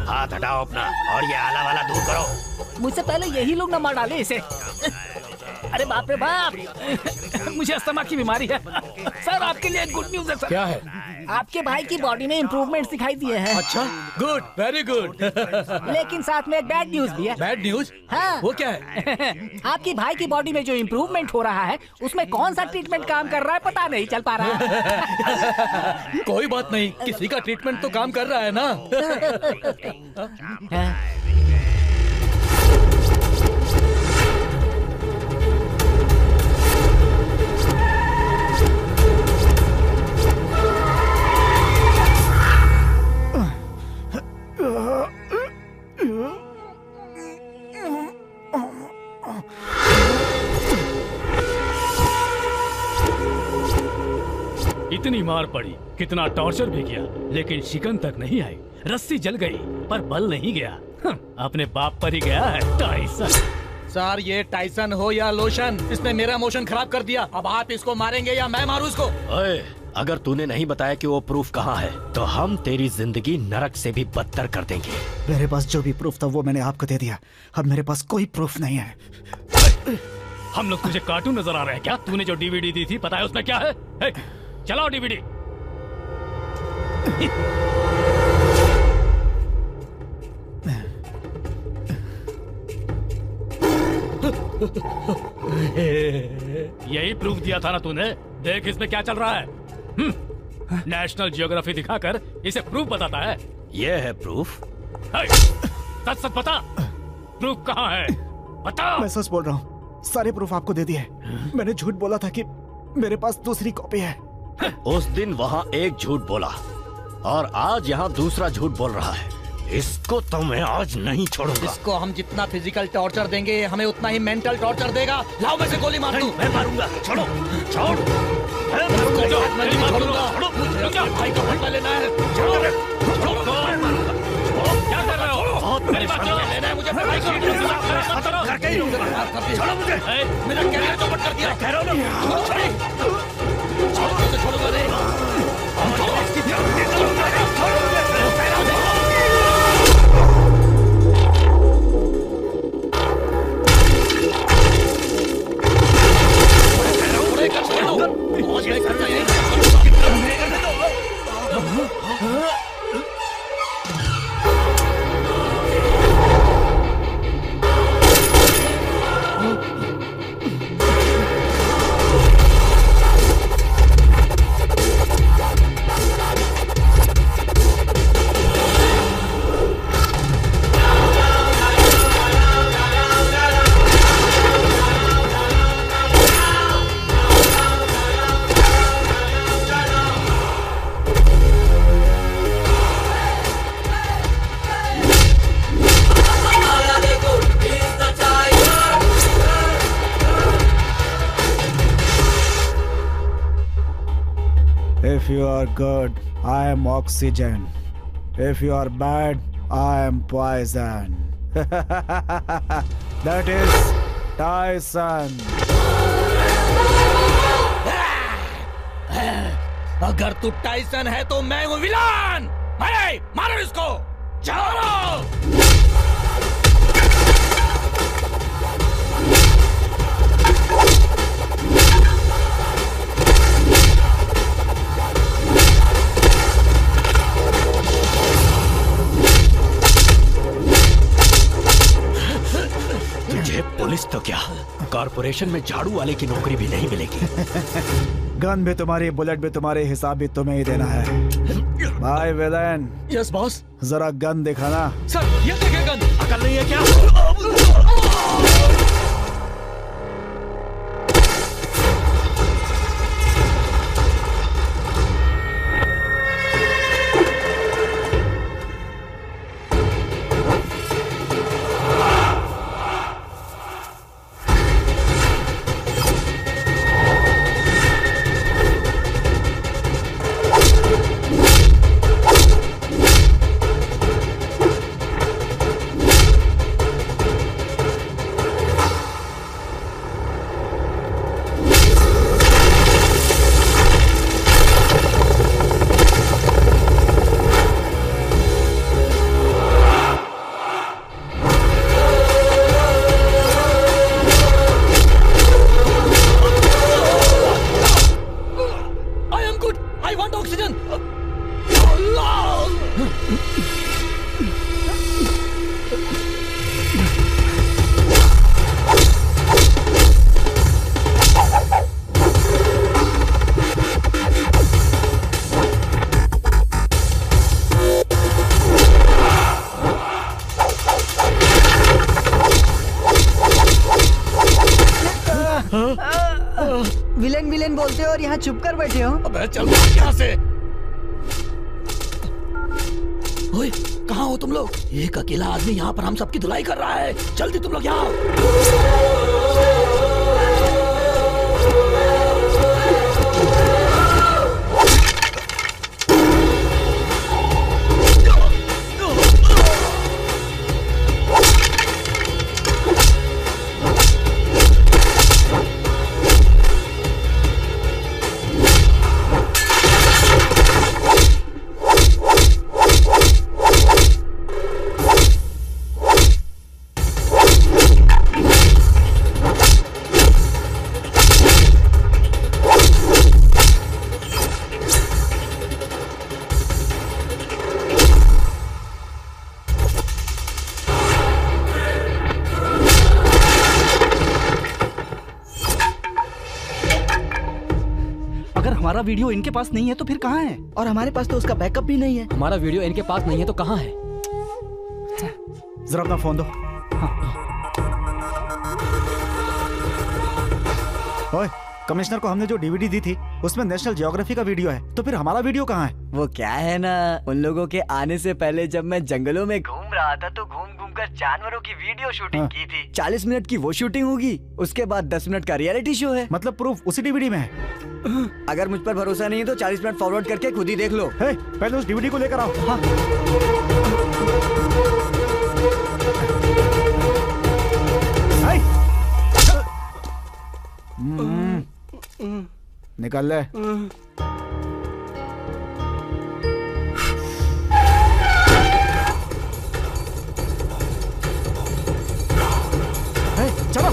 हाथ हटाओ अपना और ये आला वाला दूर करो। मुझसे पहले यही लोग न मार डाले इसे। अरे बाप रे बाप, मुझे अस्थमा की बीमारी है। सर आपके लिए गुड न्यूज है सर। क्या है? आपके भाई की बॉडी में इम्प्रूवमेंट दिखाई दिए हैं। अच्छा, गुड, वेरी गुड। लेकिन साथ में एक बैड न्यूज भी है। Bad news? हाँ। वो क्या है? आपकी भाई की बॉडी में जो इम्प्रूवमेंट हो रहा है उसमें कौन सा ट्रीटमेंट काम कर रहा है पता नहीं चल पा रहा है। कोई बात नहीं, किसी का ट्रीटमेंट तो काम कर रहा है ना। इतनी मार पड़ी, कितना टॉर्चर भी किया, लेकिन शिकन तक नहीं आई। रस्सी जल गई पर बल नहीं गया। अपने बाप पर ही गया है टाइसन। सर ये टाइसन हो या लोशन, इसने मेरा मोशन खराब कर दिया। अब आप इसको मारेंगे या मैं मारूं इसको? ओए, अगर तूने नहीं बताया कि वो प्रूफ कहाँ है तो हम तेरी जिंदगी नरक से भी बदतर कर देंगे। मेरे पास जो भी प्रूफ था वो मैंने आपको दे दिया। अब मेरे पास कोई प्रूफ नहीं है। हम लोग तुझे कार्टून नजर आ रहे हैं क्या? तूने जो डीवीडी दी थी पता है उसमें क्या है? चलाओ डीवीडी। यही प्रूफ दिया था ना तूने? देख इसमें क्या चल रहा है। नेशनल जियोग्राफी दिखाकर इसे प्रूफ बताता है। ये है प्रूफ। सच सच बता, प्रूफ कहाँ है? बता। मैं सच बोल रहा हूँ, सारे प्रूफ आपको दे दिए। मैंने झूठ बोला था कि मेरे पास दूसरी कॉपी है। उस दिन वहाँ एक झूठ बोला और आज यहाँ दूसरा झूठ बोल रहा है। इसको तो मैं आज नहीं छोड़ूंगा। इसको हम जितना फिजिकल टॉर्चर देंगे हमें उतना ही मेंटल टॉर्चर देगा। लाओ मैं से गोली मार दूं। मैं मारूंगा। छोड़ो, छोड़। मैं छोड़ूंगा। भाई को बदला लेना है। क्या कर रहे हो? मेरी बात सुनो। लेना है मुझे। भाई को करके ही छोड़ो मुझे। मेरा कैरियर चौपट कर दिया। कह रहा हूं ना। छोड़ूंगा नहीं। If you are good, I am oxygen. If you are bad, I am poison. That is Tyson. अगर तू टाइसन है तो मैं हूँ विलन। मारो इसको। जाओ। पुलिस तो क्या, कॉर्पोरेशन में झाड़ू वाले की नौकरी भी नहीं मिलेगी। गन भी तुम्हारी, बुलेट भी तुम्हारी, हिसाब भी तुम्हें ही देना है। भाई विलन। Yes boss. जरा गन दिखाना। सर ये देखिए गन। अकल नहीं है क्या? विलेन विलेन बोलते हो और यहाँ छुप कर बैठे हो। अबे चल यहाँ से। ओए कहाँ हो तुम लोग? एक अकेला आदमी यहाँ पर हम सबकी धुलाई कर रहा है। जल्दी तुम लोग यहाँ आओ। हमारा वीडियो इनके पास नहीं है तो फिर कहाँ है? और हमारे पास तो उसका बैकअप भी नहीं है। हमारा वीडियो इनके पास नहीं है तो कहाँ है? जरा अपना फोन दो। ओए, कमिश्नर को हमने जो डीवीडी दी थी उसमें नेशनल ज्योग्राफी का वीडियो है, तो फिर हमारा वीडियो कहाँ है? वो क्या है ना, उन लोगों के आने से पहले जब मैं जंगलों में घूम रहा था तो घूम घूम कर जानवरों की वीडियो शूटिंग की थी। 40 मिनट की वो शूटिंग होगी, उसके बाद 10 मिनट का रियलिटी शो है। मतलब प्रूफ उसी डीवीडी में है? अगर मुझ पर भरोसा नहीं है तो 40 मिनट फॉरवर्ड करके खुद ही देख लो। पहले उस डीवीडी को लेकर आओ। हाँ। निकाल ले। चलो।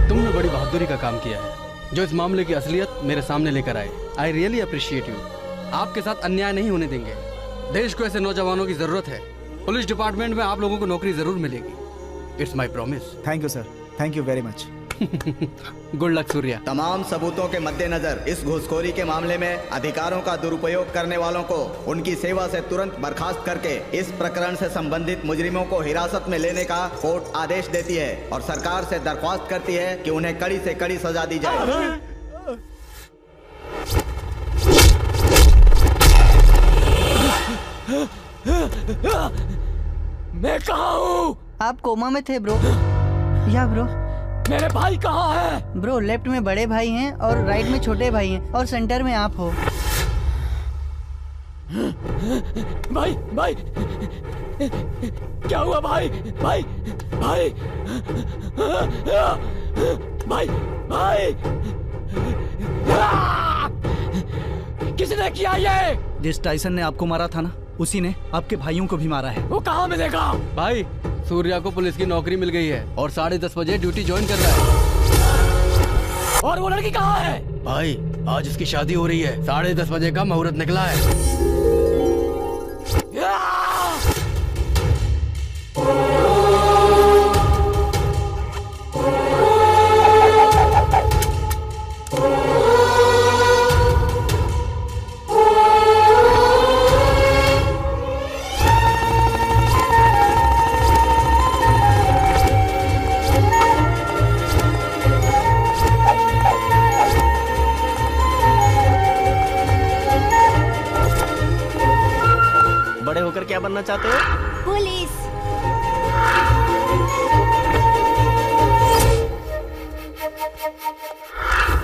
तुमने बड़ी बहादुरी का काम किया है जो इस मामले की असलियत मेरे सामने लेकर आए। I really appreciate you. आपके साथ अन्याय नहीं होने देंगे। देश को ऐसे नौजवानों की जरूरत है। पुलिस डिपार्टमेंट में आप लोगों को नौकरी जरूर मिलेगी। It's my promise. Thank you sir, thank you very much. Good luck Surya. तमाम सबूतों के मद्देनजर इस घूसखोरी के मामले में अधिकारों का दुरुपयोग करने वालों को उनकी सेवा से तुरंत बर्खास्त करके इस प्रकरण से संबंधित मुजरिमों को हिरासत में लेने का कोर्ट आदेश देती है और सरकार से दरख्वास्त करती है कि उन्हें कड़ी से कड़ी सजा दी जाए। मैं कहाँ हूँ? आप कोमा में थे ब्रो। या ब्रो, मेरे भाई कहाँ है? ब्रो लेफ्ट में बड़े भाई हैं और राइट में छोटे भाई हैं और सेंटर में आप हो। भाई भाई क्या हुआ भाई? भाई भाई भाई भाई किसने किया ये? जिस टाइसन ने आपको मारा था ना, उसी ने आपके भाइयों को भी मारा है। वो कहाँ मिलेगा? भाई सूर्या को पुलिस की नौकरी मिल गई है और 10:30 बजे ड्यूटी ज्वाइन कर रहा है। और वो लड़की कहाँ है? भाई आज उसकी शादी हो रही है। 10:30 बजे का मुहूर्त निकला है। बड़े होकर क्या बनना चाहते हो? पुलिस।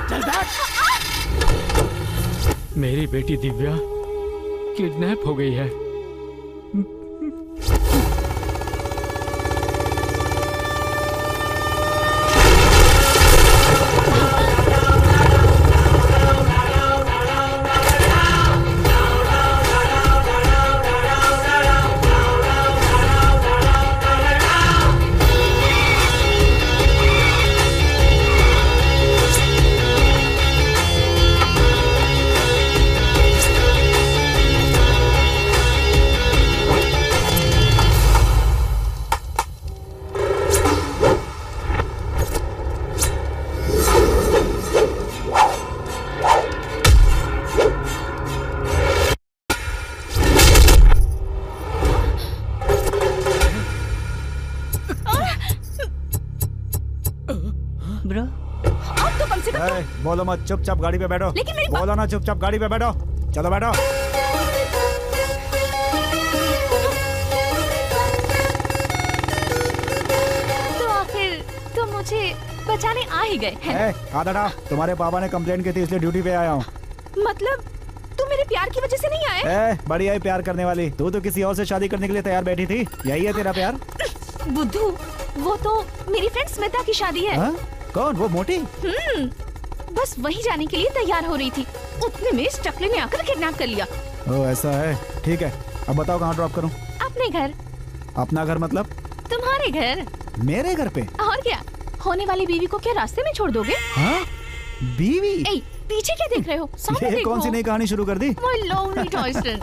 चल बैठ। मेरी बेटी दिव्या किडनैप हो गई है। बोलो मत, चुपचाप गाड़ी पे बैठो। लेकिन मेरी बोलो ना, चुपचाप गाड़ी पे बैठो। चलो बैठो। तो आखिर तुम मुझे बचाने आ ही गए हैं। आधा तुम्हारे पापा ने कंप्लेंट की थी इसलिए ड्यूटी पे आया हूँ। मतलब तुम मेरे प्यार की वजह से नहीं आए? बढ़िया ही प्यार करने वाली, तू तो किसी और से शादी करने के लिए तैयार बैठी थी। यही है तेरा प्यार? बुद्धू, वो तो मेरी फ्रेंड स्मिता की शादी है। कौन, वो मोटी? बस वहीं जाने के लिए तैयार हो रही थी, उतने में इस टकले ने आकर किडनैप कर लिया। ओ ऐसा है, ठीक है। अब बताओ कहाँ ड्रॉप करूँ? अपने घर। अपना घर मतलब? तुम्हारे घर। मेरे घर पे? और क्या, होने वाली बीवी को क्या रास्ते में छोड़ दोगे? हाँ? बीवी? पीछे क्या देख रहे हो? सामने ये देखो। कौन सी नई कहानी शुरू कर दी? My lonely Toyston।